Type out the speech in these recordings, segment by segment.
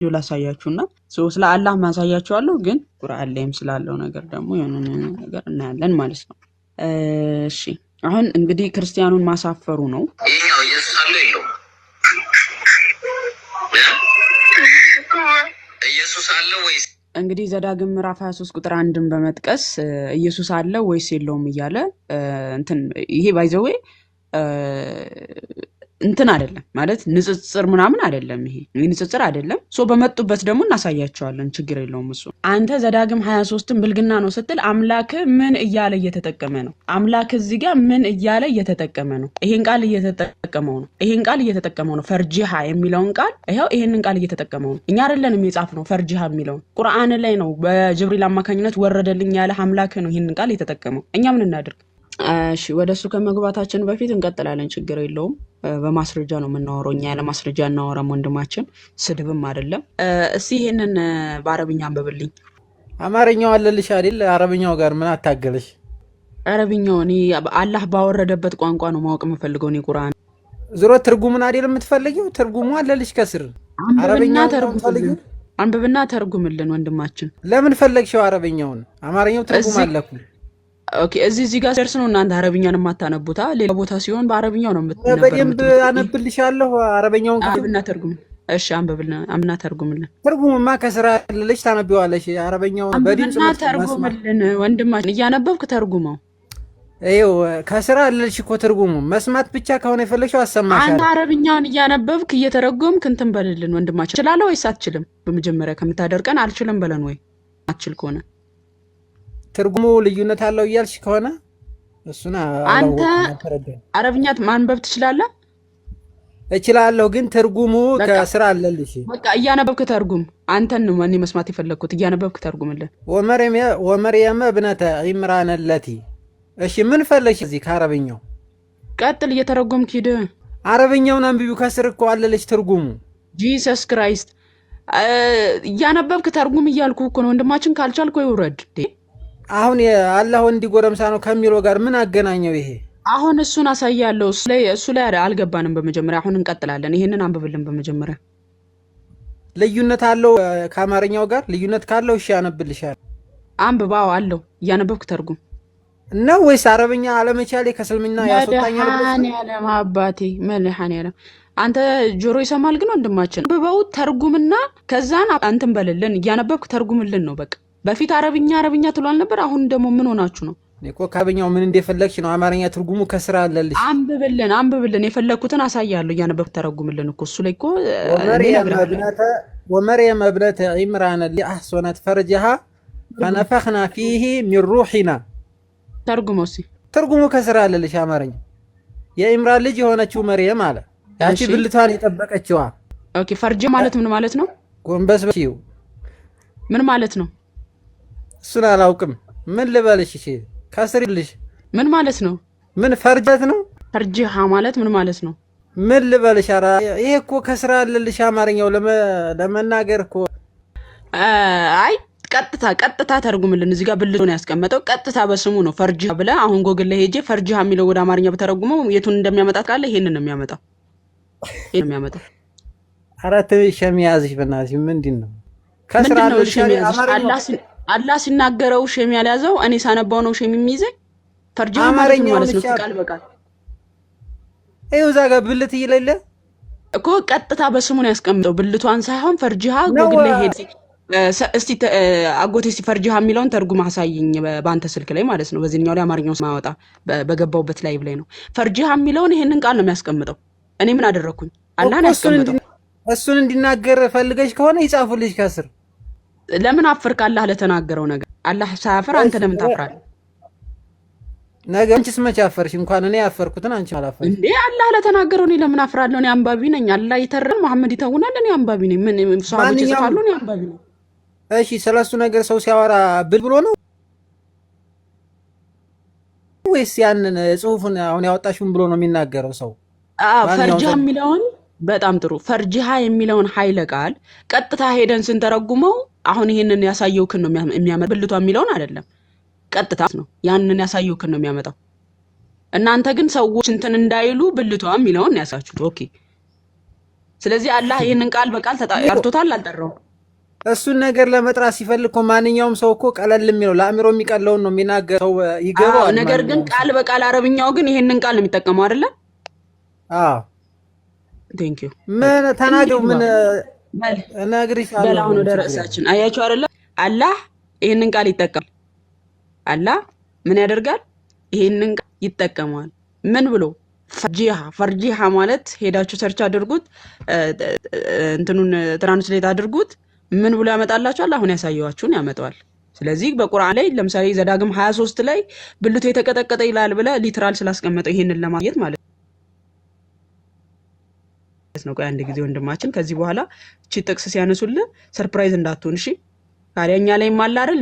ላሳያችሁና ስለ አላህ ማሳያችኋለሁ ግን ቁርአን ላይም ስላለው ነገር ደግሞ የሆነ ነገር እናያለን ማለት ነው። እሺ አሁን እንግዲህ ክርስቲያኑን ማሳፈሩ ነው። ይሄኛው ኢየሱስ አለ የለው? ኢየሱስ አለ ወይስ? እንግዲህ ዘዳግም ምዕራፍ 23 ቁጥር 1ን በመጥቀስ ኢየሱስ አለ ወይስ የለውም እያለ እንትን ይሄ ባይዘዌ እንትን አይደለም ማለት ንጽጽር ምናምን አይደለም። ይሄ ንጽጽር አይደለም። በመጡበት ደግሞ እናሳያቸዋለን። ችግር የለውም እሱ። አንተ ዘዳግም 23ን ብልግና ነው ስትል አምላክ ምን እያለ እየተጠቀመ ነው? አምላክ እዚህ ጋር ምን እያለ እየተጠቀመ ነው? ይሄን ቃል እየተጠቀመው ነው። ይሄን ቃል እየተጠቀመው ነው። ፈርጂሃ የሚለውን ቃል ይሄው ይሄንን ቃል እየተጠቀመው ነው። እኛ አይደለንም የጻፍነው። ፈርጂሃ የሚለውን ቁርአን ላይ ነው በጅብሪል አማካኝነት ወረደልኝ ያለ አምላክ ነው ይሄንን ቃል እየተጠቀመው። እኛ ምን እናድርግ? እሺ ወደሱ ከመግባታችን በፊት እንቀጥላለን። ችግር የለውም። በማስረጃ ነው የምናወራው። እኛ ያለ ማስረጃ እናወራም ወንድማችን፣ ስድብም አይደለም። እስኪ ይሄንን በአረብኛ አንብብልኝ። አማርኛው አለልሽ አይደል? አረብኛው ጋር ምን አታገለሽ? አረብኛው እኔ አላህ ባወረደበት ቋንቋ ነው ማወቅ የምፈልገው። እኔ ቁርአን ዞሮ ትርጉምን አይደል የምትፈልጊው? ትርጉሙ አለልሽ ከስር። አንብብና ተርጉምልን ወንድማችን። ለምን ፈለግሽው አረብኛውን? አማርኛው ትርጉም አለኩ። ኦኬ እዚህ ጋር ደርስ ነው እናንተ አረብኛን የማታነቡታ። ሌላ ቦታ ሲሆን በአረብኛው ነው የምትነበረው። በደንብ አነብልሻለሁ አረብኛውን። አንብብና ተርጉም። እሺ አንብብና ተርጉምልን። ትርጉምማ ከስራ ያለልሽ ታነቢዋለሽ። አረብኛውን በድምጽ ተርጉምልን ወንድማችን። እያነበብክ ተርጉመው። ይኸው ከስራ ያለልሽ እኮ ትርጉሙ መስማት ብቻ ከሆነ የፈለግሽው አሰማሻለሁ። አንተ አረብኛውን እያነበብክ እየተረጎምክ እንትን በልልን ወንድማችን። ትችላለህ ወይስ አትችልም? በመጀመሪያ ከምታደርቀን አልችልም በለን ወይ አትችል ከሆነ ትርጉሙ ልዩነት አለው እያልሽ ከሆነ እሱና አንተ አረብኛ ማንበብ ትችላለህ? እችላለሁ፣ ግን ትርጉሙ ከስራ አለልሽ። በቃ እያነበብክ ተርጉም። አንተን ነው ማን መስማት የፈለኩት። እያነበብክ ተርጉምልን። ወመርየም እብነተ ዒምራን ለቲ። እሺ ምን ፈለግሽ እዚህ ከአረብኛው? ቀጥል፣ እየተረጎምክ ሂድ። አረብኛውን አንብቢው፣ ከስር እኮ አለልሽ ትርጉሙ። ጂሰስ ክራይስት እያነበብክ ተርጉም እያልኩ እኮ ነው ወንድማችን። ካልቻልኩ ይውረድ። አሁን አላህ ወንዲ ጎረምሳ ነው ከሚለው ጋር ምን አገናኘው ይሄ? አሁን እሱን አሳያለሁ። እሱ ላይ አልገባንም። በመጀመሪያ አሁን እንቀጥላለን። ይሄንን አንብብልን በመጀመሪያ። ልዩነት አለው ከአማርኛው ጋር? ልዩነት ካለው እሺ ያነብልሻል። አንብባው አለው። እያነበብክ ተርጉም ነው ወይስ አረብኛ አለመቻሌ ከስልምና ያስወጣኛል? መድኃኒዓለም አባቴ መድኃኒዓለም። አንተ ጆሮ ይሰማል ግን ወንድማችን። አንብበው ተርጉምና ከዛን አንተን በልልን። እያነበብክ ተርጉምልን ነው በቃ። በፊት አረብኛ ትሏል ነበር። አሁን ደግሞ ምን ሆናችሁ ነው? እኮ ከአረብኛው ምን እንደፈለግሽ ነው። አማርኛ ትርጉሙ ከስራ አለልሽ። አንብብልን። የፈለግኩትን አሳያለሁ። እያነበብክ ተረጉምልን እኮ እሱ ላይ እኮ ወመርየም እብነተ ዒምራን ሊአሕሰነት ፈርጀሃ ፈነፈኽና ፊሂ ሚን ሩሒና። ተርጉመው እስኪ። ትርጉሙ ከስራ አለልሽ። አማርኛ የኢምራን ልጅ የሆነችው መርየም አለ ያቺ ብልቷን የጠበቀችዋ። ኦኬ ፈርጀ ማለት ምን ማለት ነው? ጎንበስ በይው። ምን ማለት ነው? እሱን አላውቅም። ምን ልበልሽ? እሺ ከስሪልሽ ምን ማለት ነው? ምን ፈርጀት ነው? ፈርጂሃ ማለት ምን ማለት ነው? ምን ልበልሽ? ኧረ ይሄ እኮ ከስራ አለልሽ። አማርኛው ለመናገር እኮ አይ ቀጥታ ተርጉምልን። እዚህ ጋር ብልት ነው ያስቀመጠው። ቀጥታ በስሙ ነው ፈርጂሃ ብለህ አሁን ጎግል ላይ ሄጄ ፈርጂሃ የሚለው ወደ አማርኛ በተረጉመው የቱን እንደሚያመጣት ካለ ይሄንን ነው የሚያመጣው። አራት ሸሚያዝሽ በእናትሽ ምንድን ነው? ከስራ አለልሽ አላህ ሲናገረው ሸም ያልያዘው እኔ ሳነባው ነው ሸም የሚይዘኝ። ፈርጂሃ ማለት ነው ቃል በቃል ይኸው እዛ ጋር ብልት ይለለ እኮ ቀጥታ በስሙ ነው ያስቀምጠው። ብልቷን ሳይሆን ፈርጂሃ ጎግል ላይ ሄድ እስቲ አጎቴ እስቲ ፈርጂሃ የሚለውን ተርጉም አሳይኝ በአንተ ስልክ ላይ ማለት ነው። በዚህኛው ላይ አማርኛው ማወጣ በገባውበት ላይ ብላይ ነው ፈርጂሃ የሚለውን ይሄንን ቃል ነው የሚያስቀምጠው። እኔ ምን አደረኩኝ? አላህ ነው ያስቀምጠው። እሱን እንዲናገር ፈልገሽ ከሆነ ይጻፉልሽ ከስር። ለምን አፈርክ? አላህ ለተናገረው ነገር አላህ ሳያፈር አንተ ለምን ታፍራለህ? ነገ አንቺስ መቼ አፈርሽ? እንኳን እኔ ያፈርኩትን አንቺ አላፈርሽ እንዴ? አላህ ለተናገረው እኔ ለምን አፍራለሁ? እኔ አንባቢ ነኝ። አላህ ይተረን መሐመድ ይተውናል። እኔ አንባቢ ነኝ። ምን ሷሃቦች ይጽፋሉ? እኔ አንባቢ ነኝ። እሺ ስለሱ ነገር ሰው ሲያወራ ብሎ ነው ወይስ ያንን ጽሁፉን አሁን ያወጣሽውን ብሎ ነው የሚናገረው ሰው? ፈርጂሃ የሚለውን በጣም ጥሩ። ፈርጂሃ የሚለውን ኃይለ ቃል ቀጥታ ሄደን ስንተረጉመው አሁን ይሄንን ያሳየውክን ነው የሚያመጣው። ብልቷ የሚለውን አይደለም፣ ቀጥታ ነው ያንን ያሳየውክን ነው የሚያመጣው። እናንተ ግን ሰዎች እንትን እንዳይሉ ብልቷ የሚለውን ያሳችሁት። ኦኬ ስለዚህ አላህ ይህንን ቃል በቃል ጠርቶታል አልጠራው? እሱን ነገር ለመጥራት ሲፈልግ እኮ ማንኛውም ሰው እኮ ቀለል የሚለው ለአእምሮ የሚቀለውን ነው የሚናገረው ይገባዋል። ነገር ግን ቃል በቃል አረብኛው ግን ይሄንን ቃል ነው የሚጠቀመው አይደለ? አዎ ቴንክ ዩ ምን ተናገው ምን እነግርሻለሁ። በላው ነው ደረሳችን። አያችሁ አይደለ? አላህ ይሄንን ቃል ይጠቀማል። አላህ ምን ያደርጋል? ይሄንን ቃል ይጠቀማል። ምን ብሎ ፈርጂሃ ማለት ሄዳችሁ ሰርች አድርጉት፣ እንትኑን ትራንስሌት አድርጉት። ምን ብሎ ያመጣላችኋል? አሁን ያሳየዋችሁን ያመጣዋል። ስለዚህ በቁርአን ላይ ለምሳሌ ዘዳግም 23 ላይ ብልቱ የተቀጠቀጠ ይላል ብለ ሊትራል ስላስቀመጠው ይሄንን ለማየት ማለት ነው። ቆይ አንድ ጊዜ ወንድማችን ከዚህ በኋላ እቺ ጥቅስ ሲያነሱልህ ሰርፕራይዝ እንዳትሆን እሺ። ታዲያ እኛ ላይ ማላረል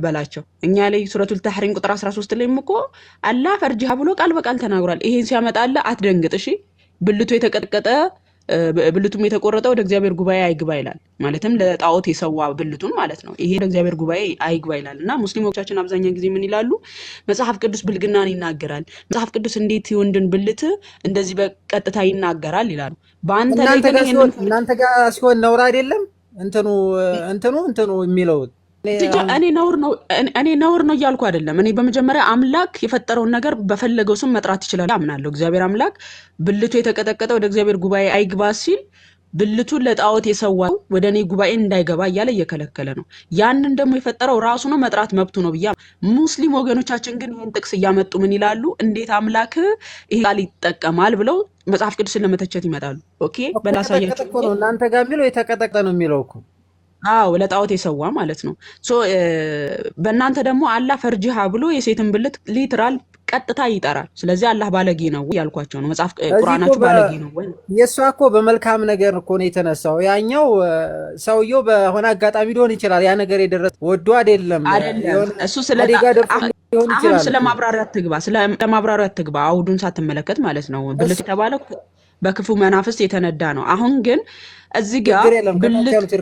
በላቸው። እኛ ላይ ሱረቱል ተሕሪም ቁጥር 13 ላይ እኮ አላህ ፈርጂሃ ብሎ ቃል በቃል ተናግሯል። ይሄን ሲያመጣልህ አትደንግጥ እሺ። ብልቱ የተቀጠቀጠ ብልቱም የተቆረጠ ወደ እግዚአብሔር ጉባኤ አይግባ ይላል። ማለትም ለጣዖት የሰዋ ብልቱን ማለት ነው። ይሄ ወደ እግዚአብሔር ጉባኤ አይግባ ይላል። እና ሙስሊሞቻችን አብዛኛው ጊዜ ምን ይላሉ? መጽሐፍ ቅዱስ ብልግናን ይናገራል። መጽሐፍ ቅዱስ እንዴት የወንድን ብልት እንደዚህ በቀጥታ ይናገራል ይላሉ። በአንተ ላይ ግን እናንተ ጋር ሲሆን ነውር አይደለም እንትኑ የሚለው እኔ ነውር ነው እያልኩ አይደለም። እኔ በመጀመሪያ አምላክ የፈጠረውን ነገር በፈለገው ስም መጥራት ይችላል አምናለሁ። እግዚአብሔር አምላክ ብልቱ የተቀጠቀጠ ወደ እግዚአብሔር ጉባኤ አይግባ ሲል ብልቱን ለጣዖት የሰዋው ወደ እኔ ጉባኤ እንዳይገባ እያለ እየከለከለ ነው። ያንን ደግሞ የፈጠረው ራሱ ነው፣ መጥራት መብቱ ነው ብያ። ሙስሊም ወገኖቻችን ግን ይህን ጥቅስ እያመጡ ምን ይላሉ? እንዴት አምላክ ይሄ ቃል ይጠቀማል ብለው መጽሐፍ ቅዱስን ለመተቸት ይመጣሉ። ኦኬ በላሳያችሁ ነው። እናንተ ጋር የሚለው የተቀጠቀጠ ነው የሚለው እኮ አዎ ለጣዖት የሰዋ ማለት ነው። በእናንተ ደግሞ አላህ ፈርጂሃ ብሎ የሴትን ብልት ሊትራል ቀጥታ ይጠራል። ስለዚህ አላህ ባለጌ ነው ያልኳቸው ነው። መጽሐፍ ቁርአናችሁ ባለጌ ነው ወይ? የሷ እኮ በመልካም ነገር እኮ ነው የተነሳው። ያኛው ሰውየው በሆነ አጋጣሚ ሊሆን ይችላል ያ ነገር የደረሰ ወዶ አይደለም። እሱ ስለማብራሪያት ትግባ አውዱን ሳትመለከት ማለት ነው። ብልት የተባለው በክፉ መናፍስት የተነዳ ነው። አሁን ግን እዚህ ጋር ብልት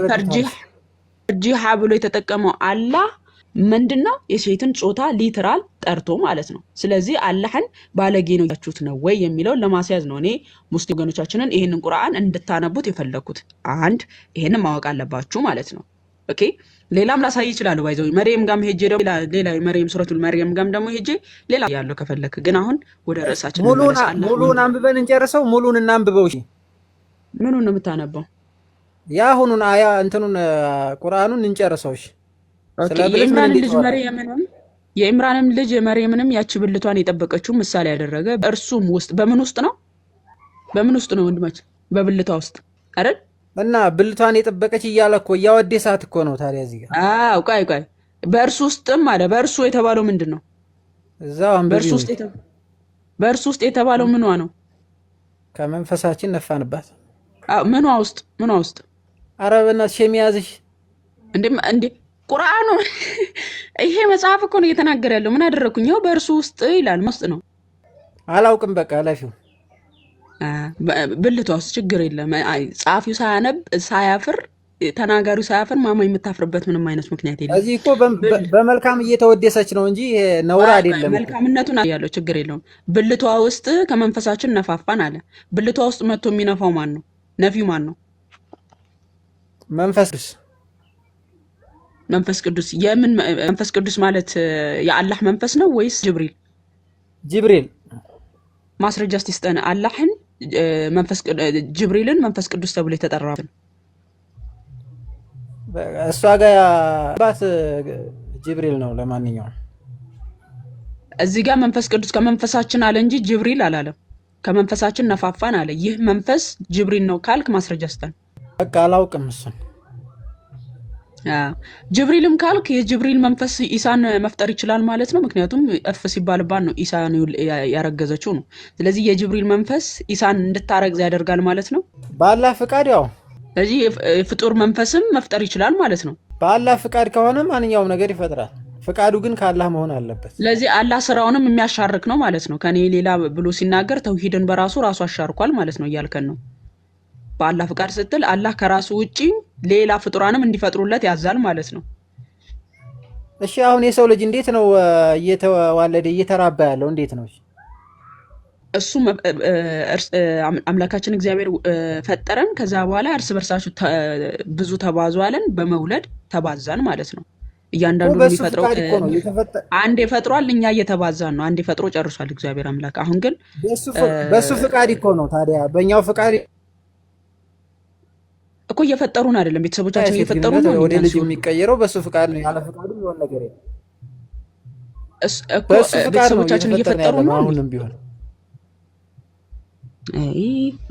ፈርጂሃ ብሎ የተጠቀመው አላህ ምንድነው? የሴትን ጾታ ሊትራል ጠርቶ ማለት ነው። ስለዚህ አላህን ባለጌ ነው ያችሁት ነው ወይ የሚለውን ለማስያዝ ነው እኔ ሙስሊም ወገኖቻችንን ይሄንን ቁርአን እንድታነቡት የፈለኩት። አንድ ይሄንን ማወቅ አለባችሁ ማለት ነው። ኦኬ ሌላም ላሳይ ይችላል። ባይዘው መርየም ጋም ሄጄ ሌላ መርየም ሱረቱል መርየም ጋም ደግሞ ሄጄ ሌላ ያለው ከፈለክ ግን አሁን ወደ ርዕሳችን ሙሉን አንብበን እንጨርሰው። ሙሉን እናንብበው። እሺ ምኑን ነው የምታነበው? ያሁኑን አያ እንትኑን ቁርአኑን እንጨርሰው። እሺ የኢምራንም ልጅ መርየምንም ያቺ ብልቷን የጠበቀችው ምሳሌ ያደረገ እርሱም ውስጥ በምን ውስጥ ነው ወንድማችን? በብልቷ ውስጥ አይደል? እና ብልቷን የጠበቀች እያለ እኮ እያወደሳት እኮ ነው። ታዲያ እዚህ ጋር ቆይ በእርሱ ውስጥም አለ። በእርሱ የተባለው ምንድን ነው? እዛው በእርሱ ውስጥ የተባለው ምኗ ነው? ከመንፈሳችን ነፋንባት። ምኗ ውስጥ? ኧረ በእናትሽ የሚያዝሽ እንዴ ቁርአኑ ይሄ መጽሐፍ እኮ ነው እየተናገረ ያለው። ምን አደረኩኝ? ይኸው በእርሱ ውስጥ ይላል። ውስጥ ነው አላውቅም። በቃ ላፊው ብልቷ ውስጥ ችግር የለም። ጸሐፊው ሳያፍር ተናጋሪው ሳያፍር ማማ የምታፍርበት ምንም አይነት ምክንያት የለም። እዚህ እኮ በመልካም እየተወደሰች ነው እንጂ ነውር አይደለም። መልካምነቱን ያለው ችግር የለውም። ብልቷ ውስጥ ከመንፈሳችን ነፋፋን አለ። ብልቷ ውስጥ መጥቶ የሚነፋው ማን ነው? ነፊው ማን ነው? መንፈስ ቅዱስ። የምን መንፈስ ቅዱስ ማለት የአላህ መንፈስ ነው ወይስ ጅብሪል? ማስረጃ እስቲ ስጠን። አላህን ጅብሪልን መንፈስ ቅዱስ ተብሎ የተጠራው እሷ ጋር ባት ጅብሪል ነው። ለማንኛውም እዚህ ጋር መንፈስ ቅዱስ ከመንፈሳችን አለ እንጂ ጅብሪል አላለም። ከመንፈሳችን ነፋፋን አለ። ይህ መንፈስ ጅብሪል ነው ካልክ ማስረጃ ስጠን። በቃ አላውቅም እሱን። ጅብሪልም ካልክ የጅብሪል መንፈስ ኢሳን መፍጠር ይችላል ማለት ነው። ምክንያቱም እፍ ሲባልባን ነው ኢሳን ያረገዘችው ነው። ስለዚህ የጅብሪል መንፈስ ኢሳን እንድታረግዝ ያደርጋል ማለት ነው በአላህ ፍቃድ። ያው ስለዚህ የፍጡር መንፈስም መፍጠር ይችላል ማለት ነው። በአላህ ፍቃድ ከሆነ ማንኛውም ነገር ይፈጥራል። ፍቃዱ ግን ከአላህ መሆን አለበት። ስለዚህ አላህ ስራውንም የሚያሻርክ ነው ማለት ነው። ከኔ ሌላ ብሎ ሲናገር ተውሂድን በራሱ አሻርኳል ማለት ነው እያልከን ነው። በአላህ ፍቃድ ስትል አላህ ከራሱ ውጪ ሌላ ፍጡራንም እንዲፈጥሩለት ያዛል ማለት ነው። እሺ አሁን የሰው ልጅ እንዴት ነው እየተዋለደ እየተራባ ያለው? እንዴት ነው? እሱ አምላካችን እግዚአብሔር ፈጠረን። ከዛ በኋላ እርስ በርሳችሁ ብዙ ተባዙ አለን። በመውለድ ተባዛን ማለት ነው። እያንዳንዱ የሚፈጥረው አንድ የፈጥሯል፣ እኛ እየተባዛን ነው። አንድ የፈጥሮ ጨርሷል እግዚአብሔር አምላክ። አሁን ግን በሱ ፍቃድ እኮ ነው። ታዲያ በእኛው ፍቃድ እኮ እየፈጠሩን አይደለም። ቤተሰቦቻችን እየፈጠሩን ነው። ወደ ልጅ የሚቀየረው በሱ ፍቃድ ነው። ያለ ፍቃዱ የሆነ ነገር የለም። እኮ ቤተሰቦቻችን እየፈጠሩን ነው። አሁንም ቢሆን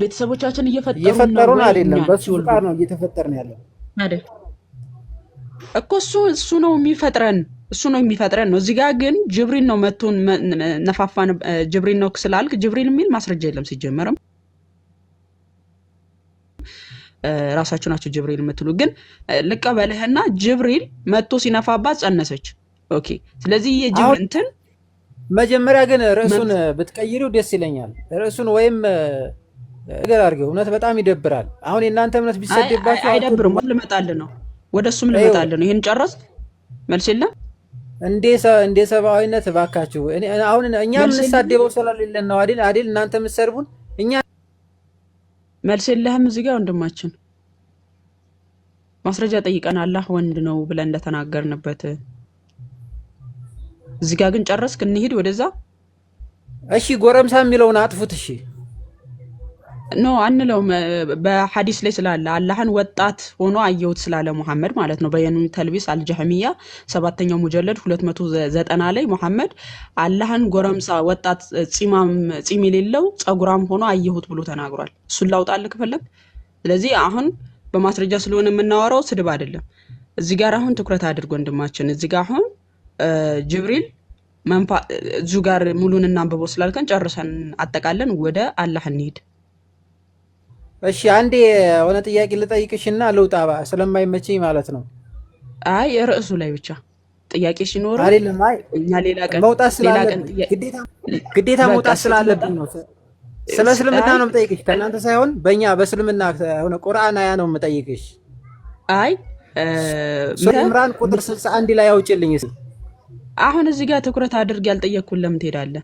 ቤተሰቦቻችን እየፈጠሩን አይደለም። በሱ ፍቃድ ነው እየተፈጠርን ያለው አይደል እኮ። እሱ ነው የሚፈጥረን፣ እሱ ነው የሚፈጥረን ነው። እዚህ ጋር ግን ጅብሪል ነው መቶን ነፋፋን። ጅብሪል ነው ስላልክ ጅብሪል የሚል ማስረጃ የለም ሲጀመርም። ራሳችሁ ናችሁ ጅብሪል የምትሉ። ግን ልቀበልህና ጅብሪል መቶ ሲነፋባት ጸነሰች። ኦኬ። ስለዚህ የጅብሪል እንትን መጀመሪያ ግን ርዕሱን ብትቀይሪው ደስ ይለኛል። ርዕሱን ወይም ነገር አድርገው። እውነት በጣም ይደብራል። አሁን የእናንተ እምነት ቢሰደባችሁ አይደብርም። ልመጣልህ ነው፣ ወደ እሱም ልመጣልህ ነው። ይሄን ጨረስ፣ መልስ የለም እንደ ሰብአዊነት እባካችሁ። አሁን እኛ የምንሳደበው ስለሌለን ነው አይደል? እናንተ የምትሰርቡን እኛ መልስ የለህም። እዚህ ጋር ወንድማችን ማስረጃ ጠይቀን አላህ ወንድ ነው ብለን እንደተናገርንበት እዚህ ጋር ግን ጨረስክ። እንሂድ ወደዛ። እሺ ጎረምሳ የሚለውን አጥፉት። እሺ ኖ አንለውም። በሐዲስ ላይ ስላለ አላህን ወጣት ሆኖ አየሁት ስላለ ሙሐመድ ማለት ነው። በየኑ ተልቢስ አልጀህሚያ 7ኛው ሙጀለድ 290 ላይ ሙሐመድ አላህን ጎረምሳ ወጣት ጺም የሌለው ጸጉራም ሆኖ አየሁት ብሎ ተናግሯል። እሱን ላውጣልህ ከፈለግ። ስለዚህ አሁን በማስረጃ ስለሆነ የምናወራው ስድብ አይደለም። እዚህ ጋር አሁን ትኩረት አድርጎ ወንድማችን። እዚህ ጋር አሁን ጅብሪል እዚሁ ጋር ሙሉን እናንብበው ስላልከን ጨርሰን አጠቃለን ወደ አላህ እንሂድ። እሺ አንዴ የሆነ ጥያቄ ልጠይቅሽና ልውጣ ስለማይመቸኝ ማለት ነው። አይ ርዕሱ ላይ ብቻ ጥያቄ ሲኖር አይደለም። አይ እኛ ሌላ ቀን ግዴታ መውጣት ስላለብኝ ነው። ስለ እስልምና ነው የምጠይቅሽ፣ ከእናንተ ሳይሆን በእኛ በእስልምና ሆነ ቁርአን አያ ነው የምጠይቅሽ። አይ ሱራ ኢምራን ቁጥር 61 ላይ አውጪልኝ እስኪ። አሁን እዚህ ጋር ትኩረት አድርግ። ያልጠየቅኩን ለምን ትሄዳለህ?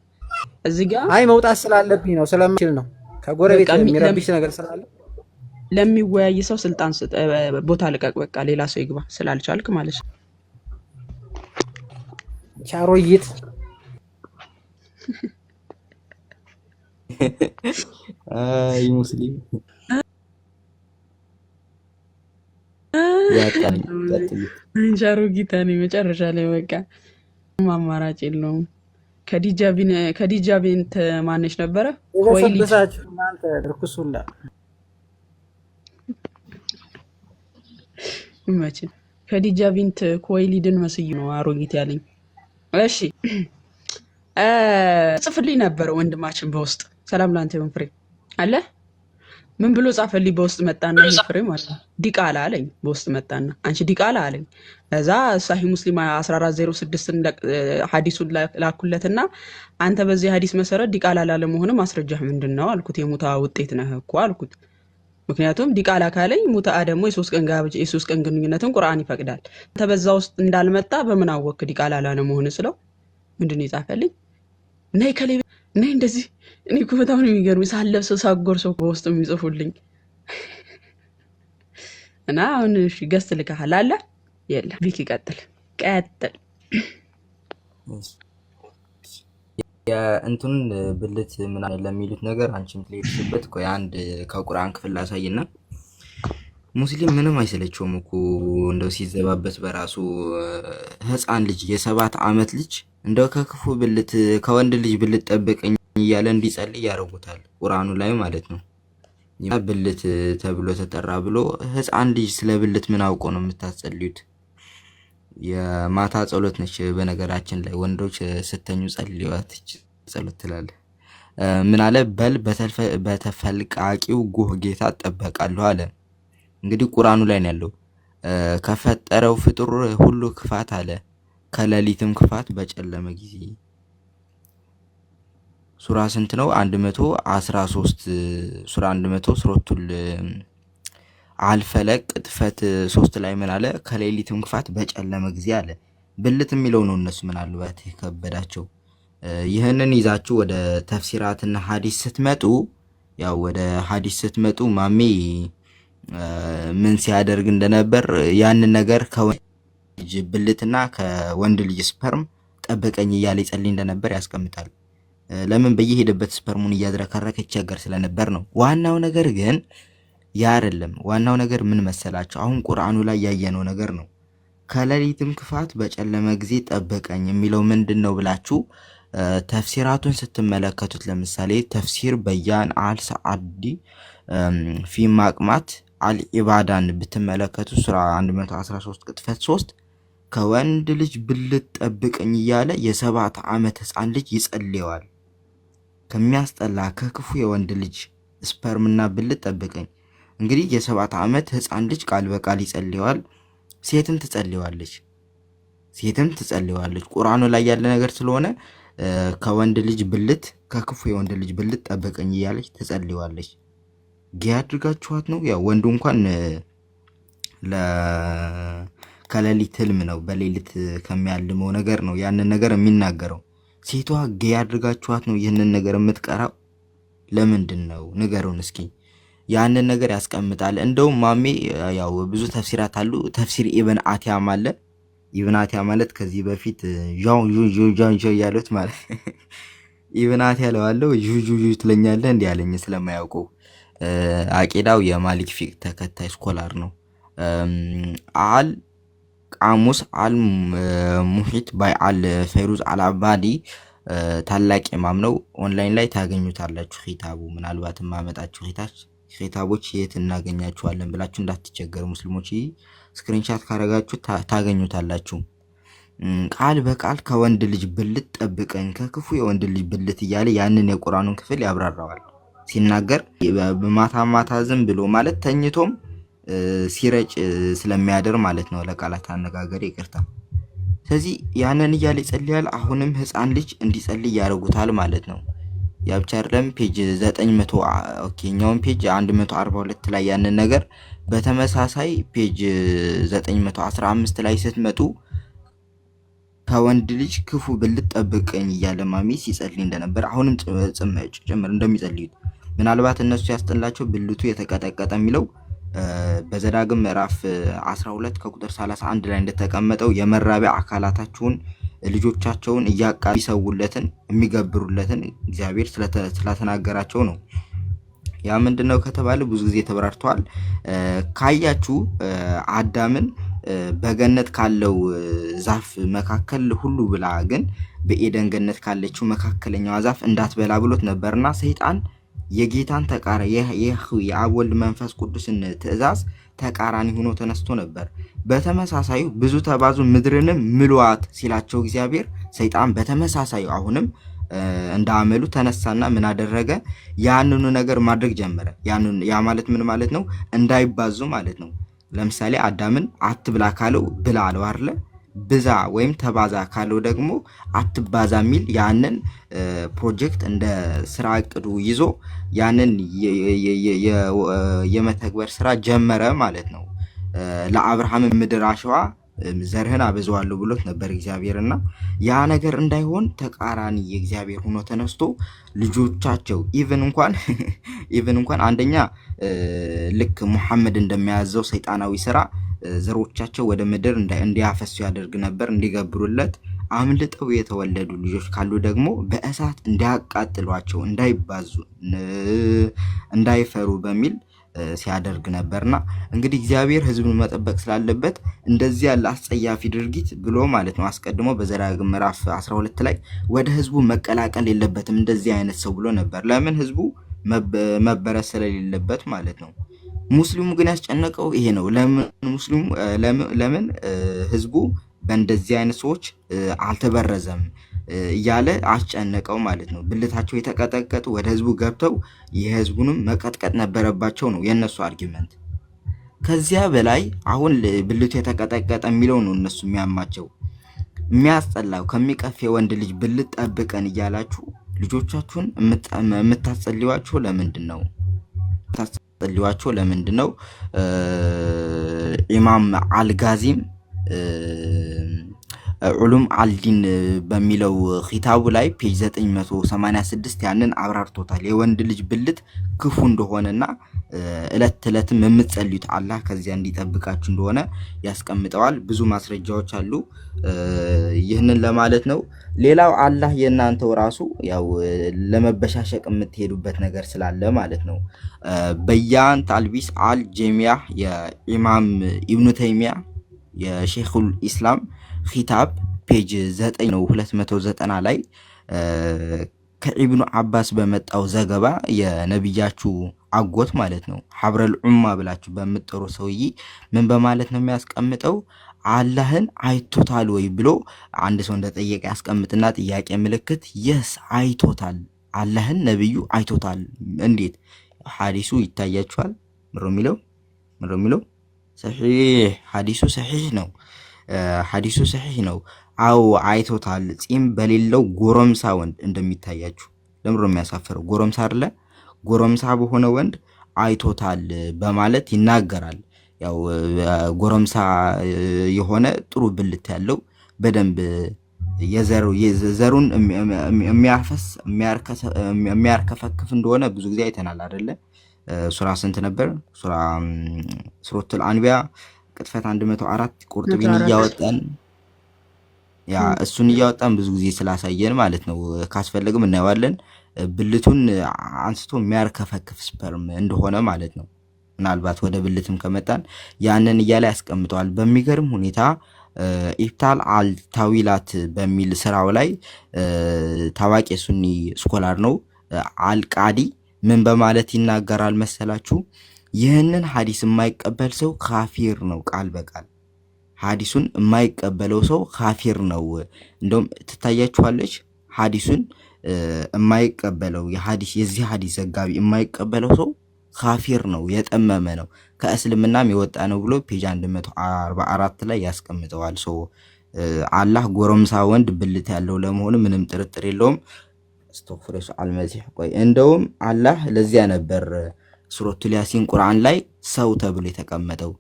እዚህ ጋር አይ መውጣት ስላለብኝ ነው፣ ስለምችል ነው። ከጎረቤት የሚረብሽ ነገር ስላለ ለሚወያይ ሰው ስልጣን ቦታ ልቀቅ። በቃ ሌላ ሰው ይግባ ስላልቻልክ ማለት ነው። ቻሮይት አይ ሙስሊም ቻሮ ጊታ ነው መጨረሻ ላይ በቃ አማራጭ የለውም። ከዲጃ ቢንት ማነች ነበረ? ወይልሳችሁ እናንተ ድርኩሱላ ይመችል። ከዲጃ ቢንት ኮይሊድን መስዩ ነው አሮጊት ያለኝ። እሺ ጽፍልኝ ነበር ወንድማችን በውስጥ ሰላም ላንተ ይሁን ፍሬ አለ። ምን ብሎ ጻፈልኝ? በውስጥ መጣና ፍሬ ማለት ነው ዲቃላ አለኝ። በውስጥ መጣና አንቺ ዲቃላ አለኝ። ከዛ ሳሂህ ሙስሊም 1406 ሐዲሱን ላኩለትና አንተ በዚህ ሐዲስ መሰረት ዲቃላ ላለመሆን ማስረጃህ ምንድነው አልኩት። የሙታ ውጤት ነህ እኮ አልኩት። ምክንያቱም ዲቃላ ካለኝ ሙታ ደግሞ የሶስት ቀን ግንኙነትን ቁርአን ይፈቅዳል። አንተ በዛ ውስጥ እንዳልመጣ በምን አወክ ዲቃላ ላለመሆን ስለው ምንድነው የጻፈልኝ? ነይ ከሌ ነይ እንደዚህ። እኔ እኮ በጣም ነው የሚገርምኝ ሳለብሰው ሳጎርሰው በውስጥ የሚጽፉልኝ እና አሁን እሺ ገስት ልከሃል አለ የለ ቪክ ቀጥል የእንቱን ብልት ምናምን ለሚሉት ነገር አንቺም ትለይሽበት። ቆይ አንድ ከቁርአን ክፍል ላሳይና ሙስሊም ምንም አይሰለቸውም እኮ እንደው ሲዘባበት በራሱ ህፃን ልጅ የ7 ዓመት ልጅ እንደው ከክፉ ብልት ከወንድ ልጅ ብልት ጠብቀኝ እያለ እንዲጸልይ ያደርጉታል ቁርአኑ ላይ ማለት ነው። ብልት ተብሎ ተጠራ ብሎ ህፃን ልጅ ስለ ብልት ምን አውቆ ነው የምታጸልዩት? የማታ ጸሎት ነች በነገራችን ላይ ወንዶች ስተኙ ጸልዩት ጸሎት ትላለ። ምን አለ? በል በተፈልቃቂው ጎህ ጌታ እጠበቃለሁ አለ። እንግዲህ ቁርአኑ ላይ ነው ያለው። ከፈጠረው ፍጡር ሁሉ ክፋት አለ፣ ከሌሊትም ክፋት በጨለመ ጊዜ። ሱራ ስንት ነው? 113 ሱራ 100 ሱረቱል አልፈለቅ ጥፈት 3 ላይ ምን አለ? ከሌሊትም ክፋት በጨለመ ጊዜ አለ። ብልት የሚለው ነው እነሱ ምናልባት የከበዳቸው። ይህንን ይዛችሁ ወደ ተፍሲራትና ሐዲስ ስትመጡ ያው ወደ ሐዲስ ስትመጡ ማሜ ምን ሲያደርግ እንደነበር ያንን ነገር ከወንድ ልጅ ብልትና ከወንድ ልጅ ስፐርም ጠብቀኝ እያለ ይጸልይ እንደነበር ያስቀምጣል። ለምን በየሄደበት ስፐርሙን እያዝረከረከ ይቸገር ስለነበር ነው። ዋናው ነገር ግን ያ አይደለም። ዋናው ነገር ምን መሰላችሁ? አሁን ቁርአኑ ላይ ያየነው ነገር ነው። ከሌሊትም ክፋት በጨለመ ጊዜ ጠበቀኝ የሚለው ምንድን ነው ብላችሁ ተፍሲራቱን ስትመለከቱት ለምሳሌ ተፍሲር በያን አል ሰዓዲ ፊ ማቅማት አልኢባዳን ብትመለከቱ ሱራ 113 ቅጥፈት 3 ከወንድ ልጅ ብልት ጠብቀኝ እያለ የ7 ዓመት ህፃን ልጅ ይጸልየዋል። ከሚያስጠላ ከክፉ የወንድ ልጅ ስፐርምና ብልት ጠብቀኝ። እንግዲህ የ7 ዓመት ህፃን ልጅ ቃል በቃል ይጸልየዋል። ሴትም ትጸልየዋለች። ቁርአኑ ላይ ያለ ነገር ስለሆነ ከወንድ ልጅ ብልት ከክፉ የወንድ ልጅ ብልት ጠብቀኝ እያለች ትጸልየዋለች። ጌ አድርጋችኋት ነው። ያው ወንዱ እንኳን ከሌሊት ህልም ነው በሌሊት ከሚያልመው ነገር ነው ያንን ነገር የሚናገረው። ሴቷ ጌ አድርጋችኋት ነው ይህንን ነገር የምትቀራው። ለምንድን ነው ንገሩን እስኪ። ያንን ነገር ያስቀምጣል። እንደውም ማሜ ያው ብዙ ተፍሲራት አሉ። ተፍሲር ኢብን አቲያም አለ። ኢብን አቲያ ማለት ከዚህ በፊት ዣው ያሉት ማለት ኢብን አቲያ ለዋለው ጁጁ ትለኛለህ እንዲህ ያለኝ ስለማያውቀው አቂዳው የማሊክ ፊቅ ተከታይ ስኮላር ነው። አል ቃሙስ አል ሙሂት ባይ አል ፈይሩዝ አልአባዲ ታላቅ ኢማም ነው። ኦንላይን ላይ ታገኙታላችሁ። ኺታቡ ምናልባትም ማመጣችሁ ኺታቦች የት እናገኛችኋለን ብላችሁ እንዳትቸገሩ ሙስሊሞች፣ ስክሪንሻት ካረጋችሁ ታገኙታላችሁ። ቃል በቃል ከወንድ ልጅ ብልት ጠብቀኝ ከክፉ የወንድ ልጅ ብልት እያለ ያንን የቁርአኑን ክፍል ያብራራዋል። ሲናገር በማታ ዝም ብሎ ማለት ተኝቶም ሲረጭ ስለሚያደር ማለት ነው። ለቃላት አነጋገር ይቅርታ። ስለዚህ ያንን እያለ ይጸልያል። አሁንም ህፃን ልጅ እንዲጸልይ ያደርጉታል ማለት ነው። ያብቻ አይደለም ፔጅ 900 ኦኬኛውን ፔጅ 142 ላይ ያንን ነገር በተመሳሳይ ፔጅ 915 ላይ ስትመጡ ከወንድ ልጅ ክፉ ብልት ጠብቀኝ እያለ ማሚ ሲጸልይ እንደነበር አሁንም ጭምር እንደሚጸልዩት ምናልባት እነሱ ያስጠላቸው ብልቱ የተቀጠቀጠ የሚለው በዘዳግም ምዕራፍ 12 ከቁጥር 31 ላይ እንደተቀመጠው የመራቢያ አካላታቸውን ልጆቻቸውን እያቃሉ ይሰውለትን የሚገብሩለትን እግዚአብሔር ስለተናገራቸው ነው። ያ ምንድነው ከተባለ ብዙ ጊዜ ተብራርተዋል። ካያችሁ አዳምን በገነት ካለው ዛፍ መካከል ሁሉ ብላ ግን በኤደን ገነት ካለችው መካከለኛው ዛፍ እንዳትበላ ብሎት ነበርና ሰይጣን የጌታን ተቃራኒ የአብ ወልድ መንፈስ ቅዱስን ትእዛዝ ተቃራኒ ሆኖ ተነስቶ ነበር። በተመሳሳዩ ብዙ ተባዙ ምድርንም ምሏት ሲላቸው እግዚአብሔር ሰይጣን በተመሳሳዩ አሁንም እንዳመሉ ተነሳና ምን አደረገ? ያንኑ ነገር ማድረግ ጀመረ። ያ ማለት ምን ማለት ነው? እንዳይባዙ ማለት ነው። ለምሳሌ አዳምን አትብላ ካለው ብላ አለው አይደለ? ብዛ ወይም ተባዛ ካለው ደግሞ አትባዛ የሚል ያንን ፕሮጀክት እንደ ስራ እቅዱ ይዞ ያንን የመተግበር ስራ ጀመረ ማለት ነው። ለአብርሃም ምድር አሸዋ ዘርህን አበዛዋለሁ ብሎት ነበር እግዚአብሔርና ያ ነገር እንዳይሆን ተቃራኒ የእግዚአብሔር ሆኖ ተነስቶ ልጆቻቸው ኢቭን እንኳን አንደኛ ልክ ሙሐመድ እንደሚያዘው ሰይጣናዊ ስራ ዘሮቻቸው ወደ ምድር እንዲያፈሱ ያደርግ ነበር። እንዲገብሩለት አምልጠው የተወለዱ ልጆች ካሉ ደግሞ በእሳት እንዲያቃጥሏቸው፣ እንዳይባዙ፣ እንዳይፈሩ በሚል ሲያደርግ ነበርና እንግዲህ እግዚአብሔር ሕዝቡን መጠበቅ ስላለበት እንደዚህ ያለ አስጸያፊ ድርጊት ብሎ ማለት ነው አስቀድሞ በዘዳግም ምዕራፍ 12 ላይ ወደ ሕዝቡ መቀላቀል የለበትም እንደዚህ አይነት ሰው ብሎ ነበር። ለምን ሕዝቡ መበረስ ስለሌለበት ማለት ነው። ሙስሊሙ ግን ያስጨነቀው ይሄ ነው። ለምን ሕዝቡ በእንደዚህ አይነት ሰዎች አልተበረዘም እያለ አስጨነቀው ማለት ነው። ብልታቸው የተቀጠቀጡ ወደ ህዝቡ ገብተው የህዝቡንም መቀጥቀጥ ነበረባቸው ነው የነሱ አርጊመንት። ከዚያ በላይ አሁን ብልቱ የተቀጠቀጠ የሚለው ነው እነሱ የሚያማቸው። የሚያስጠላው ከሚቀፍ የወንድ ልጅ ብልት ጠብቀን እያላችሁ ልጆቻችሁን የምታጸልዩዋቸው ለምንድን ነው? ኢማም አልጋዚም ዑሉም አልዲን በሚለው ኺታቡ ላይ ፔጅ 986 ያንን አብራርቶታል። የወንድ ልጅ ብልት ክፉ እንደሆነና እለት እለትም የምትጸልዩት አላህ ከዚያ እንዲጠብቃችሁ እንደሆነ ያስቀምጠዋል። ብዙ ማስረጃዎች አሉ። ይህንን ለማለት ነው። ሌላው አላህ የእናንተው ራሱ ያው ለመበሻሸቅ የምትሄዱበት ነገር ስላለ ማለት ነው። በያን ታልቢስ አል ጀሚያ የኢማም ኢብኑ ተይሚያ የሼኹል ኢስላም ኺታብ ፔጅ 9 ነው 290 ላይ ከኢብኑ አባስ በመጣው ዘገባ የነብያችሁ አጎት ማለት ነው ሐብረል ኡማ ብላችሁ በምትጠሩ ሰውዬ ምን በማለት ነው የሚያስቀምጠው? አላህን አይቶታል ወይ ብሎ አንድ ሰው እንደጠየቀ ያስቀምጥና ጥያቄ ምልክት የስ አይቶታል፣ አላህን ነብዩ አይቶታል። እንዴት? ሐዲሱ ይታያችኋል። ምሮ የሚለው ሰሒህ ሐዲሱ ሰሒህ ነው። ሐዲሱ ሰሒህ ነው። አው አይቶታል። ጺም በሌለው ጎረምሳ ወንድ እንደሚታያችሁ ለምሮ የሚያሳፍረው ጎረምሳ አይደለ? ጎረምሳ በሆነ ወንድ አይቶታል በማለት ይናገራል። ያው ጎረምሳ የሆነ ጥሩ ብልት ያለው በደንብ የዘሩን የሚያፈስ የሚያርከፈክፍ እንደሆነ ብዙ ጊዜ አይተናል አይደለ? ሱራ ስንት ነበር? ሱረቱል አንቢያ ቅጥፈት 104 ቁርጥቢን እያወጣን እሱን እያወጣን ብዙ ጊዜ ስላሳየን ማለት ነው። ካስፈለግም እናየዋለን። ብልቱን አንስቶ የሚያርከፈክፍ ስፐርም እንደሆነ ማለት ነው። ምናልባት ወደ ብልትም ከመጣን ያንን እያለ ያስቀምጠዋል። በሚገርም ሁኔታ ኢብታል አልታዊላት በሚል ስራው ላይ ታዋቂ ሱኒ ስኮላር ነው አልቃዲ ምን በማለት ይናገራል መሰላችሁ? ይህንን ሐዲስ የማይቀበል ሰው ካፊር ነው። ቃል በቃል ሐዲሱን የማይቀበለው ሰው ካፊር ነው። እንደውም ትታያችኋለች። ሐዲሱን የማይቀበለው የዚህ ሐዲስ ዘጋቢ የማይቀበለው ሰው ካፊር ነው፣ የጠመመ ነው፣ ከእስልምናም የወጣ ነው ብሎ ፔጅ 144 ላይ ያስቀምጠዋል። አላህ ጎረምሳ ወንድ ብልት ያለው ለመሆኑ ምንም ጥርጥር የለውም። አስተግፍሩላህ አልመሲህ ቆይ እንደውም አላህ ለዚያ ነበር ሱረቱል ያሲን ቁርአን ላይ ሰው ተብሎ የተቀመጠው።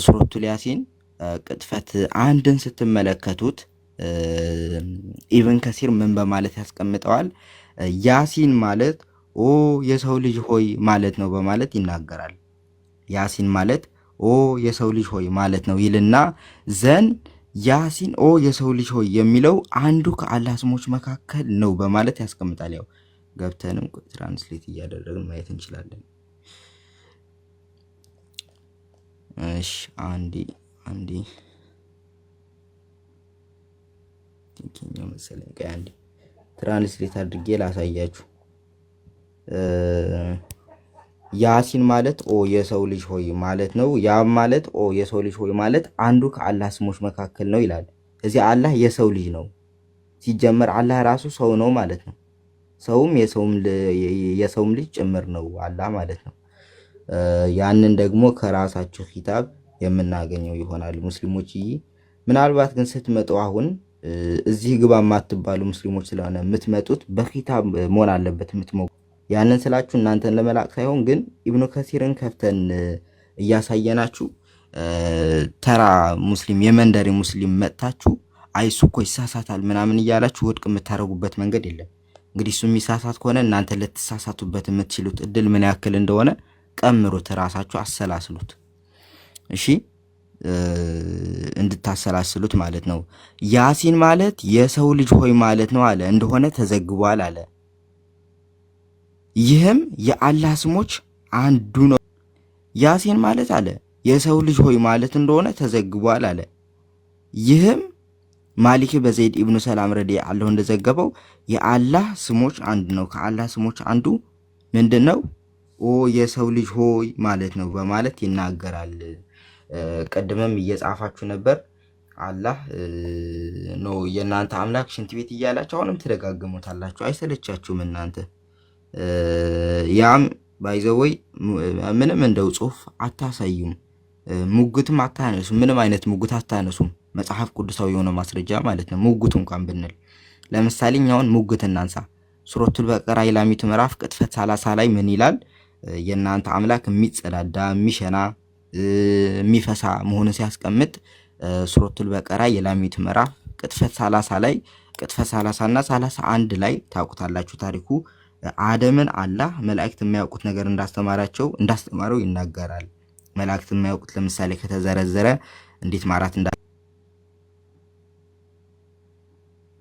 ሱረቱል ያሲን ቅጥፈት አንድን ስትመለከቱት ኢብን ከሲር ምን በማለት ያስቀምጠዋል? ያሲን ማለት ኦ የሰው ልጅ ሆይ ማለት ነው በማለት ይናገራል። ያሲን ማለት ኦ የሰው ልጅ ሆይ ማለት ነው ይልና ዘን ያሲን ኦ የሰው ልጅ ሆይ የሚለው አንዱ ከአላህ ስሞች መካከል ነው በማለት ያስቀምጣል። ያው ገብተንም ትራንስሌት እያደረግን ማየት እንችላለን። እሺ አንዴ ትንኪኛው መሰለኝ አንዴ ትራንስሌት አድርጌ ላሳያችሁ። ያሲን ማለት ኦ የሰው ልጅ ሆይ ማለት ነው። ያ ማለት ኦ የሰው ልጅ ሆይ ማለት አንዱ ከአላህ ስሞች መካከል ነው ይላል። እዚህ አላህ የሰው ልጅ ነው። ሲጀመር አላህ ራሱ ሰው ነው ማለት ነው። ሰውም የሰውም ልጅ ጭምር ነው አላህ ማለት ነው። ያንን ደግሞ ከራሳችሁ ኺታብ የምናገኘው ይሆናል ሙስሊሞች። ምናልባት ግን ስትመጡ አሁን እዚህ ግባ የማትባሉ ሙስሊሞች ስለሆነ የምትመጡት በኺታብ መሆን አለበት የምትመጡ። ያንን ስላችሁ እናንተን ለመላቅ ሳይሆን ግን ኢብኑ ከሲርን ከፍተን እያሳየናችሁ ተራ ሙስሊም የመንደሪ ሙስሊም መጥታችሁ አይሱ እኮ ይሳሳታል ምናምን እያላችሁ ወድቅ የምታረጉበት መንገድ የለም። እንግዲህ እሱ የሚሳሳት ከሆነ እናንተ ልትሳሳቱበት የምትችሉት እድል ምን ያክል እንደሆነ ቀምሩት፣ ራሳችሁ አሰላስሉት። እሺ እንድታሰላስሉት ማለት ነው። ያሲን ማለት የሰው ልጅ ሆይ ማለት ነው አለ እንደሆነ ተዘግቧል አለ። ይህም የአላህ ስሞች አንዱ ነው። ያሲን ማለት አለ የሰው ልጅ ሆይ ማለት እንደሆነ ተዘግቧል አለ። ይህም ማሊክ በዘይድ ኢብኑ ሰላም ረዲየላሁ እንደዘገበው የአላህ ስሞች አንዱ ነው። ከአላህ ስሞች አንዱ ምንድነው? ኦ የሰው ልጅ ሆይ ማለት ነው በማለት ይናገራል። ቀድመም እየጻፋችሁ ነበር። አላህ ነው የእናንተ አምላክ ሽንት ቤት እያላችሁ አሁንም ትደጋግሙታላችሁ። አይሰለቻችሁም እናንተ? ያም ባይዘወይ ምንም እንደው ጽሁፍ አታሳዩም፣ ሙግትም አታነሱም። ምንም አይነት ሙግት አታነሱም። መጽሐፍ ቅዱሳዊ የሆነ ማስረጃ ማለት ነው። ሙግት እንኳን ብንል ለምሳሌ እኛውን ሙግት እናንሳ። ሱረቱል በቀራ የላሚቱ ምዕራፍ ቅጥፈት 30 ላይ ምን ይላል? የእናንተ አምላክ የሚጸዳዳ የሚሸና የሚፈሳ መሆኑን ሲያስቀምጥ ሱረቱል በቀራ የላሚቱ ምዕራፍ ቅጥፈት 30 ላይ ቅጥፈት 30 እና 31 ላይ ታውቁታላችሁ ታሪኩ። አደምን አላህ መላእክት የሚያውቁት ነገር እንዳስተማረው ይናገራል። መላእክት የሚያውቁት ለምሳሌ ከተዘረዘረ እንዴት ማራት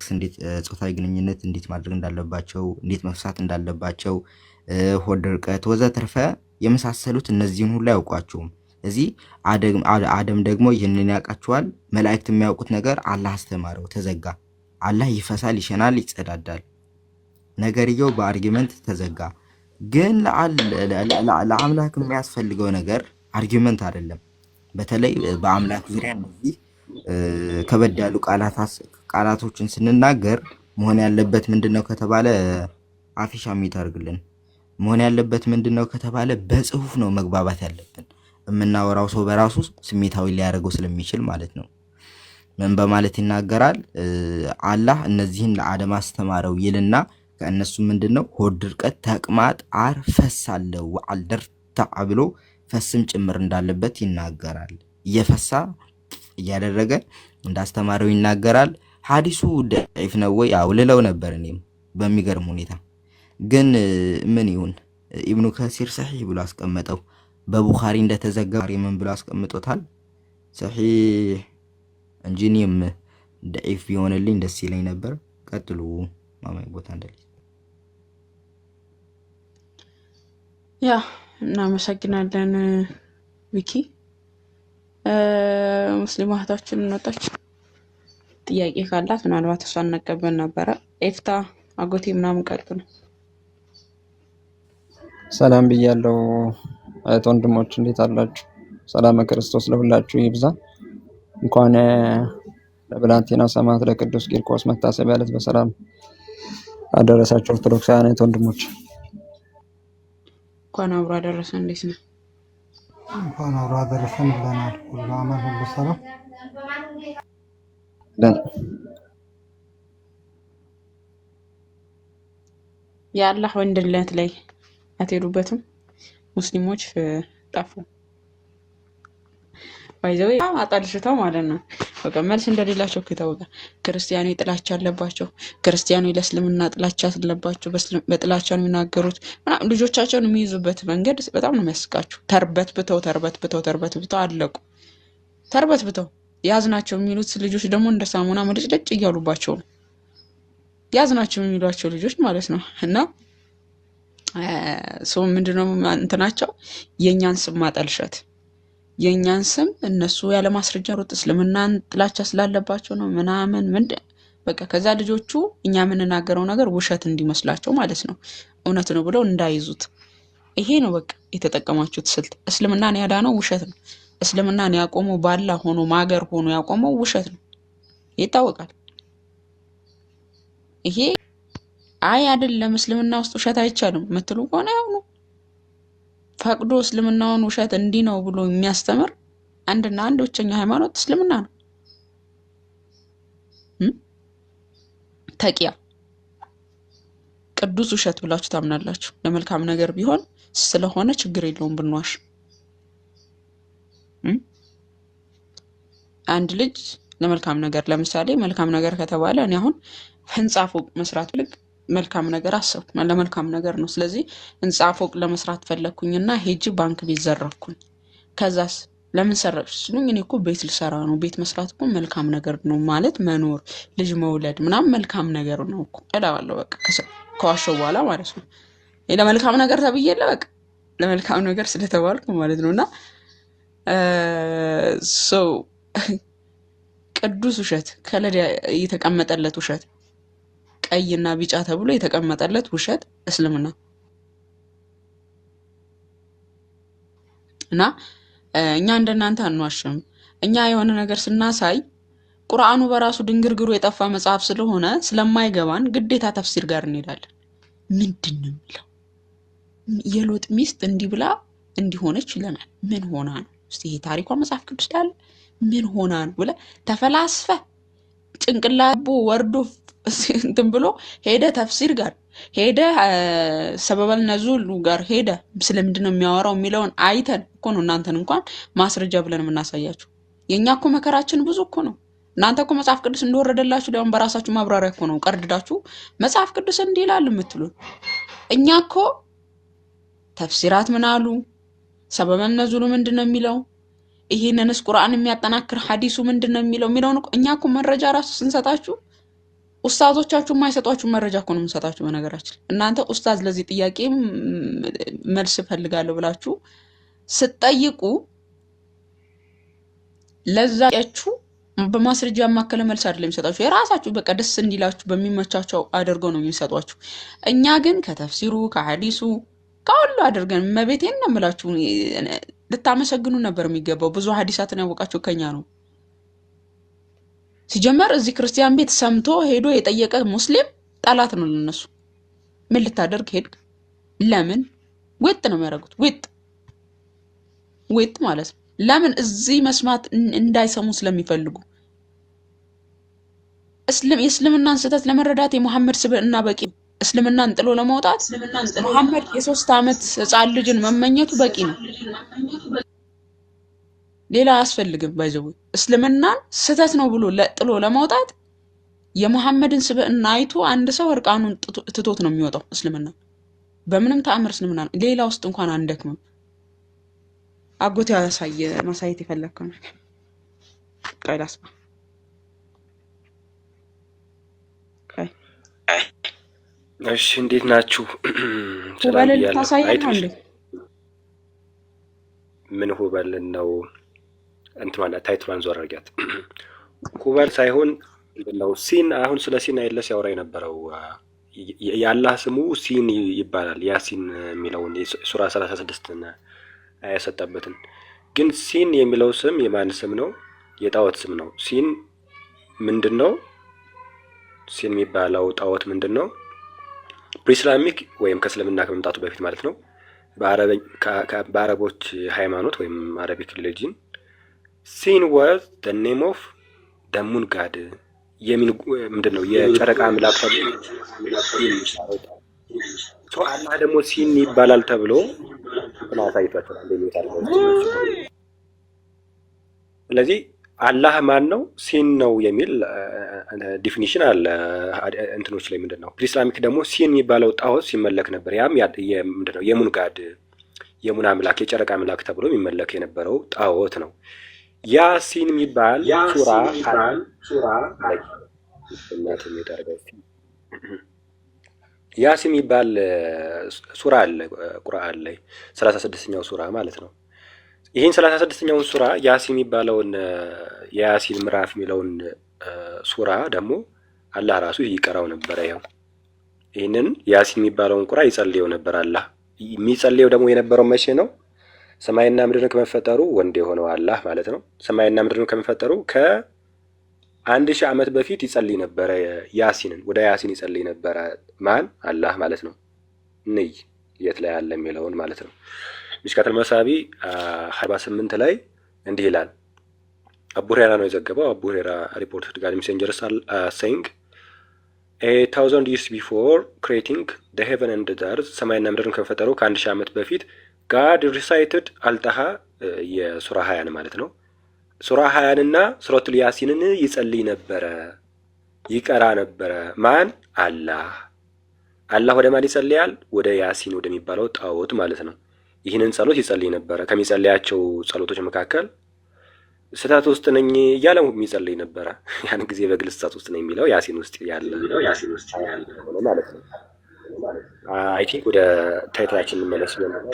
እንዴት ጾታዊ ግንኙነት እንዴት ማድረግ እንዳለባቸው፣ እንዴት መፍሳት እንዳለባቸው፣ ሆድ ድርቀት ወዘተርፈ የመሳሰሉት እነዚህን ሁሉ ያውቋቸውም። እዚህ አደም ደግሞ ይህንን ያውቃቸዋል። መላእክት የሚያውቁት ነገር አላህ አስተማረው፣ ተዘጋ። አላህ ይፈሳል፣ ይሸናል፣ ይጸዳዳል። ነገርየው በአርጊመንት ተዘጋ። ግን ለአምላክ የሚያስፈልገው ነገር አርጊመንት አይደለም። በተለይ በአምላክ ዙሪያ እነዚህ ከበድ ያሉ ቃላቶችን ስንናገር መሆን ያለበት ምንድነው ከተባለ አፊሻ የሚታርግልን መሆን ያለበት ምንድነው ከተባለ በጽሁፍ ነው መግባባት ያለብን። የምናወራው ሰው በራሱ ስሜታዊ ሊያደርገው ስለሚችል ማለት ነው። ምን በማለት ይናገራል? አላህ እነዚህን ለአደም አስተማረው ይልና ከእነሱ ምንድነው ሆድ ድርቀት፣ ተቅማጥ፣ አር፣ ፈሳለው ወአልደርታ ብሎ ፈስም ጭምር እንዳለበት ይናገራል። እየፈሳ እያደረገ እንዳስተማረው ይናገራል። ሐዲሱ ደዒፍ ነው ወይ? አው ልለው ነበር እኔም በሚገርም ሁኔታ። ግን ምን ይሁን ኢብኑ ከሲር ሰሒህ ብሎ አስቀመጠው። በቡኻሪ እንደተዘገበ ምን ብሎ አስቀምጦታል? ሰሒህ እንጂ እኔም ደዒፍ ቢሆንልኝ ደስ ይለኝ ነበር። ቀጥሉ ማማይ ቦታ እንደልኝ። ያ እናመሰግናለን ቪኪ። ሙስሊም እህታችን እንወጣች ጥያቄ ካላት ምናልባት እሷን እንቀበል ነበረ። ኤፍታ አጎቴ ምናምን ቀጥሉ። ሰላም ብያለሁ እህት ወንድሞች፣ እንዴት አላችሁ? ሰላም ክርስቶስ ለሁላችሁ ይብዛ። እንኳን ለብላቴናው ሰማዕት ለቅዱስ ቂርቆስ መታሰቢያ ዕለት በሰላም አደረሳችሁ ኦርቶዶክሳውያን እህት ወንድሞች። እንኳን አብሮ አደረሰን። እንዴት ነው? እንኳን አብሮ አደረሰን ብለናል። ሁሉ አማን ሁሉ ሰላም። የአላህ ወንድነት ላይ አትሄዱበትም። ሙስሊሞች ጠፉ ባይዘው አጣልሽተው ማለት ነው። በቃ መልስ እንደሌላቸው ይታወቃል። ክርስቲያኑ ጥላቻ አለባቸው። ክርስቲያኑ ለእስልምና ጥላቻ አለባቸው። በጥላቻ ነው የሚናገሩት። ልጆቻቸውን የሚይዙበት መንገድ በጣም ነው የሚያስቃቸው። ተርበት ብተው አለቁ። ተርበት ብተው ያዝናቸው የሚሉት ልጆች ደግሞ እንደ ሳሙና መለጭለጭ እያሉባቸው ነው። ያዝናቸው የሚሏቸው ልጆች ማለት ነው። እና ሰው ምንድነው እንትናቸው የኛን ስም ማጠልሸት፣ የኛን ስም እነሱ ያለ ማስረጃ ሩጥ እስልምናን ጥላቻ ስላለባቸው ነው ምናምን በቃ ከዛ ልጆቹ እኛ የምንናገረው ነገር ውሸት እንዲመስላቸው ማለት ነው፣ እውነት ነው ብለው እንዳይዙት። ይሄ ነው በቃ የተጠቀማችሁት ስልት። እስልምናን ያዳነው ውሸት ነው። እስልምናን ያቆመው ባላ ሆኖ ማገር ሆኖ ያቆመው ውሸት ነው፣ ይታወቃል። ይሄ አይ አይደለም እስልምና ውስጥ ውሸት አይቻልም የምትሉ ከሆነ ያው ነው። ፈቅዶ እስልምናውን ውሸት እንዲህ ነው ብሎ የሚያስተምር አንድና አንድ ብቸኛ ሃይማኖት እስልምና ነው። ተቂያ ቅዱስ ውሸት ብላችሁ ታምናላችሁ። ለመልካም ነገር ቢሆን ስለሆነ ችግር የለውም ብንዋሽ። አንድ ልጅ ለመልካም ነገር ለምሳሌ መልካም ነገር ከተባለ እኔ አሁን ህንጻ ፎቅ መስራት ልክ መልካም ነገር አሰብኩ፣ ለመልካም ነገር ነው። ስለዚህ ህንጻ ፎቅ ለመስራት ፈለኩኝና ሄጂ ባንክ ቤት ዘረፍኩኝ። ከዛስ ለምን ሰረፍሽ ሲሉኝ እኔ እኮ ቤት ልሰራ ነው። ቤት መስራት እኮ መልካም ነገር ነው ማለት መኖር፣ ልጅ መውለድ ምናምን መልካም ነገር ነው እኮ እላለሁ። በቃ ከዋሸው በኋላ ማለት ነው። ለመልካም ነገር ተብዬለ በቃ ለመልካም ነገር ስለተባልኩ ማለት ነውና ቅዱስ ውሸት ከለድ የተቀመጠለት ውሸት ቀይና ቢጫ ተብሎ የተቀመጠለት ውሸት እስልምና እና እኛ እንደናንተ አንዋሽም። እኛ የሆነ ነገር ስናሳይ ቁርአኑ በራሱ ድንግርግሩ የጠፋ መጽሐፍ ስለሆነ ስለማይገባን ግዴታ ተፍሲር ጋር እንሄዳለን። ምንድነው የሚለው? የሎጥ ሚስት እንዲህ ብላ እንዲሆነች ይለናል። ምን ሆና ነው? እስቲ ይሄ ታሪኳ መጽሐፍ ቅዱስ ላይ አለ? ምን ሆና ነው ብለህ ተፈላስፈ ጭንቅላቡ ወርዶ እንትን ብሎ ሄደ ተፍሲር ጋር ሄደ ሰበበል ነዙል ጋር ሄደ ስለምንድን ነው የሚያወራው የሚለውን አይተን እኮ ነው እናንተን እንኳን ማስረጃ ብለን የምናሳያችሁ። የኛ እኮ መከራችን ብዙ እኮ ነው። እናንተ እኮ መጽሐፍ ቅዱስ እንደወረደላችሁ ደግሞ በራሳችሁ ማብራሪያ እኮ ነው ቀርድዳችሁ መጽሐፍ ቅዱስ እንዲህ ይላል የምትሉን። እኛ እኮ ተፍሲራት ምን አሉ? ሰበበ ነዙሉ ምንድነው የሚለው? ይሄንንስ ቁርአን የሚያጠናክር ሐዲሱ ምንድነው የሚለው እኛ እኮ መረጃ ራሱ ስንሰጣችሁ ኡስታዞቻችሁ የማይሰጧችሁ መረጃ እኮ ነው የምንሰጣችሁ። በነገራችን እናንተ ኡስታዝ ለዚህ ጥያቄ መልስ ፈልጋለሁ ብላችሁ ስትጠይቁ ለዛያችሁ በማስረጃ ያማከለ መልስ አይደለም የሚሰጣችሁ። የራሳችሁ በቃ ደስ እንዲላችሁ በሚመቻቸው አድርገው ነው የሚሰጧችሁ። እኛ ግን ከተፍሲሩ ከሐዲሱ ከሁሉ አድርገን መቤቴን ነው የምላችሁ። ልታመሰግኑ ነበር የሚገባው። ብዙ ሐዲሳትን ያወቃችሁ ከኛ ነው። ሲጀመር እዚህ ክርስቲያን ቤት ሰምቶ ሄዶ የጠየቀ ሙስሊም ጠላት ነው ለነሱ። ምን ልታደርግ ሄድክ? ለምን ወጥ ነው የሚያደርጉት? ወጥ ማለት ነው። ለምን እዚህ መስማት እንዳይሰሙ ስለሚፈልጉ። የእስልምናን ስህተት ለመረዳት የሙሐመድ ስብዕና በቂ ነው። እስልምናን ጥሎ ለማውጣት ሙሐመድ የ3 ዓመት ህፃን ልጅን መመኘቱ በቂ ነው። ሌላ አያስፈልግም። ባይዘው እስልምናን ስህተት ነው ብሎ ጥሎ ለማውጣት የሙሐመድን ስብዕና አይቶ አንድ ሰው እርቃኑን ትቶት ነው የሚወጣው። እስልምና በምንም ተአምር እስልምና ሌላ ውስጥ እንኳን አንደክምም። አጎቴ ማሳየት የፈለከው ነው። ቀላስባ እሺ እንዴት ናችሁ? ሰላም ያለው ምን ሁበል ነው እንትማና ታይትሏን ዞር አድርጊያት። ሁበል ሳይሆን ነው ሲን። አሁን ስለ ሲን አይደለ ሲያወራ የነበረው የአላህ ስሙ ሲን ይባላል። ያሲን የሚለውን ሱራ 36 አያሰጣበትን። ግን ሲን የሚለው ስም የማን ስም ነው? የጣዖት ስም ነው። ሲን ምንድነው? ሲን የሚባለው ጣዖት ምንድነው? ፕሪስላሚክ ወይም ከእስልምና ከመምጣቱ በፊት ማለት ነው። በአረቦች ሃይማኖት ወይም አረቢክ ሪሊጅን ሲን was the name of the moon god የሚል ምንድነው የጨረቃ አምላክ ተብሎ አላህ ደግሞ ሲን ይባላል ተብሎ እናሳይቷቸዋል እንደሚታል። ስለዚህ አላህ ማን ነው? ሲን ነው የሚል ዲፊኒሽን አለ እንትኖች ላይ ምንድነው። ፕሪስላሚክ ደግሞ ሲን የሚባለው ጣዖት ሲመለክ ነበር። ያም ምንድነው የሙን ጋድ የሙን አምላክ የጨረቃ አምላክ ተብሎ የሚመለክ የነበረው ጣዖት ነው። ያሲን የሚባል ያሲን የሚባል ሱራ አለ ቁርአን ላይ 36ኛው ሱራ ማለት ነው። ይህን 36ኛውን ሱራ ያሲን የሚባለውን የያሲን ምዕራፍ የሚለውን ሱራ ደግሞ አላህ ራሱ ይቀራው ነበር። ይህንን ያሲን የሚባለውን ቁራ ይጸልየው ነበር። አላህ የሚጸልየው ደግሞ የነበረው መቼ ነው? ሰማይና ምድርን ከመፈጠሩ ወንድ የሆነው አላህ ማለት ነው። ሰማይና ምድርን ከመፈጠሩ ከ1000 ዓመት በፊት ይጸልይ ነበረ። ያሲንን ወደ ያሲን ይጸልይ ነበረ። ማን? አላህ ማለት ነው። ንይ የት ላይ አለ የሚለውን ማለት ነው። ሚሽካተል መሳቢ 48 ላይ እንዲህ ይላል። አቡ ሁረይራ ነው የዘገበው። አቡ ሁረይራ ሪፖርትድ ጋር ሜሴንጀርስ saying 1000 years before creating the heaven and the earth ሰማይና ምድርን ከፈጠሩ ከ1000 ዓመት በፊት God recited አልጣሃ የሱራ 20 ማለት ነው። ሱራ 20 እና ሱረቱል ያሲንን ይጸልይ ነበረ፣ ይቀራ ነበረ። ማን? አላህ። አላህ ወደ ማን ይጸልያል? ወደ ያሲን ወደሚባለው ጣዖት ማለት ነው። ይህንን ጸሎት ይጸልይ ነበረ። ከሚጸልያቸው ጸሎቶች መካከል ስህተት ውስጥ ነኝ እያለ የሚጸልይ ነበረ። ያን ጊዜ በግል ስህተት ውስጥ ነኝ የሚለው ያሲን ውስጥ ያለ ማለት ነው። አይ ቲንክ ወደ ታይትላችን እንመለስ ይሆናል።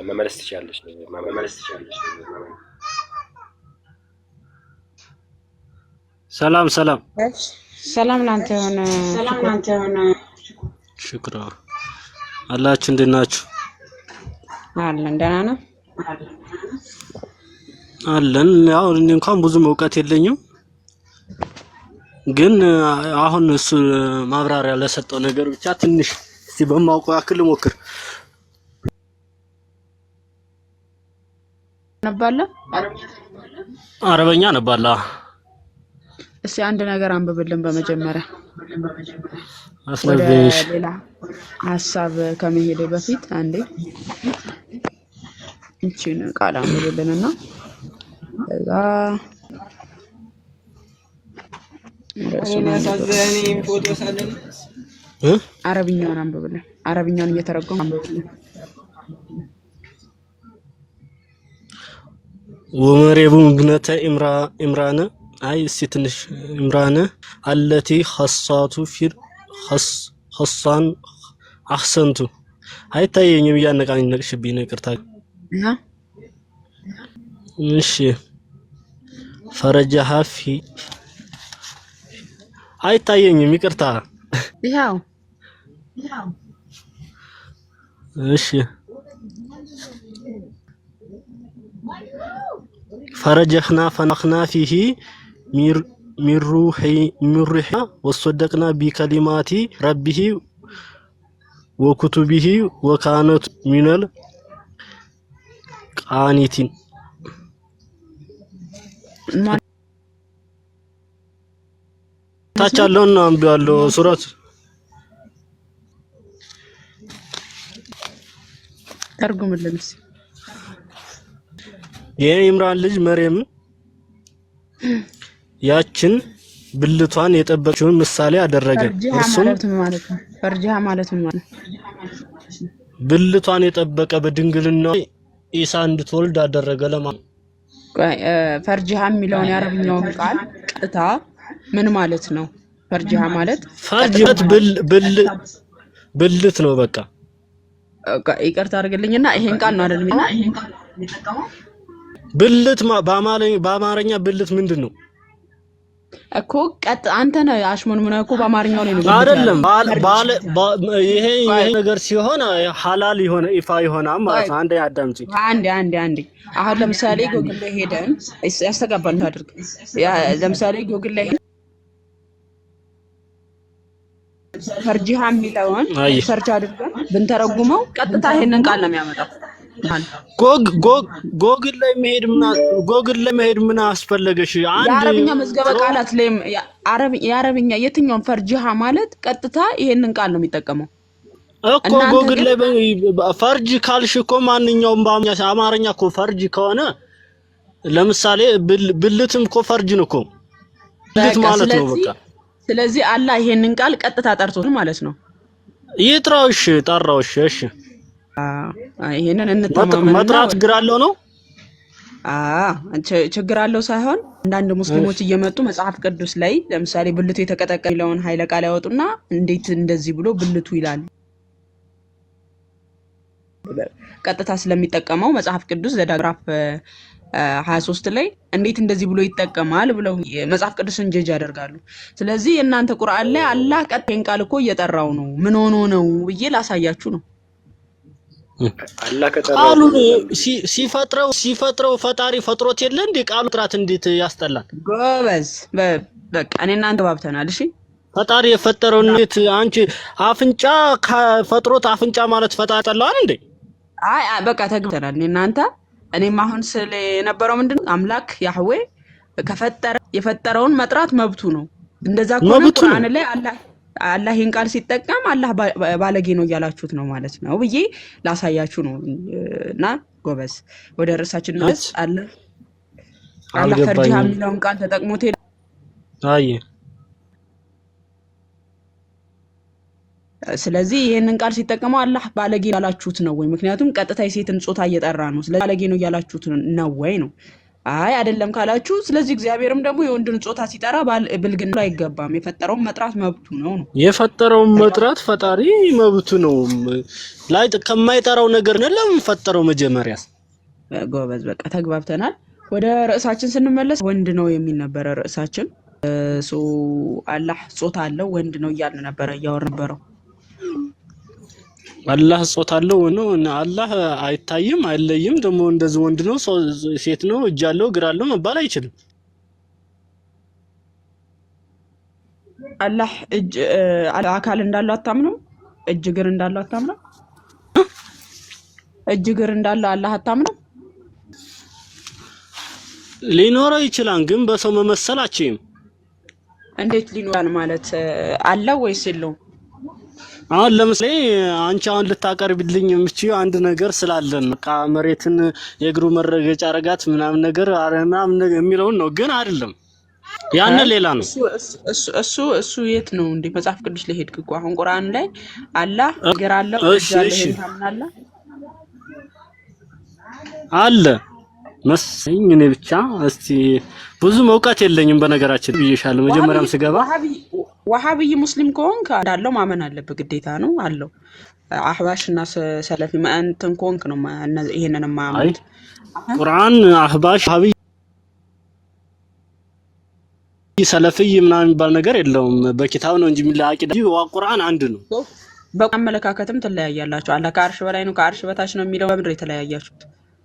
መመለስ ትችላለች። ሰላም ሰላም ላንተ የሆነ ሽክራ አላችሁ። እንዴት ናችሁ? አለን ደህና ነው አለን። ያው እኔ እንኳን ብዙም እውቀት የለኝም፣ ግን አሁን እሱ ማብራሪያ ለሰጠው ነገር ብቻ ትንሽ እስቲ በማውቀው ያክል ሞክር ነባለ አረበኛ ነባላ። እስቲ አንድ ነገር አንብብልን በመጀመሪያ አስነብሽ። ሌላ ሐሳብ ከመሄድ በፊት አንዴ እቺን ቃል አንብብልንና ከዛ አረብኛውን አንብብልኝ። አረብኛውን እየተረጎም አንብብልኝ። ወመርየም ብነተ ኢምራን አይ እስቲ ትንሽ ኢምራን አለቲ ሐሳቱ ፊር ሐሳን አህሰንቱ አይታየኝም እያነቃነቅሽብኝ ነው ይቅርታ እሺ ፈረጃሃ ፊ አይታየኝም ይቅርታ ይሄው እሺ فرجحنا فنخنا فيه من روحنا وصدقنا بكلمات ربه وكتبه وكانت من القانتين ታቻለውና አንብያለሁ ሱረት ተርጉምልን እስኪ የኢምራን ልጅ መርየም ያችን ብልቷን የጠበቀችውን ምሳሌ አደረገ እርሱም ፈርጃ ማለት ምን ማለት ብልቷን የጠበቀ በድንግልና ኢሳ እንድትወልድ አደረገ ለማለት ፈርጃ የሚለውን የአረብኛው ቃል ቀጥታ ምን ማለት ነው ፈርጃ ማለት ፈርጅት ብልት ነው በቃ ይቅርታ አድርግልኝና ይሄን ቃል ነው አይደል ብልት በአማርኛ ብልት ምንድነው እኮ ቀጥ አንተ ነህ አሽሞን ምን እኮ በአማርኛው ላይ ነው አይደለም ይሄ ነገር ሲሆን ሐላል ይሆነ ኢፋ ይሆና ማለት አንዴ አዳምጪ አንዴ አሁን ለምሳሌ ጎግል ላይ ሄደን ያስተጋባል አድርግ ለምሳሌ ጎግል ላይ ፈርጂሃ የሚለውን ሰርች አድርገን ብንተረጉመው ቀጥታ ይሄንን ቃል ነው የሚያመጣው ጎግል ላይ መሄድ ምን አስፈለገሽ አንድ የአረብኛ መዝገበ ቃላት ላይ የአረብኛ የትኛውን ፈርጂሃ ማለት ቀጥታ ይሄንን ቃል ነው የሚጠቀመው እኮ ጎግል ላይ ፈርጅ ካልሽ እኮ ማንኛውም በአማርኛ እኮ ፈርጅ ከሆነ ለምሳሌ ብልትም እኮ ፈርጅ ነው እኮ ብልት ማለት ነው በቃ ስለዚህ አላህ ይሄንን ቃል ቀጥታ ጠርቶት ማለት ነው ይጥራውሽ ጠራውሽ እሺ ይሄንን እንተማመን መጥራት ግራለው ነው ችግር አለው ሳይሆን አንዳንድ ሙስሊሞች እየመጡ መጽሐፍ ቅዱስ ላይ ለምሳሌ ብልቱ የተቀጠቀለውን ኃይለ ቃል ያወጡና እንዴት እንደዚህ ብሎ ብልቱ ይላል ቀጥታ ስለሚጠቀመው መጽሐፍ ቅዱስ ዘዳግራፍ 23 ላይ እንዴት እንደዚህ ብሎ ይጠቀማል ብለው መጽሐፍ ቅዱስን ጀጅ ያደርጋሉ ስለዚህ እናንተ ቁርአን ላይ አላህ ቀጥታ ቃል እኮ እየጠራው ነው ምን ሆኖ ነው ብዬ ላሳያችሁ ነው አላህ ቃሉ ሲፈጥረው ፈጣሪ ፈጥሮት የለ እንዴ ቃሉ ጥራት እንዴት ያስጠላል ጎበዝ በቃ እኔና አንተ ባብተናል እሺ ፈጣሪ የፈጠረው እንዴት አንቺ አፍንጫ ፈጥሮት አፍንጫ ማለት ፈጣሪ ጠላዋል እንዴ አይ በቃ ተግብተናል እኔና አንተ እኔም አሁን ስለ የነበረው ምንድነው አምላክ ያህዌ የፈጠረውን መጥራት መብቱ ነው እንደዛ ከሆነ ቁርአን ላይ አላህ ይሄን ቃል ሲጠቀም አላህ ባለጌ ነው እያላችሁት ነው ማለት ነው ብዬ ላሳያችሁ ነው እና ጎበዝ ወደ ርዕሳችን እንመለስ አላህ ፈርጂሃ የሚለውን ቃል ተጠቅሞት አይ ስለዚህ ይሄንን ቃል ሲጠቀመው አላህ ባለጌ ያላችሁት ነው ወይ ምክንያቱም ቀጥታ የሴትን ጾታ እየጠራ ነው ስለዚህ ባለጌ ነው ያላችሁት ነው ወይ ነው አይ አይደለም ካላችሁ ስለዚህ እግዚአብሔርም ደግሞ የወንድን ጾታ ሲጠራ ብልግና አይገባም የፈጠረውን መጥራት መብቱ ነው የፈጠረውን መጥራት ፈጣሪ መብቱ ነው ላይ ከማይጠራው ነገር ነው ለምን ፈጠረው መጀመሪያስ ጎበዝ በቃ ተግባብተናል ወደ ርዕሳችን ስንመለስ ወንድ ነው የሚል ነበር ርዕሳችን አላህ ጾታ አለው ወንድ ነው እያልን ነበር ያወራነበረው አላህ ጾታ አለው ነው አላህ አይታይም አይለይም ደግሞ እንደዚህ ወንድ ነው ሴት ነው እጅ አለው እግር አለው መባል አይችልም አላህ እጅ አካል እንዳለው አታምነው እጅ እግር እንዳለው አታምነው እጅ እግር እንዳለው አላህ አታምነው ሊኖረው ይችላል ግን በሰው መመሰላችሁም እንዴት ሊኖራል ማለት አለው ወይስ የለውም አሁን ለምሳሌ አንቺ አሁን ልታቀርብልኝ የምትችይው አንድ ነገር ስላለን በቃ መሬትን የእግሩ መረገጫ አረጋት ምናምን ነገር ምናምን የሚለውን ነው፣ ግን አይደለም። ያን ሌላ ነው። እሱ የት ነው እንዴ? መጽሐፍ ቅዱስ ላይ ሄድክ እኮ አሁን ቁርአን ላይ አላህ ነገር አለው እጃለ ሄድ ታምናለህ አለ መስኝ እኔ ብቻ እስቲ ብዙ መውቀት የለኝም በነገራችን ብዬሻለሁ። መጀመሪያም ስገባ ወሃቢይ ሙስሊም ከሆንክ እንዳለው ማመን አለበት ግዴታ ነው አለው። አህባሽና ሰለፊ ማንተን ከሆንክ ነው ይሄንን ማመን። ቁርአን አህባሽ ወሃቢይ ሰለፊይ ምናምን የሚባል ነገር የለውም። በኪታብ ነው እንጂ የሚላቂዳ ቁርአን አንድ ነው። በአመለካከትም ትለያያላችሁ። አላህ ከአርሽ በላይ ነው ከአርሽ በታች ነው የሚለው በምድር የተለያያችሁት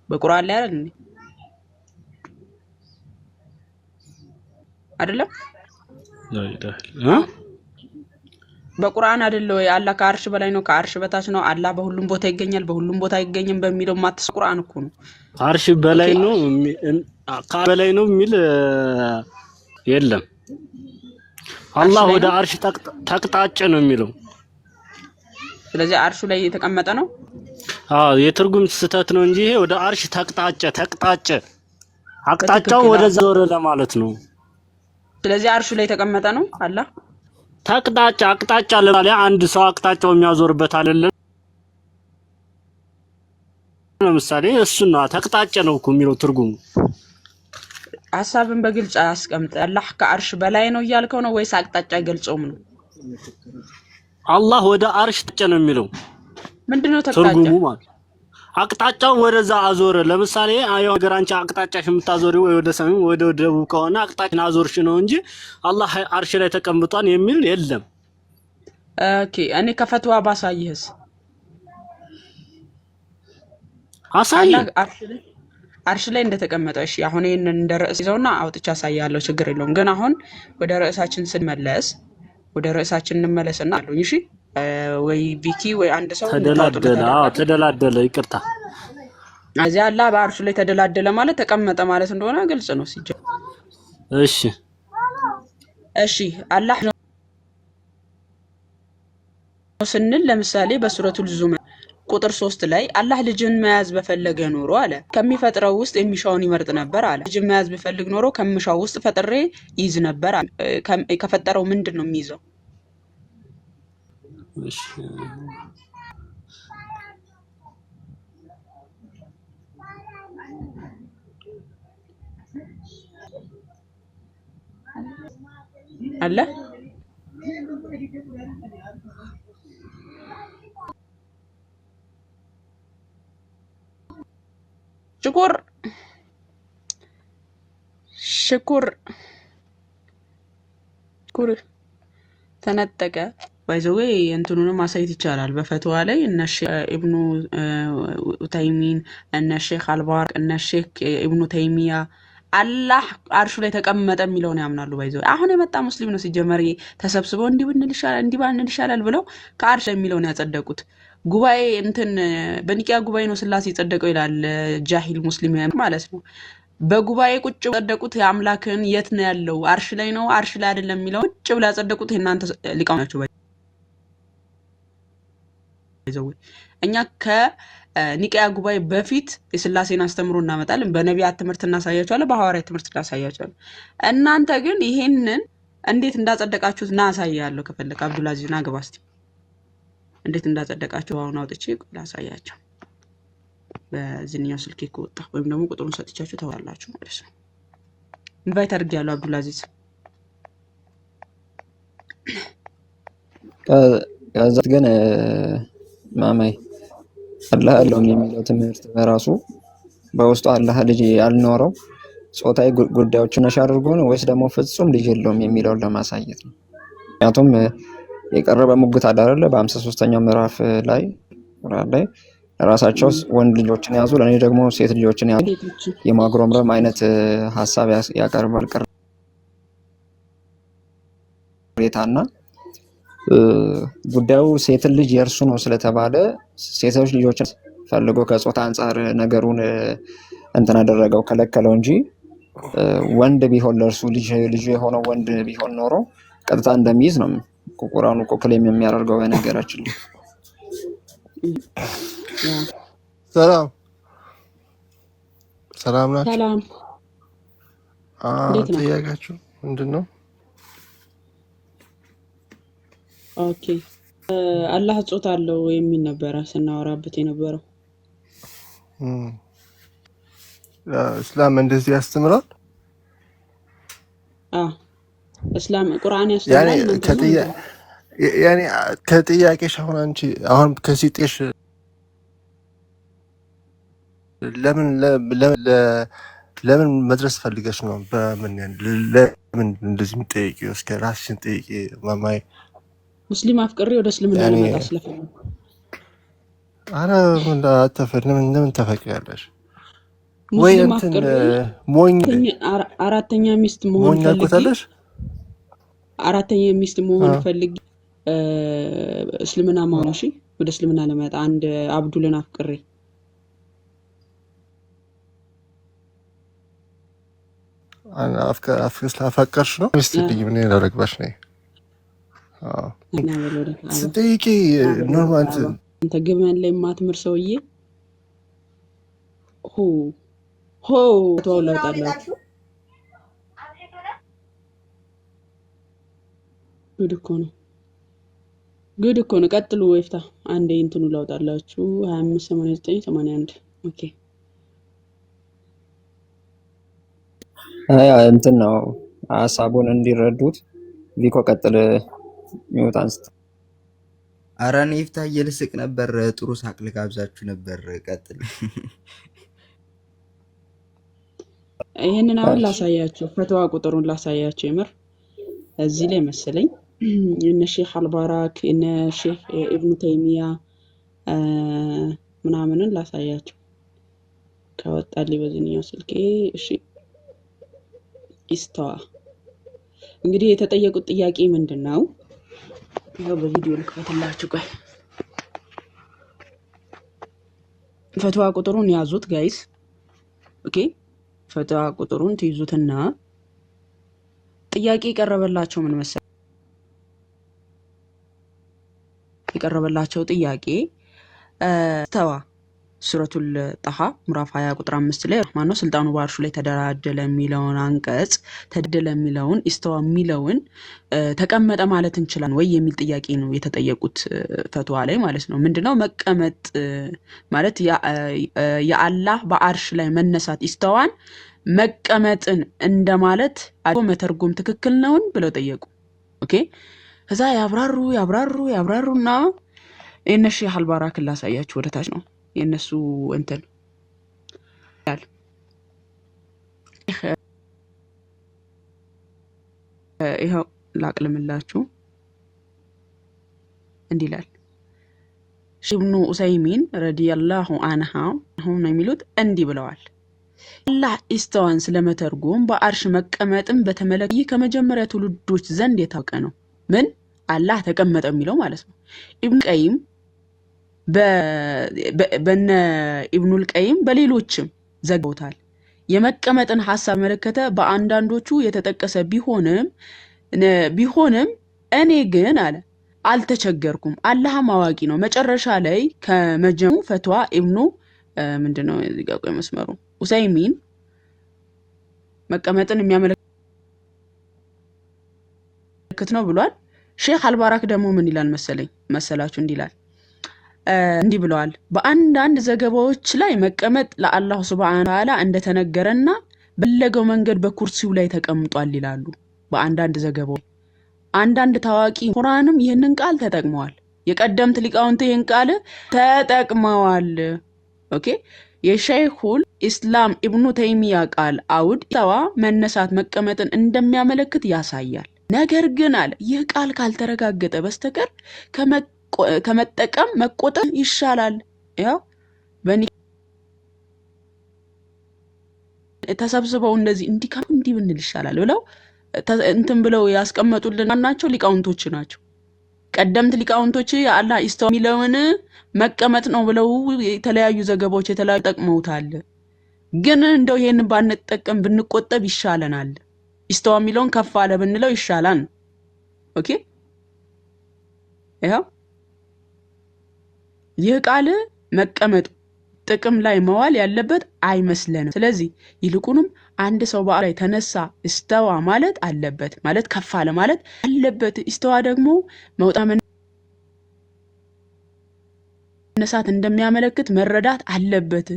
በቁርአን ላይ አይደል አይደለም? በቁርአን አይደል ወይ? አላህ ከአርሽ በላይ ነው ከአርሽ በታች ነው፣ አላህ በሁሉም ቦታ ይገኛል በሁሉም ቦታ አይገኝም በሚለው ማትስ ቁርአን እኮ ነው። አርሽ በላይ ነው በላይ ነው የሚል የለም። አላህ ወደ አርሽ ተቅጣጨ ነው የሚለው። ስለዚህ አርሹ ላይ የተቀመጠ ነው። የትርጉም ስህተት ነው እንጂ ይሄ ወደ አርሽ ተቅጣጨ አቅጣጫው ወደዛ ዞረ ለማለት ነው። ስለዚህ አርሹ ላይ የተቀመጠ ነው አላህ አቅጣጫ ለማለት አንድ ሰው አቅጣጫው የሚያዞርበት አይደለም። ለምሳሌ እሱ ነው ተቅጣጨ ነው እኮ የሚለው ትርጉሙ። ሐሳብን በግልጽ አስቀምጥ። አላህ ከአርሽ በላይ ነው እያልከው ነው ወይስ አቅጣጫ ገልጾም ነው? አላህ ወደ አርሽ ተቀጠ ነው የሚለው። ምንድነው ትርጉሙ ማለት? አቅጣጫው ወደዛ አዞረ። ለምሳሌ አየው ነገር አንቺ አቅጣጫሽ የምታዞሪው ወይ ወደ ሰሜን ወይ ወደ ደቡብ ከሆነ አቅጣጫን አዞርሽ ነው እንጂ አላህ አርሽ ላይ ተቀምጧል የሚል የለም። ኦኬ እኔ ከፈትዋ ባሳይህስ? አሳይ አርሽ ላይ እንደተቀመጠ። እሺ አሁን ይሄንን እንደ ርዕስ ይዘውና አውጥቻ አሳያለሁ፣ ችግር የለውም። ግን አሁን ወደ ርዕሳችን ስንመለስ ወደ ርዕሳችን እንመለስና አሉኝ። እሺ ወይ ቢኪ ወይ አንድ ሰው ተደላደለ ይቅርታ። እዚህ አላህ በአርሹ ላይ ተደላደለ ማለት ተቀመጠ ማለት እንደሆነ ግልጽ ነው ሲጀምር። እሺ አላህ ነው ስንል ለምሳሌ በሱረቱል ዙመር ቁጥር 3 ላይ አላህ ልጅን መያዝ በፈለገ ኖሮ አለ ከሚፈጥረው ውስጥ የሚሻውን ይመርጥ ነበር አለ። ልጅን መያዝ ቢፈልግ ኖሮ ከሚሻው ውስጥ ፈጥሬ ይዝ ነበር። ከፈጠረው ምንድን ነው የሚይዘው? አለ ሽኩር ተነጠቀ ባይዘዌ እንትኑንም ማሳየት ይቻላል በፈትዋ ላይ እነ ኢብኑ ኡተይሚን እነ ሼክ አልባር እነ ሼክ ኢብኑ ተይሚያ አላህ አርሹ ላይ ተቀመጠ የሚለውን ያምናሉ። ባይዘዌ አሁን የመጣ ሙስሊም ነው ሲጀመር ተሰብስበው እንዲህ ባንል ይሻላል ብለው ከአርሽ ላይ የሚለውን ያጸደቁት። ጉባኤ እንትን በኒቂያ ጉባኤ ነው ስላሴ የጸደቀው ይላል ጃሂል ሙስሊም ማለት ነው። በጉባኤ ቁጭ ያጸደቁት የአምላክን የት ነው ያለው አርሽ ላይ ነው አርሽ ላይ አይደለም የሚለው ቁጭ ብለው ያጸደቁት እናንተ ሊቃውንት ናቸው። ባይዘዌ እኛ ከኒቂያ ጉባኤ በፊት የስላሴን አስተምሮ እናመጣለን፣ በነቢያት ትምህርት እናሳያቸዋለን፣ በሐዋርያት ትምህርት እናሳያቸዋለን። እናንተ ግን ይሄንን እንዴት እንዳጸደቃችሁት ና አሳያለሁ። ከፈለክ አብዱልአዚዝ ና ግባ እስቲ እንዴት እንዳጸደቃችሁ አሁን አውጥቼ ላሳያቸው። በዚህኛው ስልኬ ከወጣ ወይም ደግሞ ቁጥሩን ሰጥቻችሁ ተዋላችሁ ማለት ነው። ኢንቫይት አድርጌያለሁ አብዱልአዚዝ። ከዛት ግን ማማይ አላህ አለውም የሚለው ትምህርት በራሱ በውስጡ አላህ ልጅ ያልኖረው ጾታዊ ጉዳዮችን ነሽ አድርጎ ነው ወይስ ደግሞ ፍጹም ልጅ የለውም የሚለውን ለማሳየት ነው። ምክንያቱም የቀረበ ሙግት አለ አይደለ? በ53ኛው ምዕራፍ ላይ ቁርአን ላይ ራሳቸው ወንድ ልጆችን ያዙ ለኔ ደግሞ ሴት ልጆችን ያዙ የማግሮምረም አይነት ሐሳብ ያቀርባል ቅሬታና ጉዳዩ ሴት ልጅ የእርሱ ነው ስለተባለ ሴቶች ልጆችን ፈልጎ ከጾታ አንፃር ነገሩን እንትን አደረገው ከለከለው እንጂ ወንድ ቢሆን ለእርሱ ልጅ የሆነው ወንድ ቢሆን ኖሮ ቀጥታ እንደሚይዝ ነው ቁርአኑ እኮ ክሌም የሚያደርገው በነገራችን ላይ። ሰላም ሰላም ናችሁ? ሰላም እንዴት ነው? ጥያቄያችሁ ምንድን ነው? ኦኬ አላህ ጾታ አለው የሚል ነበረ ስናወራበት የነበረው። እስላም እንደዚህ ያስተምራል? እስላም ቁርአን ያስተምራል። ያኔ ከጥያቄሽ አሁን አንቺ አሁን ከሲጤሽ ለምን መድረስ ፈልገሽ ነው? ለምን እንደዚህ የምትጠይቂው? እስከ ራስሽን ጠይቂ ማማይ። ሙስሊም አፍቅሬ ወደ እስልምና ልመጣ ስለፈለኩ። አረ ለምን ተፈቅያለሽ? ወይ እንትን ሞኝ አራተኛ ሚስት መሆን ፈልጌ አራተኛ ሚስት መሆን ፈልጌ እስልምና ማውራሽ ወደ እስልምና ልመጣ አንድ አብዱልን አፍቅሬ አፈቀርሽ ነው? ሚስት ልጅ ምን ያደረግባሽ ነው? ስጠይቂ ኖርማል አንተ ግመን ላይ የማትምር ሰውዬ ሆ ተወላውጣላችሁ። ጉድ እኮ ነው። ቀጥሉ ወይፍታ አንዴ እንትኑ ላውጣላችሁ 258981 ኦኬ። እንትን ነው ሀሳቡን እንዲረዱት ቪኮ ቀጥል ሚውት አንስት። ኧረ እኔ ይፍታዬ ልስቅ ነበር፣ ጥሩ ሳቅ ልጋብዛችሁ ነበር። ቀጥል። ይሄንን አሁን ላሳያችሁ፣ ፈትዋ ቁጥሩን ላሳያችሁ። የምር እዚህ ላይ መሰለኝ እነ ሼህ አልባራክ እነ ሼህ ኢብኑ ተይሚያ ምናምንን ላሳያችሁ ከወጣልኝ በዚህኛው ስልኬ። እሺ ኢስተዋ እንግዲህ የተጠየቁት ጥያቄ ምንድነው? ይሄው በቪዲዮ ልክፈትላችሁ። ቆይ ፈትዋ ቁጥሩን ያዙት ጋይስ። ኦኬ ፈትዋ ቁጥሩን ትይዙትና ጥያቄ የቀረበላቸው ምን መሰለኝ? የቀረበላቸው ጥያቄ ኢስተዋ ሱረቱል ጣሃ ምዕራፍ 20 ቁጥር 5 ላይ ረህማን ነው ስልጣኑ በአርሹ ላይ ተደላደለ የሚለውን አንቀጽ ተደላደለ የሚለውን ኢስተዋ የሚለውን ተቀመጠ ማለት እንችላለን ወይ የሚል ጥያቄ ነው የተጠየቁት ፈትዋ ላይ ማለት ነው። ምንድነው መቀመጥ ማለት? የአላህ በአርሽ ላይ መነሳት ኢስተዋን መቀመጥን እንደማለት መተርጎም ትክክል ነውን ብለው ጠየቁ። ኦኬ ከዛ ያብራሩና የነ ሼህ አልባራክ ላሳያችሁ። ወደታች ነው የነሱ እንትን ያል ይሄው ላቅልምላችሁ። እንዲህ ይላል ኢብኑ ኡሰይሚን ረዲየላሁ ዐንሁ ነው የሚሉት እንዲህ ብለዋል። አላህ ኢስተዋን ስለመተርጎም በአርሽ መቀመጥን በተመለከተ ከመጀመሪያ ትውልዶች ዘንድ የታወቀ ነው። ምን አላህ ተቀመጠ የሚለው ማለት ነው። ኢብኑ ቀይም በነ ኢብኑል ቀይም በሌሎችም ዘግበውታል። የመቀመጥን ሐሳብ መለከተ በአንዳንዶቹ የተጠቀሰ ቢሆንም እኔ ግን አለ አልተቸገርኩም፣ አላህም አዋቂ ነው። መጨረሻ ላይ ከመጀሙ ፈትዋ ኢብኑ ምንድነው እዚህ ጋር ቆይ መስመሩ ኡሰይሚን መቀመጥን የሚያመለክት ነው ብሏል። ሼህ አልባራክ ደግሞ ምን ይላል መሰላችሁ? እንዲህ ብለዋል። በአንዳንድ ዘገባዎች ላይ መቀመጥ ለአላሁ ሱብሓነሁ ወተዓላ እንደተነገረና በለገው መንገድ በኩርሲው ላይ ተቀምጧል ይላሉ። በአንዳንድ ዘገባዎች አንዳንድ ታዋቂ ቁርአንም ይህንን ቃል ተጠቅመዋል። የቀደምት ሊቃውንት ይህን ቃል ተጠቅመዋል። ኦኬ የሸይኹል ኢስላም ኢብኑ ተይሚያ ቃል አውድ ኢስተዋ መነሳት መቀመጥን እንደሚያመለክት ያሳያል። ነገር ግን አለ ይህ ቃል ካልተረጋገጠ በስተቀር ከመጠቀም መቆጠብ ይሻላል። ያው በኒ ተሰብስበው እንደዚህ እንዲህ ብንል ይሻላል ብለው እንትን ብለው ያስቀመጡልን ናቸው ሊቃውንቶች ናቸው። ቀደምት ሊቃውንቶች የአላህ ኢስተዋ የሚለውን መቀመጥ ነው ብለው የተለያዩ ዘገባዎች የተለያዩ ጠቅመውታል። ግን እንደው ይሄን ባንጠቀም ብንቆጠብ ይሻለናል። ኢስተዋ የሚለውን ከፍ አለ ብንለው ይሻላል። ኦኬ ይህ ቃል መቀመጡ ጥቅም ላይ መዋል ያለበት አይመስለንም። ስለዚህ ይልቁንም አንድ ሰው በአብ ላይ ተነሳ እስተዋ ማለት አለበት ማለት ከፍ አለ ማለት አለበት። እስተዋ ደግሞ መውጣት መነሳት እንደሚያመለክት መረዳት አለበት።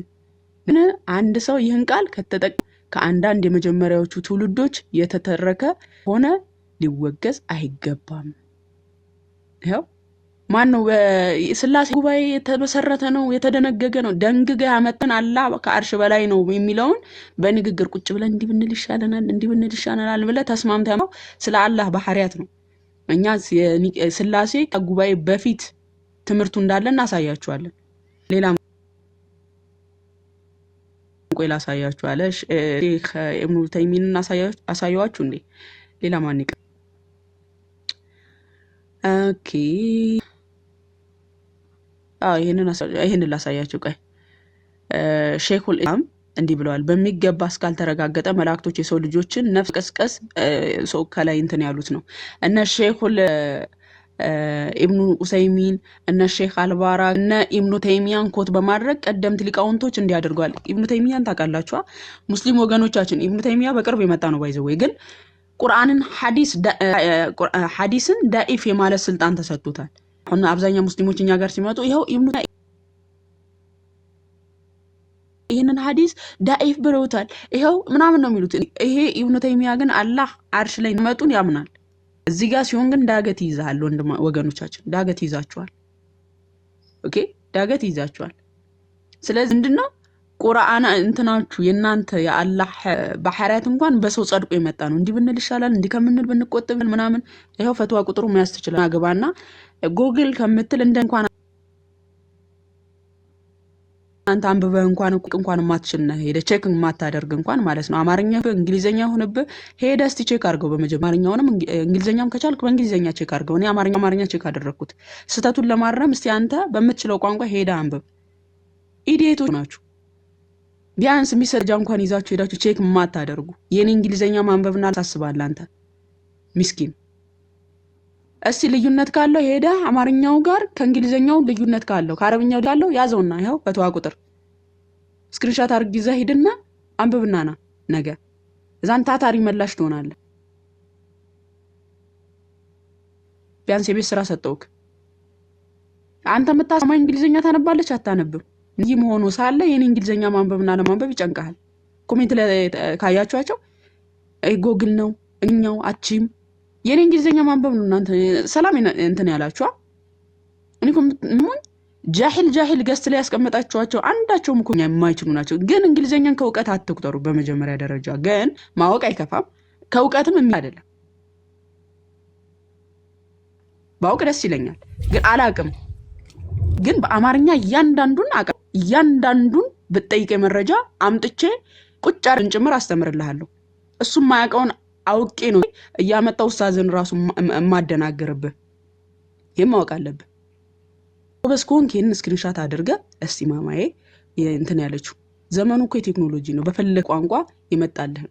አንድ ሰው ይህን ቃል ከተጠቀመ ከአንዳንድ የመጀመሪያዎቹ ትውልዶች የተተረከ ሆነ ሊወገዝ አይገባም። ይኸው ማን ነው ስላሴ ጉባኤ የተመሰረተ ነው የተደነገገ ነው ደንግገ ያመጣን አላህ ከአርሽ በላይ ነው የሚለውን በንግግር ቁጭ ብለን እንዲህ ብንል ይሻለናል ብለ ተስማምተን ስለ አላህ ባህሪያት ነው። እኛ ስላሴ ከጉባኤ በፊት ትምህርቱ እንዳለ እናሳያችኋለን። ሌላ ቆይ ላሳያችኋለሁ። ሼክ ኢብኑ ተይሚን አሳያችሁ እንዴ? ሌላ ማን ይቀር? ኦኬ ይሄንን ላሳያችሁ። ቆይ ሼኹል ኢስላም እንዲህ ብለዋል። በሚገባ እስካልተረጋገጠ መላእክቶች የሰው ልጆችን ነፍስ ቀስቀስ ሰው ከላይ እንትን ያሉት ነው። እነ ሼኹል ኢብኑ ኡሰይሚን እነ ሼክ አልባራ እነ ኢብኑ ተይሚያን ኮት በማድረግ ቀደምት ሊቃውንቶች እንዲያደርጓል። ኢብኑ ተይሚያን ታውቃላችሁ? ሙስሊም ወገኖቻችን ኢብኑ ተይሚያ በቅርብ የመጣ ነው ባይዘው ግን ቁርአንን ሐዲስን ዳኢፍ የማለት ስልጣን ተሰጥቶታል። አሁን አብዛኛው ሙስሊሞች እኛ ጋር ሲመጡ ይሄው ኢብኑ ይሄንን ሐዲስ ዳኢፍ ብለውታል ይሄው ምናምን ነው የሚሉት። ይሄ ኢብኑ ተይሚያ ግን አላህ አርሽ ላይ መጡን ያምናል። እዚህ ጋር ሲሆን ግን ዳገት ይዛል። ወገኖቻችን ዳገት ይዛችኋል። ኦኬ ዳገት ይዛችኋል። ስለዚህ ምንድነው ቁርአን እንትናችሁ የናንተ የአላህ ባህሪያት እንኳን በሰው ጸድቆ የመጣ ነው። እንዲህ ብንል ይሻላል እንዲህ ከምንል ብንቆጥብ ምናምን ይሄው ፈትዋ ቁጥሩ ማያስ ትችላል። አገባና ጎግል ከምትል እንኳን አንተ አንብበህ እንኳን ማትችልነ ሄደ ቼክ ማታደርግ እንኳን ማለት ነው። አማርኛ እንግሊዘኛ ሆነብህ ሄደ እስቲ ቼክ አድርገው። በመጀመሪያውንም እንግሊዘኛም ከቻልክ በእንግሊዘኛ ቼክ አድርገው። እኔ አማርኛ ቼክ አደረኩት ስተቱን ለማረም። እስቲ አንተ በመትችለው ቋንቋ ሄደ አንብብ። ኢዲየቶች ናችሁ። ቢያንስ ሚሰጃ እንኳን ይዛችሁ ሄዳችሁ ቼክ ማታደርጉ የኔ እንግሊዘኛ ማንበብና ታስባለህ አንተ ምስኪን። እስቲ ልዩነት ካለው ሄደ አማርኛው ጋር ከእንግሊዘኛው ልዩነት ካለው ከአረብኛው ካለው ያዘውና ይሄው ፈትዋ ቁጥር ስክሪንሾት አድርግ ይዘህ ሄድና አንብብና ና ነገ እዛን ታታሪ መላሽ ትሆናለህ። ቢያንስ የቤት ስራ ሰጠውክ። አንተ የምታሰማኝ እንግሊዘኛ ታነባለች አታነብም? ይህ መሆኑ ሳለ የኔ እንግሊዘኛ ማንበብና ለማንበብ ይጨንቃል። ኮሜንት ላይ ካያችኋቸው ጎግል ነው እኛው አቺም የኔ እንግሊዘኛ ማንበብ ነው። እናንተ ሰላም እንትን ያላችኋ እኔ ምን ጃሂል ገስት ላይ ያስቀመጣችኋቸው አንዳቸውም እኮ የማይችሉ ናቸው። ግን እንግሊዘኛን ከእውቀት አትቁጠሩ። በመጀመሪያ ደረጃ ግን ማወቅ አይከፋም፣ ከእውቀትም አይደለም። ባውቅ ደስ ይለኛል፣ ግን አላቅም። ግን በአማርኛ እያንዳንዱን ብትጠይቀ መረጃ አምጥቼ ቁጭ አድርገን ጭምር አስተምርልሃለሁ። እሱም ማያውቀውን አውቄ ነው እያመጣው ኡስታዝን ራሱ ማደናገርብህ። ይሄን ማወቅ አለብህ። በስኮን ከን ስክሪንሾት አድርገ እስቲ ማማዬ እንትን ያለችው ዘመኑ እኮ የቴክኖሎጂ ነው። በፈለግ ቋንቋ ይመጣልህ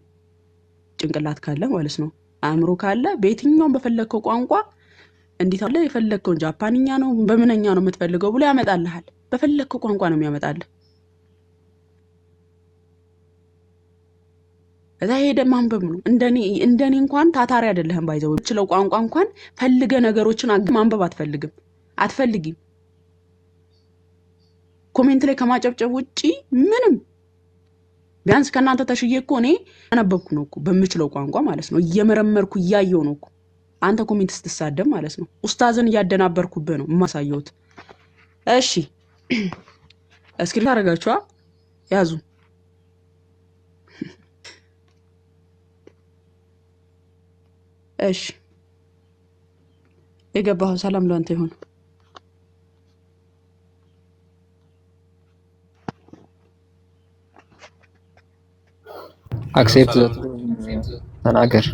ጭንቅላት ካለ ማለት ነው። አእምሮ ካለ በየትኛውም በፈለግከው ቋንቋ እንዴት አለ የፈለግከውን ጃፓንኛ ነው በምንኛ ነው የምትፈልገው ብሎ ያመጣልሃል። በፈለግከው ቋንቋ ነው የሚያመጣልህ። እዛ ሄደ ማንበብ ነው። እንደኔ እንኳን ታታሪ አይደለህም። ባይዘው የምትችለው ቋንቋ እንኳን ፈልገ ነገሮችን ማንበብ አትፈልጊም። ኮሜንት ላይ ከማጨብጨብ ውጪ ምንም ቢያንስ ከናንተ ተሽዬ እኮ እኔ አነበብኩ ነው እኮ በምችለው ቋንቋ ማለት ነው። እየመረመርኩ እያየው ነው እኮ አንተ ኮሜንት ስትሳደብ ማለት ነው። ኡስታዝን እያደናበርኩብህ ነው ማሳየውት። እሺ እስክሪን አረጋችኋ ያዙ። እሺ የገባው ሰላም ላንተ ይሁን። አክሴፕት ተናገር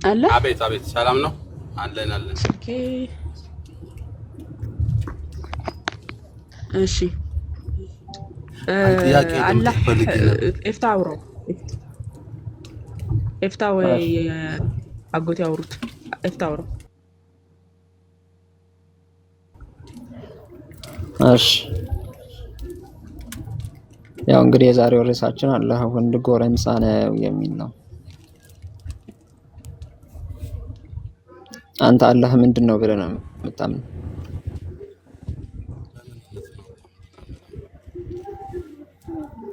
አለ። አቤት ሰላም ነው አለን። ኦኬ እሺ አላህ ኢፍታ ወይ አጎቴ አውሩት ኢፍታ አውሩ። እሺ ያው እንግዲህ የዛሬው ርዕሳችን አላህ ወንድ ጎረምሳ ነው የሚል ነው። አንተ አላህ ምንድን ነው ብለህ ነው የምታምነው?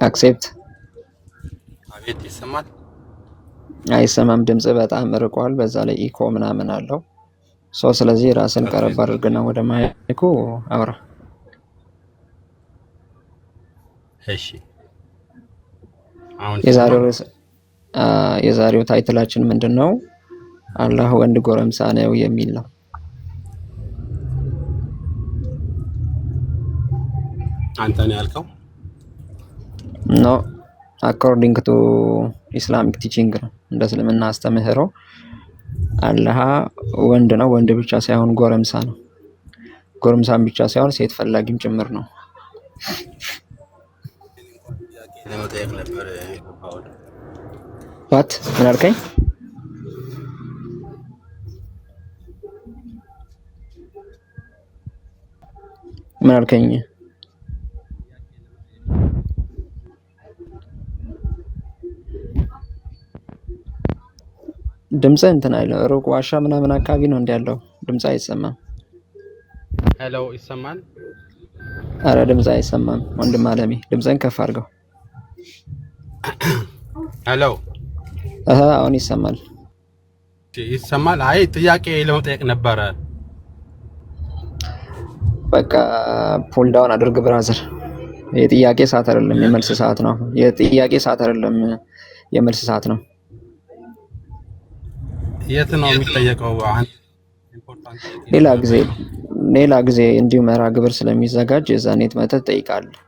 አክሴፕት። አቤት ይሰማል? አይሰማም፣ ድምጽ በጣም ርቋል። በዛ ላይ ኢኮ ምናምን አለው። ስለዚህ ራስን ቀረብ አድርግና ወደ ማይኩ አውራ። እሺ አሁን የዛሬው ታይትላችን ምንድን ነው? አላህ ወንድ ጎረምሳ ነው የሚል ነው። አንተ ነው ያልከው? ኖ አኮርዲንግ ቱ ኢስላሚክ ቲቺንግ ነው። እንደ እስልምና አስተምህሮ አላህ ወንድ ነው። ወንድ ብቻ ሳይሆን ጎረምሳ ነው። ጎረምሳም ብቻ ሳይሆን ሴት ፈላጊም ጭምር ነው። ለመጠየቅ ነበር። ዋት ምን አልከኝ? ምን አልከኝ? ድምጽ እንትን አይለው፣ ሩቅ ዋሻ ምናምን አካባቢ ነው ያለው። ድምጽ አይሰማም። ሄሎ ይሰማል? አረ ድምጽ አይሰማም። ወንድም አለሜ ድምጽን ከፍ አድርገው። ሄሎ አሁን ይሰማል። ይሰማል? አይ ጥያቄ ለመጠየቅ ነበረ። በቃ ፑል ዳውን አድርግ ብራዘር። የጥያቄ ሰዓት አይደለም የመልስ ሰዓት ነው። የጥያቄ ሰዓት አይደለም የመልስ ሰዓት ነው። የት ነው የሚጠየቀው? ሌላ ጊዜ እንዲሁ መርሃ ግብር ስለሚዘጋጅ የዛኔ መተህ ትጠይቃለህ።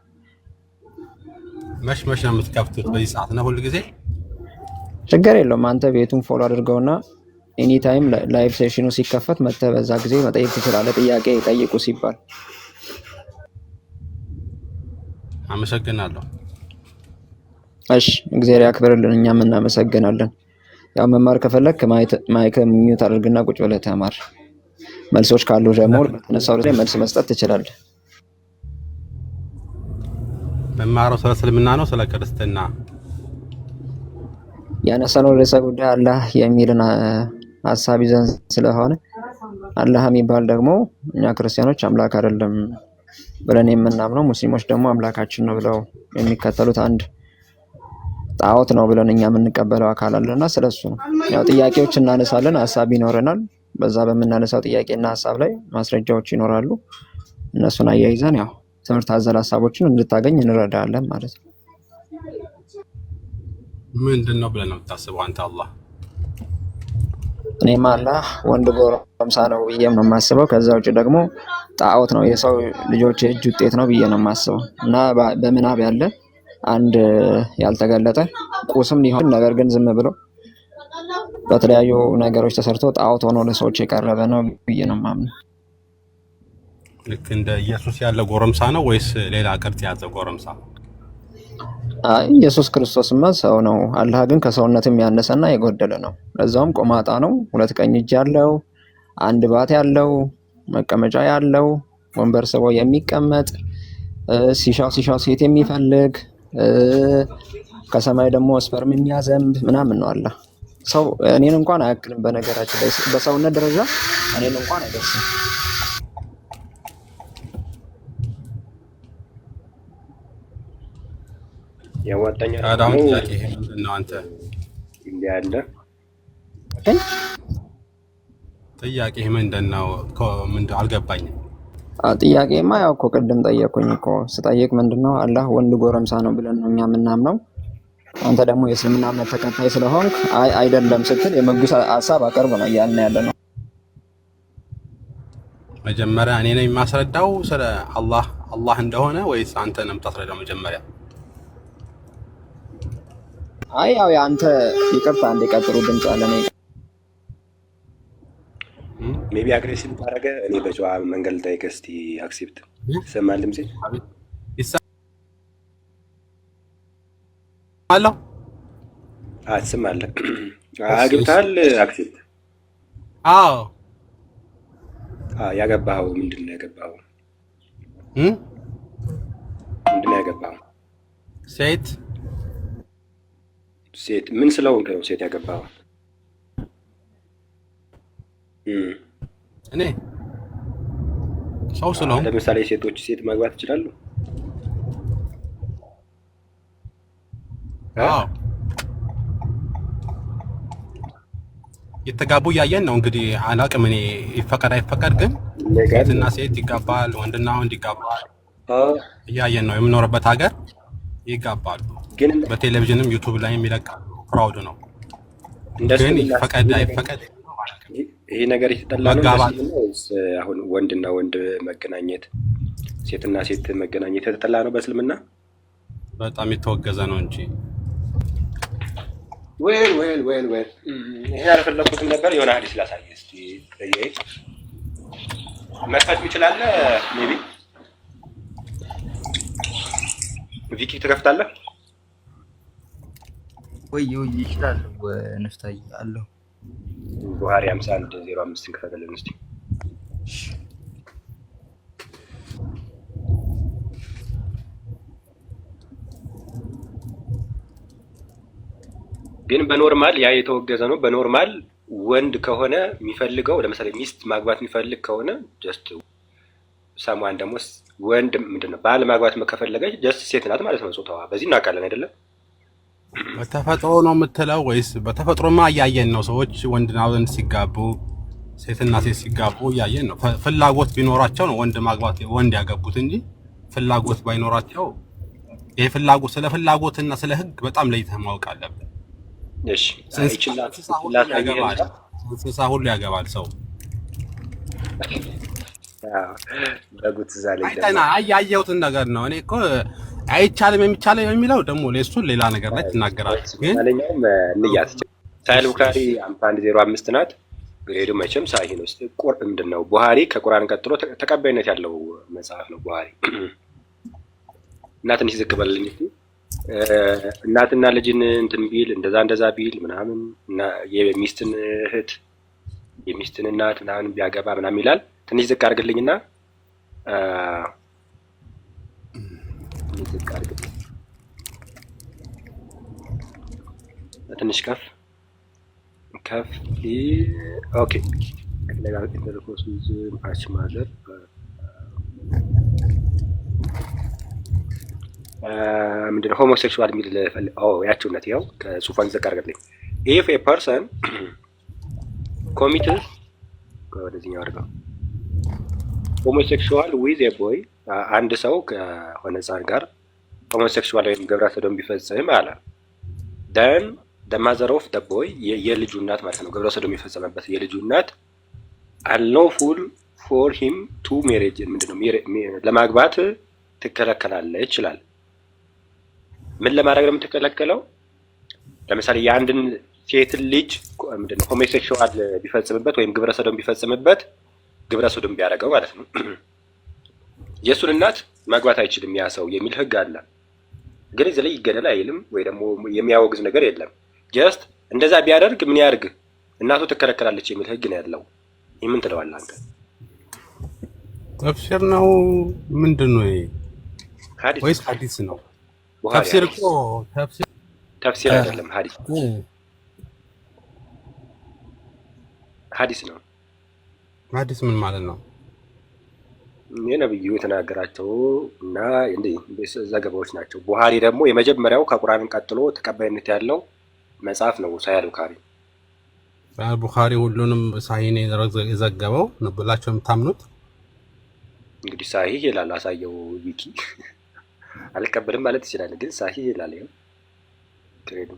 መች ነው የምትከፍቱት? በዚህ ሰዓት ነው ሁሉ ጊዜ? ችግር የለውም። አንተ ቤቱን ፎሎ አድርገውና ኤኒ ታይም ላይቭ ሴሽኑ ሲከፈት መተህ በዛ ጊዜ መጠየቅ ትችላለህ። ጥያቄ ጠይቁ ሲባል። አመሰግናለሁ። እሺ እግዚአብሔር ያክብርልን። እኛም እናመሰግናለን። ያው መማር ከፈለክ ማይክ ሚዩት አድርግና ቁጭ ብለህ ተማር። መልሶች ካሉ ደግሞ በተነሳው ላይ መልስ መስጠት ትችላለህ። መማሩ ስለ እስልምና ነው ስለ ክርስትና? ያነሳነው ርዕሰ ጉዳይ አላህ የሚልን ሀሳብ ይዘን ስለሆነ አላህ የሚባል ደግሞ እኛ ክርስቲያኖች አምላክ አይደለም ብለን የምናምነው፣ ሙስሊሞች ደግሞ አምላካችን ነው ብለው የሚከተሉት አንድ ጣዖት ነው ብለን እኛ የምንቀበለው አካል አለና ስለሱ ነው። ያው ጥያቄዎች እናነሳለን፣ ሀሳብ ይኖረናል። በዛ በምናነሳው ጥያቄና ሀሳብ ላይ ማስረጃዎች ይኖራሉ። እነሱን አያይዘን ያው ትምህርት አዘል ሀሳቦችን እንድታገኝ እንረዳለን ማለት ነው። ምንድን ነው ብለን ነው የምታስበው አንተ? አላህ እኔማ አላህ ወንድ ጎረምሳ ነው ብዬ ነው የማስበው። ከዛ ውጭ ደግሞ ጣዖት ነው የሰው ልጆች የእጅ ውጤት ነው ብዬ ነው የማስበው እና በምናብ ያለ አንድ ያልተገለጠ ቁስም ሊሆን ነገር ግን ዝም ብሎ በተለያዩ ነገሮች ተሰርቶ ጣዖት ሆኖ ለሰዎች የቀረበ ነው ብዬ ነው የማምነው። ልክ እንደ ኢየሱስ ያለ ጎረምሳ ነው ወይስ ሌላ ቅርጽ የያዘ ጎረምሳ? ኢየሱስ ክርስቶስማ ሰው ነው። አላህ ግን ከሰውነትም ያነሰና የጎደለ ነው። ለዛውም ቆማጣ ነው። 2 ቀኝ እጅ ያለው፣ አንድ ባት ያለው፣ መቀመጫ ያለው፣ ወንበር ስቦ የሚቀመጥ፣ ሲሻው ሴት የሚፈልግ፣ ከሰማይ ደግሞ ስፐርም የሚያዘንብ ምናምን ነው አላህ። ሰው እኔን እንኳን አያክልም። በነገራችን ላይ በሰውነት ደረጃ እኔን እንኳን አይደርስም። ያዋጣኛል። አዳም ጥያቄ ምንድን ነው? አንተ እንዴ ያለ ጥያቄ ምንድን ነው? ምንድን አልገባኝም። ጥያቄማ ያው እኮ ቅድም ጠየቁኝ እኮ። ስጠይቅ ምንድነው አላህ ወንድ ጎረምሳ ነው ብለን ነው እኛ የምናምነው። አንተ ደግሞ የእስልምና እምነት ተከታይ ስለሆንክ አይደለም ስትል የመጉስ ሀሳብ አቀርብ ነው እያልን ያለ ነው። መጀመሪያ እኔ ነኝ የማስረዳው ስለ አላህ እንደሆነ ወይስ አንተ ነው የምታስረዳው መጀመሪያ? ያው የአንተ ይቅርታ እንዲቀጥሉ ድምጽ አለ ነው። ሜቢ አግሬሲቭ ታረገ እኔ በጨዋ መንገድ ልጠይቅ እስቲ። አክሴፕት ይሰማል ድምጼ? አሎ ትሰማለህ? አግብተሃል? አክሴፕት አዎ። ያገባኸው ምንድን ነው ያገባኸው? ምንድን ነው ያገባው? ሴት ሴት ምን ስለሆንክ ነው ሴት ያገባው? እኔ ሰው ስለሆንኩ። ለምሳሌ ሴቶች ሴት ማግባት ይችላሉ? አዎ የተጋቡ እያየን ነው እንግዲህ። አላቅም እኔ ይፈቀድ አይፈቀድ፣ ግን ሴትና ሴት ይጋባል፣ ወንድና ወንድ ይጋባል እያየን ነው። የምኖርበት ሀገር ይጋባሉ። ግን በቴሌቪዥንም ዩቱብ ላይ የሚለቃሉ። ፕራውድ ነው። ግን ይፈቀድ አይፈቀድ ይሄ ነገር የተጠላ ነው በእስልምና ወይስ አሁን ወንድና ወንድ መገናኘት፣ ሴትና ሴት መገናኘት የተጠላ ነው በእስልምና? በጣም የተወገዘ ነው እንጂ ወል ይሄ ያልፈለኩትም ነበር። የሆነ ሐዲስ ላሳየህ እስቲ። መክፈት ይችላል? ሜቢ ቪኪ ትከፍታለህ ወይ ይችላል። ነፍታይ አለው ቡሃሪ 51:05 እንከፈተልን እስቲ። ግን በኖርማል ያ የተወገዘ ነው። በኖርማል ወንድ ከሆነ የሚፈልገው ለምሳሌ ሚስት ማግባት የሚፈልግ ከሆነ ጀስት ሰማን ደግሞ ወንድ ምንድነው ባል ማግባት ከፈለገች ጀስት ሴት ናት ማለት ነው ጾታዋ። በዚህ እናውቃለን አይደለም? በተፈጥሮ ነው የምትለው ወይስ በተፈጥሮማ እያየን ነው። ሰዎች ወንድና ወንድ ሲጋቡ፣ ሴትና ሴት ሲጋቡ እያየን ነው። ፍላጎት ቢኖራቸው ነው ወንድ ማግባት ወንድ ያገቡት እንጂ ፍላጎት ባይኖራቸው ይሄ ፍላጎት ስለ ፍላጎትና ስለ ሕግ በጣም ለይተህ ማወቅ አለብን። እሺ እንስሳ ሁሉ ያገባል ሰው። በጉት ዛሬ ያየሁትን ነገር ነው። እኔ እኮ አይቻልም የሚቻለው የሚለው ደግሞ ለእሱን ሌላ ነገር ላይ ትናገራለህ። ግን ማንኛውም ንያት ሳይል ቡኻሪ 51:05 ናት። ግሬዱ መቼም ሳሂህ ነው። ምንድነው ቡኻሪ ከቁርአን ቀጥሎ ተቀባይነት ያለው መጽሐፍ ነው ቡኻሪ። እና ትንሽ ዝቅ በልልኝ እስቲ። እናትና ልጅን እንትን ቢል እንደዛ ቢል ምናምን እና የሚስትን እህት የሚስትን እናት ምናምን ቢያገባ ምናምን ይላል። ትንሽ ዝቅ አድርግልኝና ትንሽ ከፍ ኦኬ። ለጋር ኢንተርኮርስ ማች ማዘር ምንድነው ሆሞሴክሹዋል የሚል ያችሁነት ያው ከጽሁፋን ዝቅ አድርግልኝ። ኢፍ ኤ ፐርሰን ኮሚትስ ወደዚህኛው አድርገው ሆሞሴክሹዋል ዊዝ ኤ ቦይ አንድ ሰው ከሆነ ህፃን ጋር ሆሞሴክሹዋል ወይም ግብረ ሰዶም ቢፈጽም አለ ደን the mother of the boy የልጁ እናት ማለት ነው። ግብረ ሰዶም የሚፈጸመበት የልጁ እናት unlawful for him to marriage ምንድነው ለማግባት ትከለከላለች ይችላል። ምን ለማድረግ ነው የምትከለከለው? ለምሳሌ የአንድን ሴት ልጅ ምንድነው ሆሞሴክሹዋል ቢፈጽምበት ወይም ግብረ ሰዶም ቢፈጽምበት ግብረ ሰዶም ቢያደርገው ማለት ነው የሱን እናት ማግባት አይችልም ያ ሰው የሚል ህግ አለ። ግን እዚህ ላይ ይገደል አይልም ወይ ደግሞ የሚያወግዝ ነገር የለም። ጀስት እንደዛ ቢያደርግ ምን ያርግ እናቱ ትከለከላለች የሚል ህግ ነው ያለው። ምን ትለዋለህ አንተ? ተፍሲር ነው ምንድነው ይሄ? ወይስ ሐዲስ ነው? ተፍሲር እኮ ተፍሲር አይደለም ሐዲስ ነው። ሐዲስ ምን ማለት ነው? የነብዩ የተናገራቸው እና እንደ ዘገባዎች ናቸው። ቡኻሪ ደግሞ የመጀመሪያው ከቁርአን ቀጥሎ ተቀባይነት ያለው መጽሐፍ ነው። ሳሂህ ቡኻሪ ቡኻሪ ሁሉንም ሳሂህ ነው የዘገበው ነው ብላችሁ የምታምኑት? እንግዲህ ሳሂህ ይላል። አሳየው ዊኪ አልቀበልም ማለት ይችላል፣ ግን ሳሂህ ይላል። ይሄ ትሬዱ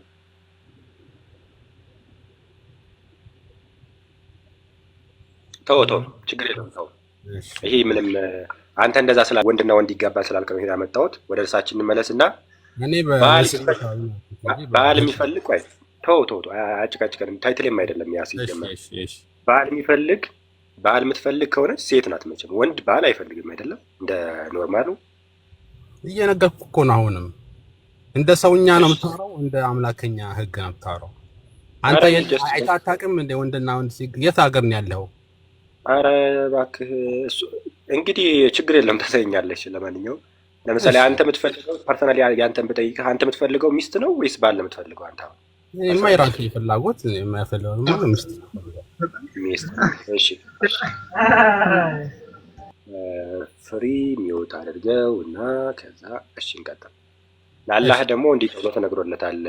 ተው ችግር የለውም ተው። ይሄ ምንም አንተ እንደዛ ስላል ወንድና ወንድ ይጋባል ስላልከው ይሄን ያመጣሁት። ወደ እርሳችን እንመለስና እኔ ባል የሚፈልግ ቆይ ተው አጭቃጭቀንም ታይትልም አይደለም ያ ሲጀመር ባል የሚፈልግ ባል የምትፈልግ ከሆነ ሴት ናት መቼም። ወንድ ባል አይፈልግም አይደለም እንደ ኖርማሉ። እየነገርኩ እኮ ነው። አሁንም እንደ ሰውኛ ነው የምታወራው፣ እንደ አምላከኛ ህግ ነው የምታወራው። አንተ አይታጣቅም እንደ ወንድና ወንድ የት ሀገር ነው ያለው? አረ እባክህ እሱ እንግዲህ ችግር የለም ታሳየኛለሽ። ለማንኛውም ለምሳሌ እሺ አንተ የምትፈልገው ፐርሰናሊ ያንተን ብጠይቅህ አንተ የምትፈልገው ሚስት ነው ወይስ ባል ነው የምትፈልገው? አንተ የማይራክ ፍላጎት የማይፈልገው ማለት ሚስት ሚስት። እሺ ፍሪ ሚውት አድርገው እና ከዛ እሺ እንቀጥል። ለአላህ ደግሞ እንዲህ ተብሎ ተነግሮለታል።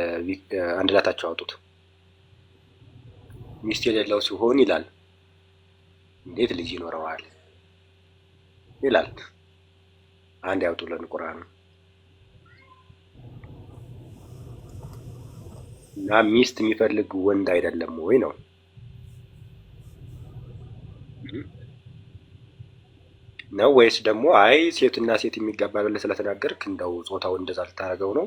አንድ ላታቸው አውጡት። ሚስት የሌለው ሲሆን ይላል እንዴት ልጅ ይኖረዋል ይላል። አንድ ያውጡልን ቁርአን እና ሚስት የሚፈልግ ወንድ አይደለም ወይ ነው? ነው ወይስ ደግሞ አይ ሴትና ሴት የሚጋባ ብለህ ስለተናገርክ እንደው ጾታው እንደዛ ልታደርገው ነው?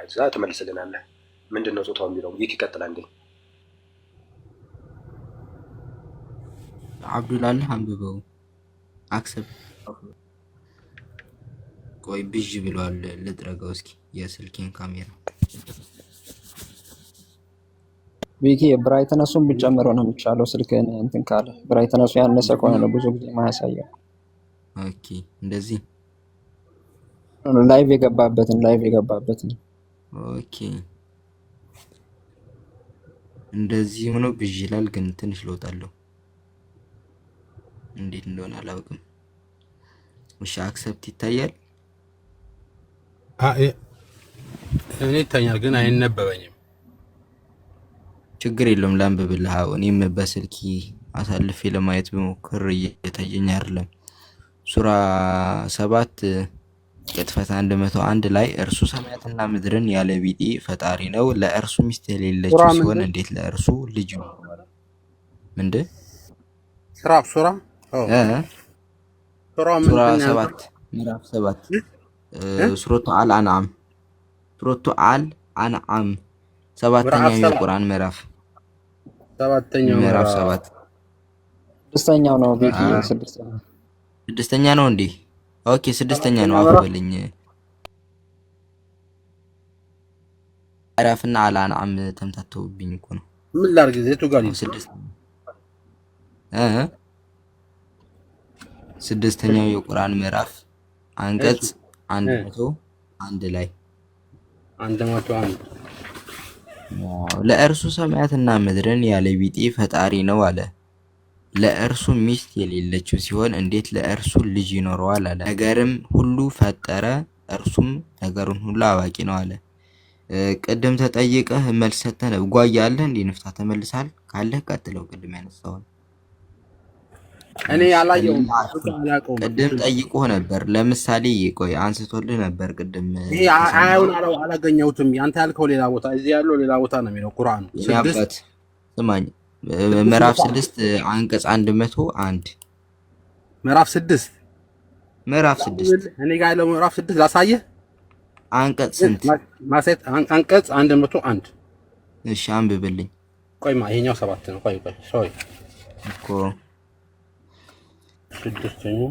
እዛ ትመልስልናለህ። ምንድን ነው ጾታው የሚለው? ይህ ይቀጥላል እንዴ? አብዱላህ አንብበው አክሰብ ቆይ ብዥ ብሏል። ልጥረገው እስኪ የስልኬን ካሜራ ቪኪ ብራይትነሱን ብጨምረው ነው የሚቻለው። ስልክን እንትን ካለ ብራይትነሱ ያነሰ ከሆነ ነው ብዙ ጊዜ ማያሳየው። ኦኬ እንደዚህ ላይቭ የገባበትን ኦኬ እንደዚህ ሆኖ ብዥ ይላል፣ ግን ትንሽ ለውጥ አለው። እንዴት እንደሆነ አላውቅም። እሺ አክሰፕት ይታያል። እኔ ይታያል ግን አይነበበኝም። ችግር የለውም ላንብብልህ። እኔም በስልኪ አሳልፌ ለማየት ብሞክር እየታየኝ አይደለም። ሱራ 7 ቅጥፈት 101 ላይ እርሱ ሰማያትና ምድርን ያለ ቢጤ ፈጣሪ ነው፣ ለእርሱ ሚስት የሌለችው ሲሆን እንዴት ለእርሱ ልጅ ነው? ምንድን ሱራ ሱራ 7 ምዕራፍ 7 ሱረቱ አልአንዓም ሰባተኛው የቁርአን ምዕራፍ 7 ስድስተኛው ነው ቪኪ ስድስተኛ ነው እንዴ? ኦኬ ስድስተኛ ነው። አፈበልኝ ምዕራፍና አልአንዓም ተምታተውብኝ እኮ ነው። ምን ላድርግ? ዘይቱ ጋር ስድስተኛው የቁርአን ምዕራፍ አንቀጽ 101 ላይ 101 ለእርሱ ሰማያትና ምድርን ያለ ቢጤ ፈጣሪ ነው አለ። ለእርሱ ሚስት የሌለችው ሲሆን እንዴት ለእርሱ ልጅ ይኖረዋል አለ። ነገርም ሁሉ ፈጠረ፣ እርሱም ነገሩን ሁሉ አዋቂ ነው አለ። ቅድም ተጠይቀህ መልስ ሰጥተህ ጓያለህ እንዴ? ንፍታ ተመልሳል ካለህ ቀጥለው። ቅድም ያነሳውን እኔ ያላየውም ቅድም ጠይቆህ ነበር። ለምሳሌ ቆይ አንስቶልህ ነበር ቅድም። ይሄ አያውን አላገኘሁትም። ያንተ ያልከው ሌላ ቦታ፣ እዚህ ያለው ሌላ ቦታ ነው የሚለው ቁርአን 6 ስማኝ ምዕራፍ 6 አንቀጽ 101 ምዕራፍ 6 እኔ ጋር ያለው ምዕራፍ 6 ላሳየህ። አንቀጽ ስንት ማሰት አንቀጽ 101 እሺ አንብብልኝ። ቆይማ ይሄኛው 7 ነው። ቆይ ሶሪ እኮ 6ኛው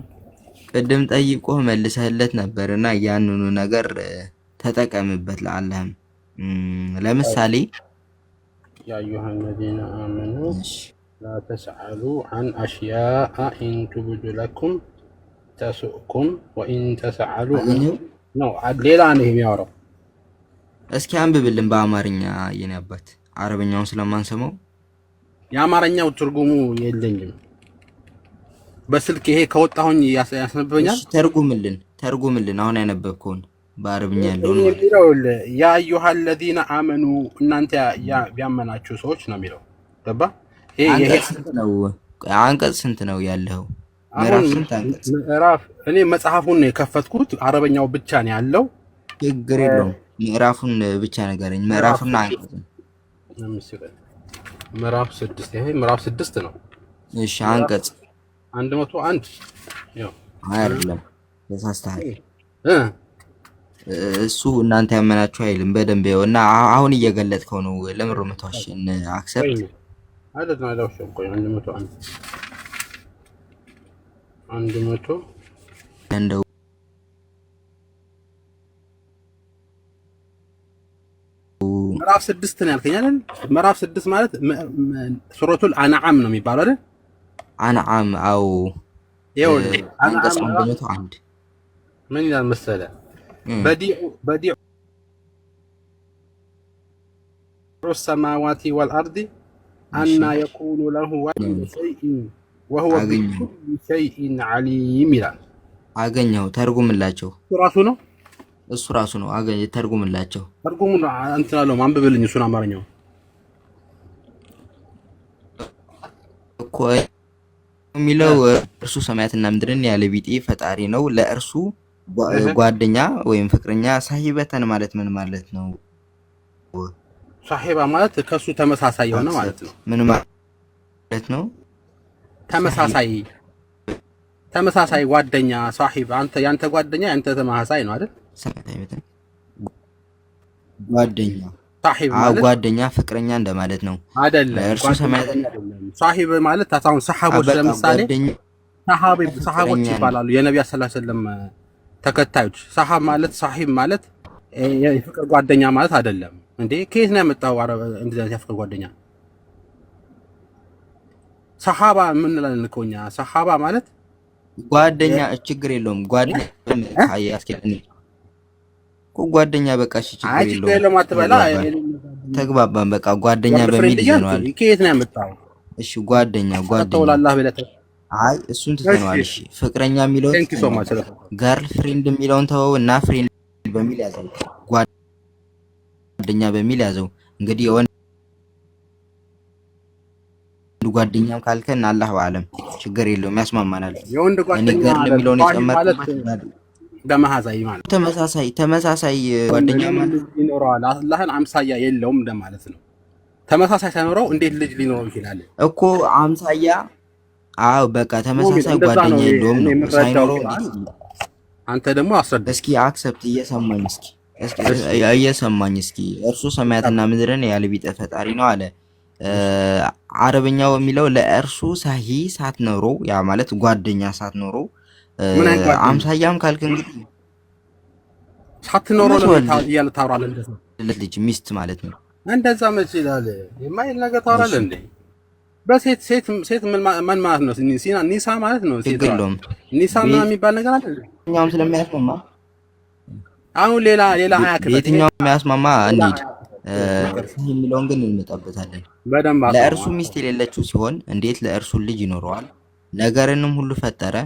ቅድም ጠይቆህ መልሰህለት ነበርና ያንኑ ነገር ተጠቀምበት። ለአላህም ለምሳሌ يا أيها الذين آمنوا لا تسألوا عن أشياء إن تبد لكم تسؤكم وإن تسألوا ነው ሌላ ነው የሚያወራው። እስኪ አንብብልን በአማርኛ የኔ አባት፣ አረብኛውን ስለማንሰማው የአማርኛው ትርጉሙ የለኝም። በስልክ ይሄ ከወጣሁኝ ያስነብበኛል። ተርጉምልን አሁን ያነበብከውን በአረብኛ ያለውን ያ አዩሃ الذين آمنوا እናንተ ያመናችሁ ሰዎች ነው የሚለው። ገባ? ይሄ አንቀጽ ስንት ነው ያለው? ምዕራፍ ስንት አንቀጽ? ምዕራፍ እኔ መጽሐፉን ነው የከፈትኩት፣ አረበኛው ብቻ ነው ያለው። ችግር የለውም ምዕራፉን ብቻ ነገረኝ። ምዕራፉና አንቀጽ ምዕራፍ 6 ይሄ ምዕራፍ 6 ነው። እሺ አንቀጽ 101 ያው አይደለም ተሳስተሃል። እሱ እናንተ ያመናችሁ አይልም። በደንብ ይኸውና አሁን እየገለጥከው ነው። ለምሮ መተዋሽን አክሰፕት አይደለም አይደለም። ቆይ 101 እንደው ምዕራፍ 6 ነው ያልከኝ አይደል? ምዕራፍ 6 ማለት ሱረቱል አንዓም ነው የሚባለው አይደል? አንዓም አው ይኸውልህ አንቀጽ 101 ምን ይላል መሰለህ? በዲዑ السماوات والأرض أن يكون له ولد شيء وهو بكل شيء عليم ይላል። አገኘው ተርጉምላቸው። ራሱ ነው እሱ ራሱ ነው። አገኘ ተርጉምላቸው። ተርጉሙን እንትን አለው ማንበብልኝ እሱን አማርኛው እኮ የሚለው እርሱ ሰማያትና ምድርን ያለ ቢጤ ፈጣሪ ነው። ለእርሱ ጓደኛ ወይም ፍቅረኛ ሳሂበተን ማለት ምን ማለት ነው? ሳሂባ ማለት ከሱ ተመሳሳይ የሆነ ማለት ነው። ምን ማለት ነው? ተመሳሳይ ጓደኛ ሳሂብ። አንተ ያንተ ጓደኛ ያንተ ተመሳሳይ ነው አይደል? ጓደኛ ሳሂብ ማለት ጓደኛ ፍቅረኛ እንደማለት ነው አይደለም። እርሱ ሰማያትና ሳሂብ ማለት ታታውን ሰሃቦች ለምሳሌ ሰሃቦች ይባላሉ። የነብዩ ሰለላሁ ዐለይሂ ወሰለም ተከታዮች። ሰሃብ ማለት ሳሂብ ማለት የፍቅር ጓደኛ ማለት አይደለም እንዴ? ከየት ነው ያመጣው እንደዚህ የፍቅር ጓደኛ? ሰሃባ ምን እንላለን እኮ እኛ። ሰሃባ ማለት ጓደኛ ችግር የለውም። ጓደኛ ያስከደኝ እኮ ጓደኛ በቃ እሺ ችግር የለውም አትበላ። ተግባባን በቃ ጓደኛ በሚል ይዘነዋል። ከየት ነው ያመጣው? እሺ ጓደኛ ተውላላህ ብለህ አይ እሱን ትተነዋል። እሺ ፍቅረኛ የሚለው ገርል ፍሬንድ የሚለውን ተወው እና ፍሬንድ በሚል ያዘው። ጓደኛ በሚል ያዘው። እንግዲህ የወንድ ጓደኛም ካልከን አላሁ አለም ችግር የለውም ያስማማናል። የወንድ ጓደኛ ገርል የሚለውን የጨመርኩት በመሐዛይ ማለት ተመሳሳይ ጓደኛ ማለት ይኖረዋል። አላህን አምሳያ የለውም እንደማለት ነው። ተመሳሳይ ሳይኖረው እንዴት ልጅ ሊኖረው ይችላል እኮ አምሳያ? አዎ በቃ ተመሳሳይ ጓደኛ የለውም ነው ሳይኖረው። አንተ ደግሞ አስረዳ እስኪ አክሰፕት እየሰማኝ እስኪ እርሱ ሰማያትና ምድርን ያለ ቢጤ ፈጣሪ ነው አለ። አረበኛው የሚለው ለእርሱ ሳሂ ሳትኖሮ ያ ማለት ጓደኛ ሳትኖሮ አምሳያም ካልክ እንግዲህ ሳትኖሮ ነው ያለ ታውራለህ። እንደዛ ልጅ ሚስት ማለት ነው። እንደዛ መች ይላል የማይል ነገር ታውራለህ እንዴ? በሴት ምን ማለት ነው? ኒሳ ማለት ነው። ሴት ኒሳ ምናምን የሚባል ነገር አለ። እኛም ስለሚያስማማ አሁን ሌላ አያክበት የትኛውም የሚያስማማ እንሂድ። የሚለውን ግን እንመጣበታለን። ለእርሱ ሚስት የሌለችው ሲሆን እንዴት ለእርሱ ልጅ ይኖረዋል? ነገርንም ሁሉ ፈጠረ።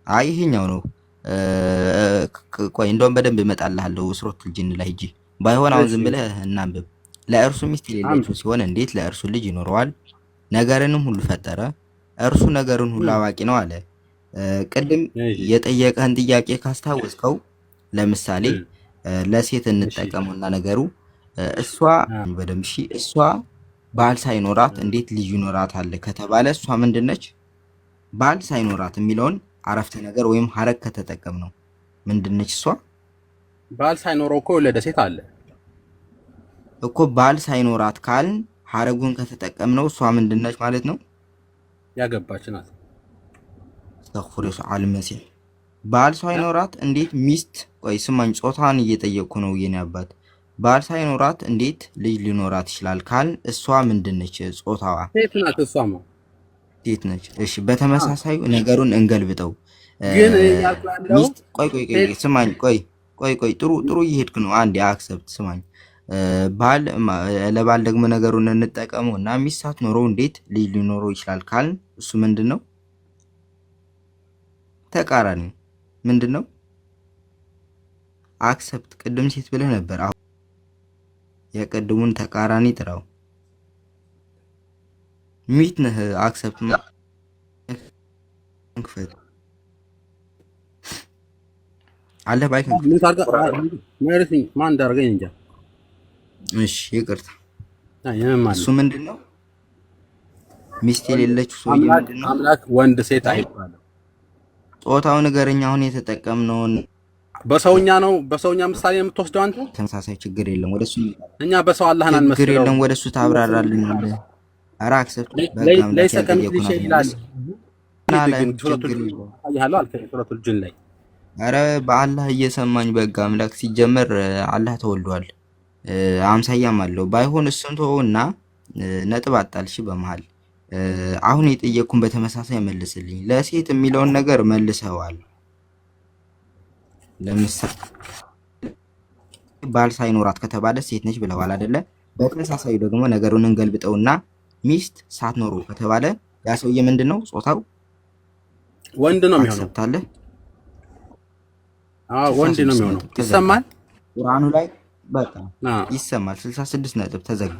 አይ ይሄኛው ነው። ቆይ እንደውም በደንብ እመጣልሃለሁ ሱረቱል ጂን ላይ ሂጂ። ባይሆን አሁን ዝም ብለህ እናንብብ። ለእርሱ ሚስት የሌለችው ሲሆን እንዴት ለእርሱ ልጅ ይኖረዋል? ነገርንም ሁሉ ፈጠረ። እርሱ ነገርን ሁሉ አዋቂ ነው አለ። ቅድም የጠየቀህን ጥያቄ ካስታወስከው ለምሳሌ ለሴት እንጠቀመውና ነገሩ እሷ በደምብ እሺ፣ እሷ ባል ሳይኖራት እንዴት ልጅ ይኖራታል ከተባለ እሷ ምንድነች? ባል ሳይኖራት የሚለውን አረፍተ ነገር ወይም ሐረግ ከተጠቀም ነው ምንድነች? እሷ ባል ሳይኖረው እኮ የወለደ ሴት አለ እኮ። ባል ሳይኖራት ካልን ሐረጉን ከተጠቀምነው እሷ ምንድነች ማለት ነው? ያገባች ናት። ተኽፍሩስ አልመሲህ ባል ሳይኖራት እንዴት ሚስት? ቆይ ስማኝ፣ ጾታን እየጠየቅኩ ነው የኔ አባት። ባል ሳይኖራት እንዴት ልጅ ሊኖራት ይችላል ካልን እሷ ምንድነች? ጾታዋ ሴት ናት። እሷማ ሴት ነች። እሺ በተመሳሳይ ነገሩን እንገልብጠው። ግን ሚስት ቆይ ስማኝ፣ ቆይ ጥሩ እየሄድክ ነው። አንዴ አክሰፕት ስማኝ። ባል ለባል ደግሞ ነገሩን እንጠቀመው እና ሚስት ሳትኖረው እንዴት ልጅ ሊኖረው ይችላል ካልን እሱ ምንድነው? ተቃራኒ ምንድነው? አክሰፕት ቅድም ሴት ብለህ ነበር። አሁን የቅድሙን ተቃራኒ ጥራው። ሚት ነህ። አክሰፕት እንክፈት አለ ባይክ ማለት ማን እንዳደረገኝ እንጃ። እሺ ይቅርታ። እሱ ምንድነው? ሚስት የሌለችው ሰው ምንድነው? አምላክ ወንድ ሴት አይባልም። ጾታው ንገረኝ። አሁን የተጠቀምነውን በሰውኛ ነው። በሰውኛ ምሳሌ የምትወስደው አንተ። ተመሳሳይ ችግር የለም። ወደሱ እኛ በሰው አላህን አንመስለው። ችግር የለም። ወደሱ ታብራራልናለህ። ኧረ አክሰፕት ለይሰ ከሚስሊሂ ሸይእ ይላል። ሱረቱል ጂን ላይ ኧረ በአላህ እየሰማኝ በጋ አምላክ ሲጀመር አላህ ተወልዷል፣ አምሳያም አለው። ባይሆን እሱን ተወውና ነጥብ አጣልሽ በመሃል። አሁን የጠየቅኩን በተመሳሳይ መልስልኝ። ለሴት የሚለውን ነገር መልሰዋል። ለምሳሌ ባል ሳይኖራት ከተባለ ሴት ነች ብለዋል አይደለ? በተመሳሳዩ ደግሞ ነገሩን እንገልብጠውና ሚስት ሳትኖሩ ከተባለ ያ ሰውዬ ምንድነው ጾታው? ወንድ ነው የሚሆነው። አክሰፕታለህ? አዎ ወንድ ነው የሚሆነው። ይሰማል ቁርአኑ ላይ በቃ ይሰማል። 66 ነጥብ ተዘጋ።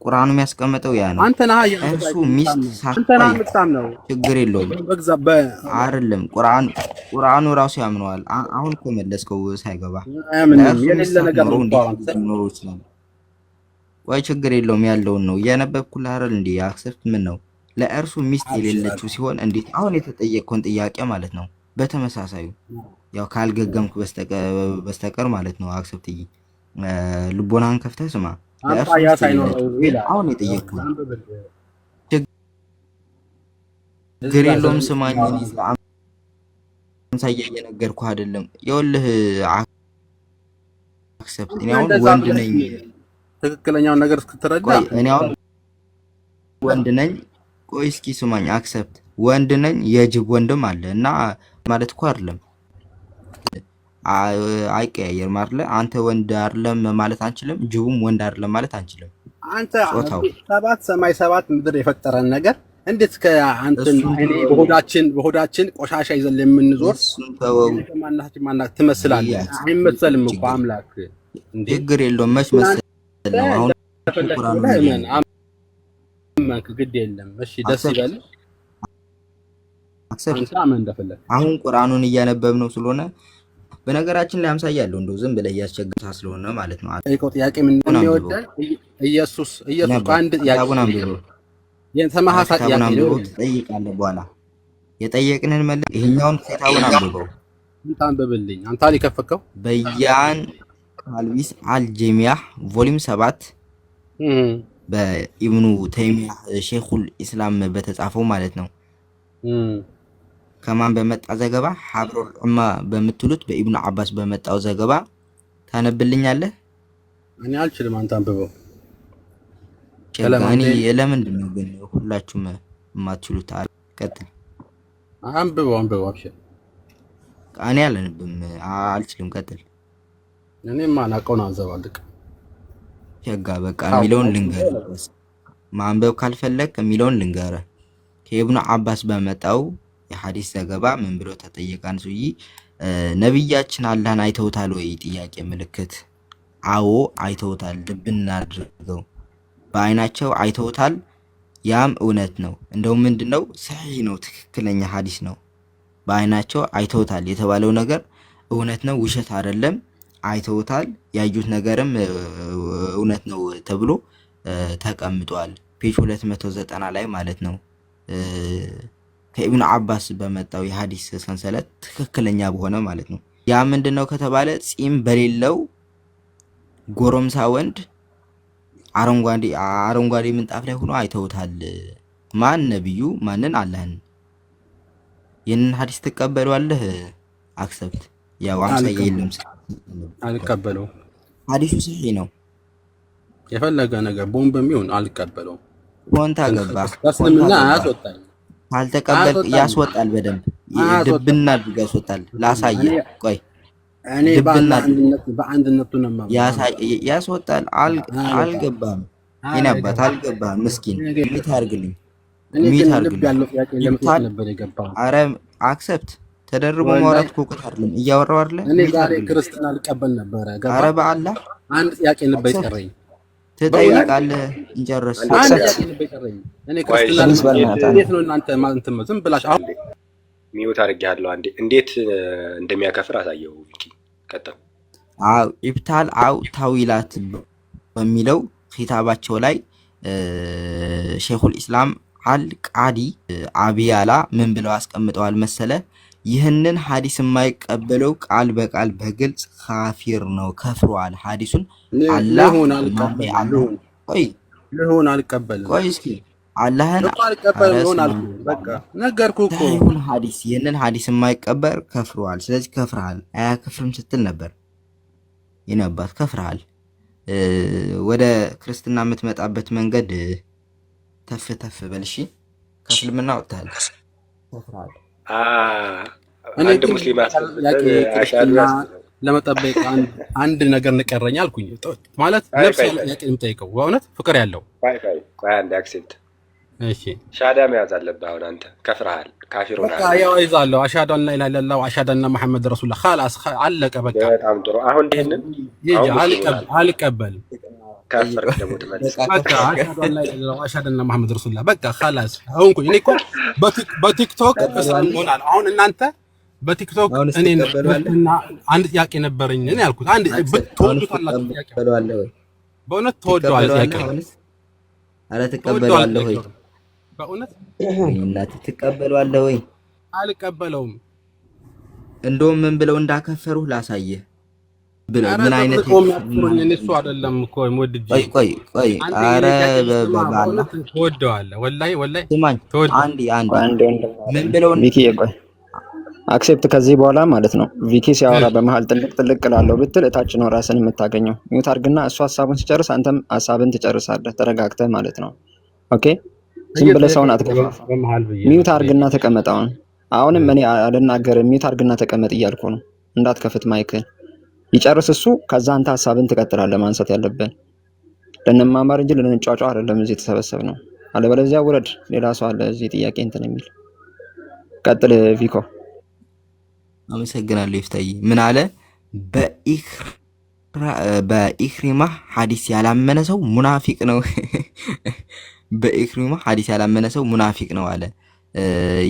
ቁርአኑ የሚያስቀምጠው ያ ነው። አንተ ነህ እርሱ ሚስት ሳትኖር ችግር የለውም አይደለም። ቁርአኑ ራሱ ያምነዋል። አሁን እኮ መለስከው ሳይገባ የሌለ ነገር ኖሮ ይችላል። ወይ ችግር የለውም ያለውን ነው እያነበብኩልህ አይደል እንዴ? አክሰፕት ምን ነው ለእርሱ ሚስት የሌለችው ሲሆን እንዴት አሁን የተጠየቀውን ጥያቄ ማለት ነው። በተመሳሳዩ ያው ካልገገምኩ በስተቀር ማለት ነው። አክሰፕት ልቦናን ከፍተህ ስማ። አሁን የጠየቅኩህ ችግር የለውም ስማኝ። አምሳያ እየነገርኩህ አይደለም። ይኸውልህ አክሰፕት እኔ አሁን ወንድ ነኝ። ትክክለኛውን ነገር እስክትረዳ እኔ አሁን ወንድ ነኝ። ቆይ እስኪ ስማኝ። አክሰፕት ወንድ ነኝ። የጅብ ወንድም አለ እና ማለት እኮ አይደለም አይቀያየርም አይደለ? አንተ ወንድ አይደለም ማለት አንችልም፣ ጅቡም ወንድ አይደለም ማለት አንችልም። አንተ ሰባት ሰማይ ሰባት ምድር የፈጠረን ነገር እንዴት ከአንተን በሆዳችን ቆሻሻ ይዘን የምንዞር ማናችን ትመስላለህ? አይመሰልም እኮ አምላክ። ችግር የለውም መች መሰል ነው። አሁን አመንክ ግድ የለም። እሺ ደስ ይበል። አሁን ቁርአኑን እያነበብነው ስለሆነ በነገራችን ላይ አምሳያ ያለው እንደው ዝም ብለህ እያስቸገርታ ስለሆነ ማለት ነው። አይቆ ጥያቄ ምን እንደሚወደን ኢየሱስ አንድ ጥያቄ የተማሃሳ ጥያቄ ነው። ጠይቃለህ በኋላ የጠየቅንን መልስ። ይሄኛውን ኪታቡን አንብበው። አንብብልኝ። አንተ አልከፈከው በያን አልቢስ አልጀሚያህ ቮሊዩም 7 በኢብኑ ተይሚያህ ሼኹል ኢስላም በተጻፈው ማለት ነው። ከማን በመጣ ዘገባ? ሐብሩል ኡማ በምትሉት በኢብኑ አባስ በመጣው ዘገባ ታነብልኛለህ? እኔ አልችልም። አንተ አንብበው። እኔ ለምንድን ነው ግን ሁላችሁም የማትችሉት? ቀጥል። አንብበው። አብሽር። እኔ አላነብም፣ አልችልም። ቀጥል። እኔማ አላውቀውን አንዘባልቅ ሸጋ በቃ የሚለውን ልንገርህ። ማንበብ ካልፈለግ የሚለውን ልንገርህ። ከኢብኑ አባስ በመጣው የሐዲስ ዘገባ ምን ብሎ ተጠየቃን? ሰውዬ ነብያችን አላህን አይተውታል ወይ? ጥያቄ ምልክት። አዎ አይተውታል። ልብ እናድርገው። በአይናቸው አይተውታል። ያም እውነት ነው። እንደው ምንድነው ሰሂህ ነው፣ ትክክለኛ ሐዲስ ነው። በአይናቸው አይተውታል የተባለው ነገር እውነት ነው፣ ውሸት አይደለም። አይተውታል፣ ያዩት ነገርም እውነት ነው ተብሎ ተቀምጧል። ፔጅ 290 ላይ ማለት ነው። ከኢብኑ አባስ በመጣው የሐዲስ ሰንሰለት ትክክለኛ በሆነ ማለት ነው። ያ ምንድነው ከተባለ ጺም በሌለው ጎረምሳ ወንድ አረንጓዴ ምንጣፍ ላይ ሆኖ አይተውታል። ማን? ነብዩ። ማንን? አላህን። ይህንን ሐዲስ ትቀበሏለህ? አክሰፕት። ያው አምሳያ የለም አልቀበለው። ሐዲሱ ሰሂህ ነው። የፈለገ ነገር ቦምብም ይሁን አልቀበለው። ኮንታ ገባ እስልምና አያስወጣኝ። ካልተቀበል ያስወጣል። በደንብ ድብና አድርጎ ያስወጣል። ላሳየ። ቆይ እኔ በአንድነቱ ነው ያስወጣል። አልገባም። የኔ አባት አልገባም። ምስኪን ሚት አድርግልኝ። ኧረ አክሰፕት ተደርቦ ማውራት እኮ እውቀት አይደለም። እያወራሁ አይደለ? እኔ ዛሬ ክርስትና ልቀበል ነበረ። ኧረ በአላህ አንድ ጥያቄ ነበር የቀረኝ። ትጠይቃለህ። እንጨርስ። አንድ ጥያቄ ነበር የቀረኝ። እኔ ክርስትና እንዴት ነው እናንተ ማለት ዝም ብላሽ አሁን ሚውት አድርጌሃለሁ። አንዴ እንዴት እንደሚያከፍር አሳየው። ቀጥል። አው ኢብታል አው ታዊላት በሚለው ኺታባቸው ላይ ሼኹል ኢስላም አልቃዲ አቢያላ ምን ብለው አስቀምጠዋል መሰለ? ይህንን ሐዲስ የማይቀበለው ቃል በቃል በግልጽ ካፊር ነው፣ ከፍሯል። ሐዲሱን አላህ ልሆን አልቀበልም። ቆይ እስኪ አላህን አልቀበልም አልኩ። በቃ ነገርኩህ እኮ ይሁን ሐዲስ ይህንን ሐዲስ የማይቀበል ከፍሯል። ስለዚህ ከፍርሃል። አያከፍርም ስትል ነበር። ይነባት ከፍርሃል። ወደ ክርስትና የምትመጣበት መንገድ ተፍ ተፍ በልሺ። ከእስልምና ወጥተሃል። ከፍርሃል። አንድ ሙስሊም ለመጠበቅ አንድ ነገር ንቀረኝ አልኩኝ። ማለት ነፍስ ያለ ጥያቄ የምጠይቀው በእውነት ፍቅር ያለው ቆይ አንድ አክሴፕት። እሺ ሻዳ መያዝ አለብህ። አሁን አንተ ከፍርሃል፣ ካፊር ሆነሃል። በቃ ያው ይዛለሁ። አሽሀዱ አን ላ ኢላሀ ኢለላህ ወአሽሀዱ አነ መሐመድ ረሱሉላህ ኻላስ አለቀ በቃ። በጣም ጥሩ። አሁን ይሄንን አልቀበልም። ካፈርክ ደግሞ ትመልስ። በቃ አሽሀዱ አን ላ ኢላሀ ኢለላህ ወአሽሀዱ አነ መሐመድ ረሱሉላህ በቃ ኻላስ። አሁን እኔ እኮ በቲክቶክ እስላም ሆናል። አሁን እናንተ በቲክቶክ እኔ እና አንድ ጥያቄ ነበረኝ እኔ ያልኩት አንድ ብትወዱታላችሁ ጥያቄ በእውነት ተወደዋለህ ጥያቄ አረ ተቀበላለሁ ወይ በእውነት እናት ተቀበላለሁ ወይ አልቀበለውም። እንደውም ምን ብለው እንዳከፈሩ ላሳየህ ብለው ምን አይነት እሱ አይደለም እኮ ወድጄ ቆይ አረ በባላ ተወደዋለህ ወላሂ ስማኝ አንድ ምን ብለው ቪኪ ቆይ አክሴፕት ከዚህ በኋላ ማለት ነው ቪኪ ሲያወራ በመሃል ጥልቅ ላለው ብትል እታች ነው ራስን የምታገኘው። ሚውት አድርግና እሱ ሐሳቡን ሲጨርስ አንተም ሐሳብን ትጨርሳለህ ተረጋግተህ ማለት ነው። ኦኬ ዝም ብለህ ሰውን አትገፋፋ። ሚውት አድርግና ተቀመጥ። አሁንም እኔ አልናገርም። ሚውት አድርግና ተቀመጥ እያልኩ ነው። እንዳትከፍት ማይክን ይጨርስ እሱ። ከዛ አንተ ሐሳብን ትቀጥላለህ። ማንሳት ያለብን ለነማማር እንጂ ለነጫጫው አይደለም እዚህ የተሰበሰብነው። አለበለዚያ ውረድ። ሌላ ሰው አለ እዚህ ጥያቄ እንትን የሚል ቀጥል ቪኮ። አመሰግናለሁ ይፍታይ። ምን አለ? በኢክሪማ ሐዲስ ያላመነ ሰው ሙናፊቅ ነው። በኢክሪማ ሐዲስ ያላመነ ሰው ሙናፊቅ ነው አለ።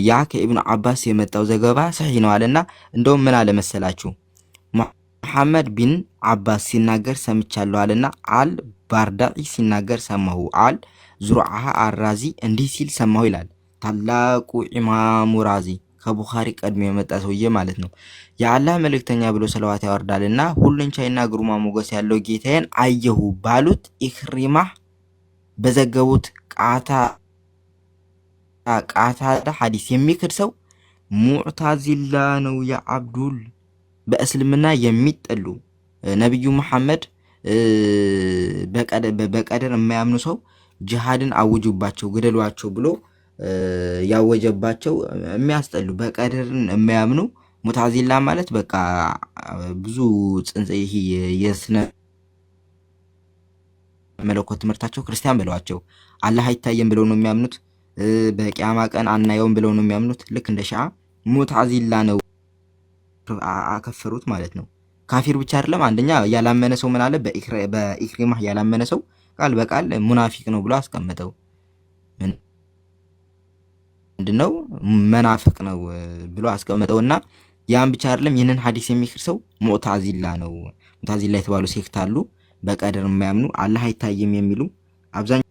ያ ከኢብኑ አባስ የመጣው ዘገባ ሰሂህ ነው አለና እንደውም ምን አለ መሰላችሁ? መሐመድ ቢን አባስ ሲናገር ሰምቻለሁ አለና አል ባርዳኢ ሲናገር ሰማሁ፣ አል ዙርዓሃ አራዚ እንዲህ ሲል ሰማሁ ይላል። ታላቁ ኢማሙ ራዚ ከቡኻሪ ቀድሞ የመጣ ሰውዬ ማለት ነው። የአላህ መልእክተኛ ብሎ ሰለዋት ያወርዳልና ሁሉን ቻይና ግሩማ ሞገስ ያለው ጌታዬን አየሁ ባሉት ኢክሪማህ በዘገቡት ቃታዳ ሐዲስ የሚክድ ሰው ሙዕታዚላ ነው። ያ አብዱል በእስልምና የሚጠሉ ነብዩ መሐመድ በቀደር የማያምኑ ሰው ጂሃድን አውጁባቸው ግደሏቸው ብሎ ያወጀባቸው የሚያስጠሉ በቀደርን የሚያምኑ ሙታዚላ ማለት በቃ ብዙ ጽንሰ ይሄ የስነ መለኮት ትምህርታቸው ክርስቲያን ብለዋቸው አላህ አይታየም ብለው ነው የሚያምኑት። በቂያማ ቀን አናየውም ብለው ነው የሚያምኑት። ልክ እንደ ሻዓ ሙታዚላ ነው አከፈሩት ማለት ነው። ካፊር ብቻ አይደለም። አንደኛ ያላመነ ሰው ምን አለ? በኢክሪማህ ያላመነ ሰው ቃል በቃል ሙናፊቅ ነው ብሎ አስቀመጠው። ምንድነው? መናፍቅ ነው ብሎ አስቀመጠውና ያን ብቻ አይደለም። ይህንን ሐዲስ የሚክር ሰው ሙዕታዚላ ነው። ሙዕታዚላ የተባሉ ሴክት አሉ። በቀደር የማያምኑ አላህ አይታየም የሚሉ አብዛኛው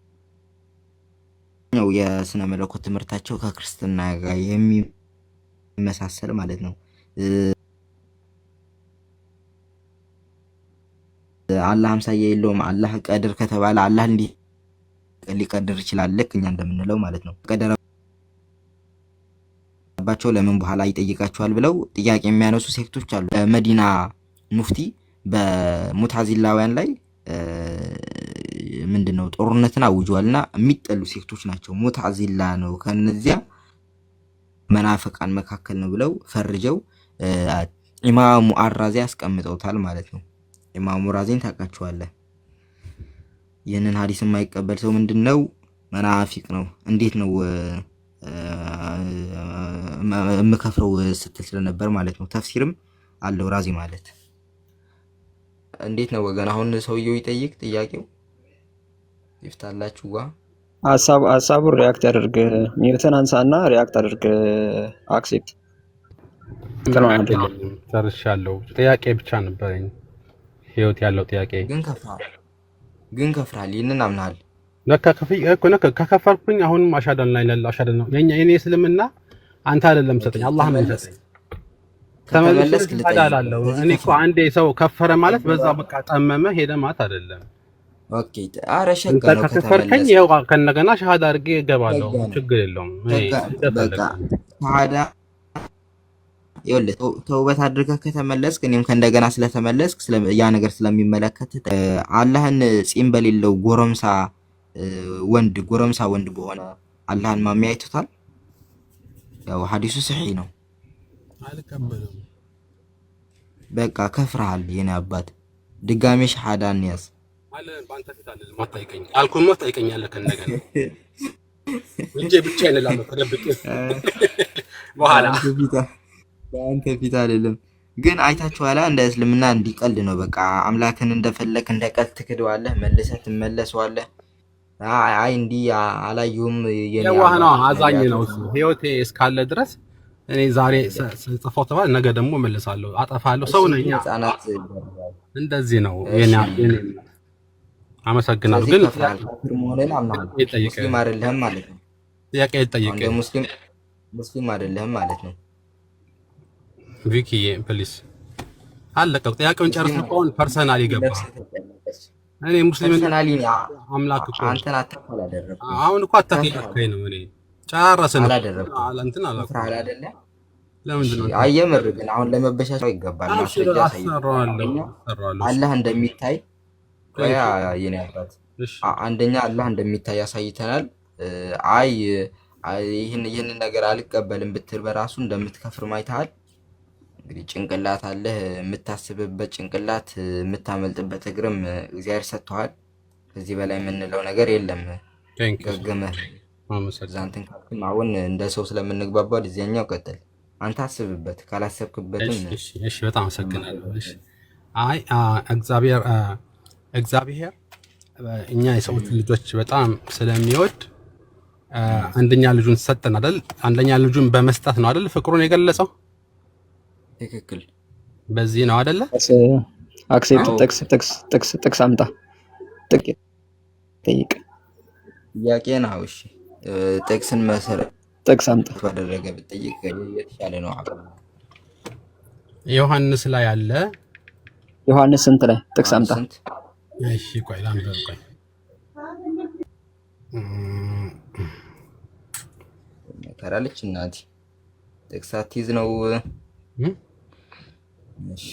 የስነ መለኮት ትምህርታቸው ከክርስትና ጋር የሚመሳሰል ማለት ነው። አላህ አምሳያ የለውም። አላህ ቀድር ከተባለ አላህ እንዲህ ሊቀድር ይችላል፣ ልክ እኛ እንደምንለው ማለት ነው። ቀደረ ባቸው ለምን በኋላ ይጠይቃቸዋል ብለው ጥያቄ የሚያነሱ ሴክቶች አሉ። መዲና ሙፍቲ በሙታዚላውያን ላይ ምንድነው ጦርነትን አውጇልና የሚጠሉ ሴክቶች ናቸው። ሙታዚላ ነው ከነዚያ መናፍቃን መካከል ነው ብለው ፈርጀው ኢማሙ አራዚ ያስቀምጠውታል ማለት ነው። ኢማሙ ራዚን ታውቃቸዋለህ። ይህንን ሐዲስ የማይቀበል ሰው ምንድነው? መናፊቅ ነው። እንዴት ነው የምከፍረው ስትል ስለነበር ማለት ነው። ተፍሲርም አለው ራዚ ማለት እንዴት ነው ወገን? አሁን ሰውየው ይጠይቅ ጥያቄው ይፍታላችሁ። ሀሳቡን ሪያክት ያደርግ። ሚውትን አንሳና ሪያክት አድርግ። አክሴፕት ጨርሻለሁ። ጥያቄ ብቻ ነበረኝ፣ ህይወት ያለው ጥያቄ። ግን ከፍራል። ይህንን አምናል ከከፈርኩኝ አሁንም አሻዳን ላይ ለላ አሻዳን ነው የኔ እስልምና። አንተ አይደለም ሰጠኝ አላህ ነው ሰጠኝ። ተመለስክ ልጠይቃለሁ። እኔ እኮ አንዴ ሰው ከፈረ ማለት በዛ በቃ ጠመመ ሄደ ማለት አይደለም። ኦኬ አረ ሸከነ ከከፈርከኝ ያው ከነገና ሻሃዳ አድርጌ እገባለሁ። ችግር የለውም። በቃ ሻሃዳ ይኸውልህ ተውበት አድርገህ ከተመለስክ እኔም ከእንደገና ስለተመለስክ ያ ነገር ስለሚመለከት አላህን ጺም በሌለው ጎረምሳ ወንድ በሆነ አላህን ማሚያ አይቶታል። ያው ሐዲሱ ሰሂህ ነው። አልቀበልም። በቃ ከፍርሃል የኔ አባት ድጋሜ ሻሃዳ እንያዝ አለ ባንተ ፊት አለ ማታይቀኝ አልኩማ ታይቀኛለህ ከነገና እንጂ ብቻዬን እላለሁ ተደብቄ በኋላ በአንተ ፊት አይደለም ግን አይታችኋላ እንደ እስልምና እንዲቀልድ ነው በቃ አምላክን እንደፈለክ እንደቀልድ ትክደዋለህ መልሰህ ትመለሰዋለህ አይ እንዲ አላየሁም የዋህና አዛኝ ነው እሱ ህይወቴ እስካለ ድረስ እኔ ዛሬ ጽፎት ተባለ ነገ ደግሞ መልሳለሁ አጠፋለሁ ሰው ነኝ ህፃናት እንደዚህ ነው የኛ አመሰግናለሁ ግን ሙስሊም አይደለህም ማለት ነው ጥያቄ ይጠይቀኝ እንደ ሙስሊም አይደለህም ማለት ነው ቪኪዬ ፕሊስ አለቀው ጥያቄውን ጨርሰን ፐርሰናል ይገባ እኔ ሙስሊም ፐርሰናሊ አምላክ እኮ አንተን አታውቃለህ አላደረኩ አሁን እኮ አታውቃለህ ነው እኔ ጨረስን አላደረኩ እንትን አላውቅም ፍራል አይደለ ለምንድን ነው አየምር ግን አሁን ለመበሻሻው ይገባል ማስረጃ አላህ እንደሚታይ ቆያ የኔ አባት አንደኛ አላህ እንደሚታይ ያሳይተናል አይ ይሄን ነገር አልቀበልም ብትል በራሱ እንደምትከፍር ማይታል እንግዲህ ጭንቅላት አለ የምታስብበት ጭንቅላት የምታመልጥበት እግርም እግዚአብሔር ሰጥቷል ከዚህ በላይ የምንለው ነገር የለም ገገመህ ዛንተን ካልኩም አሁን እንደ ሰው ስለምንግባባው ለዚያኛው ቀጥል አንተ አስብበት ካላሰብክበትም እሺ በጣም አመሰግናለሁ እሺ አይ እግዚአብሔር እኛ የሰዎች ልጆች በጣም ስለሚወድ አንደኛ ልጁን ሰጠን አይደል አንደኛ ልጁን በመስጠት ነው አይደል ፍቅሩን የገለጸው ትክክል በዚህ ነው አይደለ አክሴፕት ጥቅስ አምጣ ጠይቅ ጥያቄ ነው እሺ ጥቅስን መሰረት ጥቅስ አምጣ ባደረገ ብትጠይቅ የተሻለ ነው ዮሐንስ ላይ አለ ዮሐንስ ስንት ላይ ጥቅስ አምጣ እሺ ቆይ ላንብብ ቆይ ከራለች እናቲ ጥቅስ አትይዝ ነው እሺ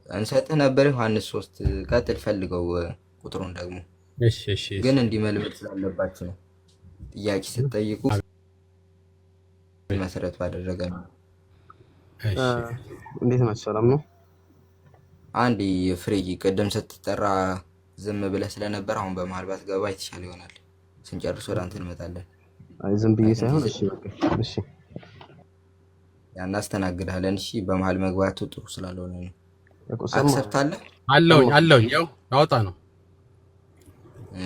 አንሰጥህ ነበር ዮሐንስ 3 ቀጥል ፈልገው ቁጥሩን ደግሞ እሺ ግን እንዲመልመድ ስላለባችሁ ነው ጥያቄ ስትጠይቁ መሰረት ባደረገ ነው እሺ እንዴት ነው ሰላም ነው አንዲ ፍሬ ቀደም ስትጠራ ዝም ብለህ ስለነበር አሁን በመሃል ባትገባ ይተሻለ ይሆናል ስንጨርስ ወደ አንተ እንመጣለን አይ ዝም ብዬ ሳይሆን እሺ በቃ እሺ ያናስተናግዳለን እሺ በመሃል መግባቱ ጥሩ ስላልሆነ ነው አክሰፕታለህ አለውኝ ያው ያወጣ ነው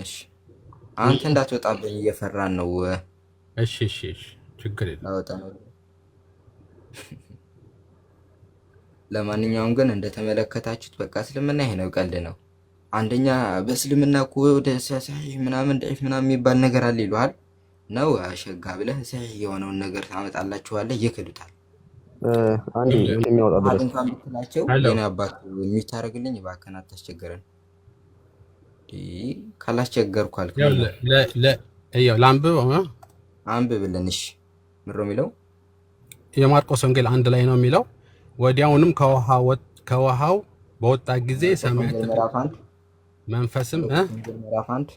እሺ አንተ እንዳትወጣብኝ እየፈራን ነው እሺ ችግር የለም አወጣ ነው ለማንኛውም ግን እንደተመለከታችሁት በቃ እስልምና ይሄ ነው ቀልድ ነው አንደኛ በእስልምና እኮ ወደ ሰሂህ ምናምን ዳይፍ ምናምን የሚባል ነገር አለ ይሏል ነው አሸጋ ብለህ ሰሂህ የሆነውን ነገር ታመጣላችኋለህ ይከዱታል አንዴ የሚያወጣ ድረስ እንኳን ብትላቸው የኔ አባት የሚታረግልኝ እባክህን አታስቸግረን ካላስቸገርኩ አልኩ አንብብልን እሺ ምሮ የሚለው የማርቆስ ወንጌል 1 ላይ ነው የሚለው ወዲያውንም ከውሃው በወጣ ጊዜ ሰማያት መንፈስም ምዕራፍ 1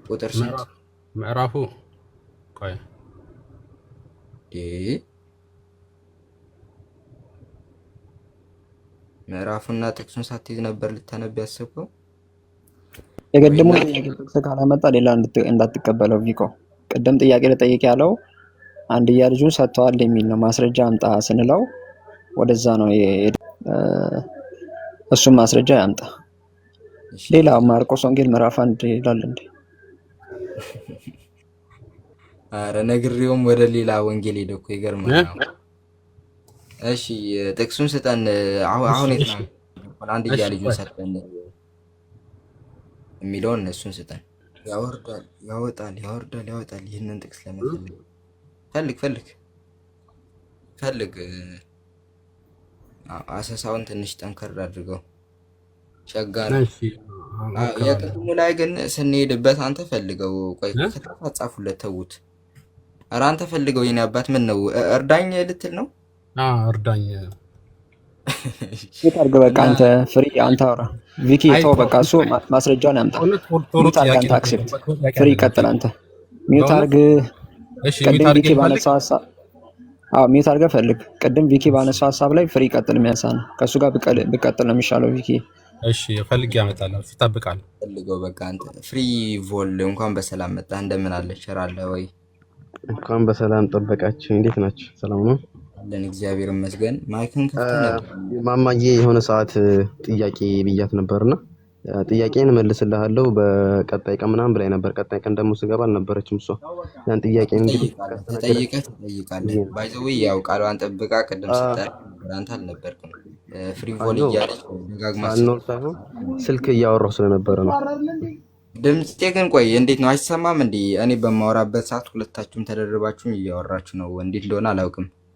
ቁጥር 8 ምዕራፉ ቆይ ምዕራፉና ጥቅሱን ሳትይዝ ነበር ልታነብ ያሰብከው የቀደሙ ጥቅስ ካላመጣ ሌላ እንዳትቀበለው ቪኮ ቀደም ጥያቄ ለጠይቅ ያለው አንድያ ልጁን ሰጥቷል የሚል ነው ማስረጃ አምጣ ስንለው ወደዛ ነው እሱ ማስረጃ ያምጣ ሌላ ማርቆስ ወንጌል ምዕራፍ 1 ይላል እንዴ አረ ነግሬውም ወደ ሌላ ወንጌል ሄደኩ ይገርማል እሺ ጥቅሱን ስጠን አሁን የት ነው አንድያ ልጁን ሰጥተን የሚለውን እሱን ስጠን ያወጣል ይሄንን ጥቅስ ለመፈልግ ፈልግ አሰሳውን ትንሽ ጠንከር አድርገው ሸጋ ነው የቅድሙ ላይ ግን ስንሄድበት አንተ ፈልገው ቆይ ከተጻፉለት ተውት ኧረ አንተ ፈልገው የኔ አባት ምን ነው እርዳኝ ልትል ነው እርዳኝ ይታርገ በቃ አንተ ፍሪ አንተ አውራ ቪኪ ተው በቃ እሱ ማስረጃውን ያምጣ አንተ አክሴፕት ፍሪ ቀጥል አንተ ሚውት አርግ እሺ ሚውት አርግ ባለሳሳ አዎ ሚዩት አድርገህ ፈልግ። ቅድም ቪኪ ባነሳው ሀሳብ ላይ ፍሪ ቀጥል የሚያሳን ከሱ ጋር ብቀጥል ነው የሚሻለው። ቪኪ እሺ ፈልግ ያመጣለሁ ትጠብቃለህ። ፈልገው በቃ አንተ ፍሪ ቮል እንኳን በሰላም መጣ። እንደምን አለ ቸር አለ ወይ? እንኳን በሰላም ጠበቃችሁ። እንዴት ናችሁ? ሰላም ነው አለን እግዚአብሔር ይመስገን። ማይክን ከፍተህ ነበር ማማዬ። የሆነ ሰዓት ጥያቄ ብያት ነበርና ጥያቄን መልስልሃለሁ በቀጣይ ቀን ምናምን ብላኝ ነበር። ቀጣይ ቀን ደግሞ ስገባ አልነበረችም እሷ። ያን ጥያቄ እንግዲህ ትጠይቃለህ። ባይ ዘ ዌይ ያው ቃሏን ጠብቃ ቅድም ስትጠራ አንተ አልነበርክም። ፍሪ ቮል እያለች ደጋግማ አልኖር ሳይሆን ስልክ እያወራሁ ስለነበረ ነው። ድምጼ ግን ቆይ እንዴት ነው አይሰማም እንዴ? እኔ በማወራበት ሰዓት ሁለታችሁም ተደርባችሁም እያወራችሁ ነው። እንዴት እንደሆነ አላውቅም።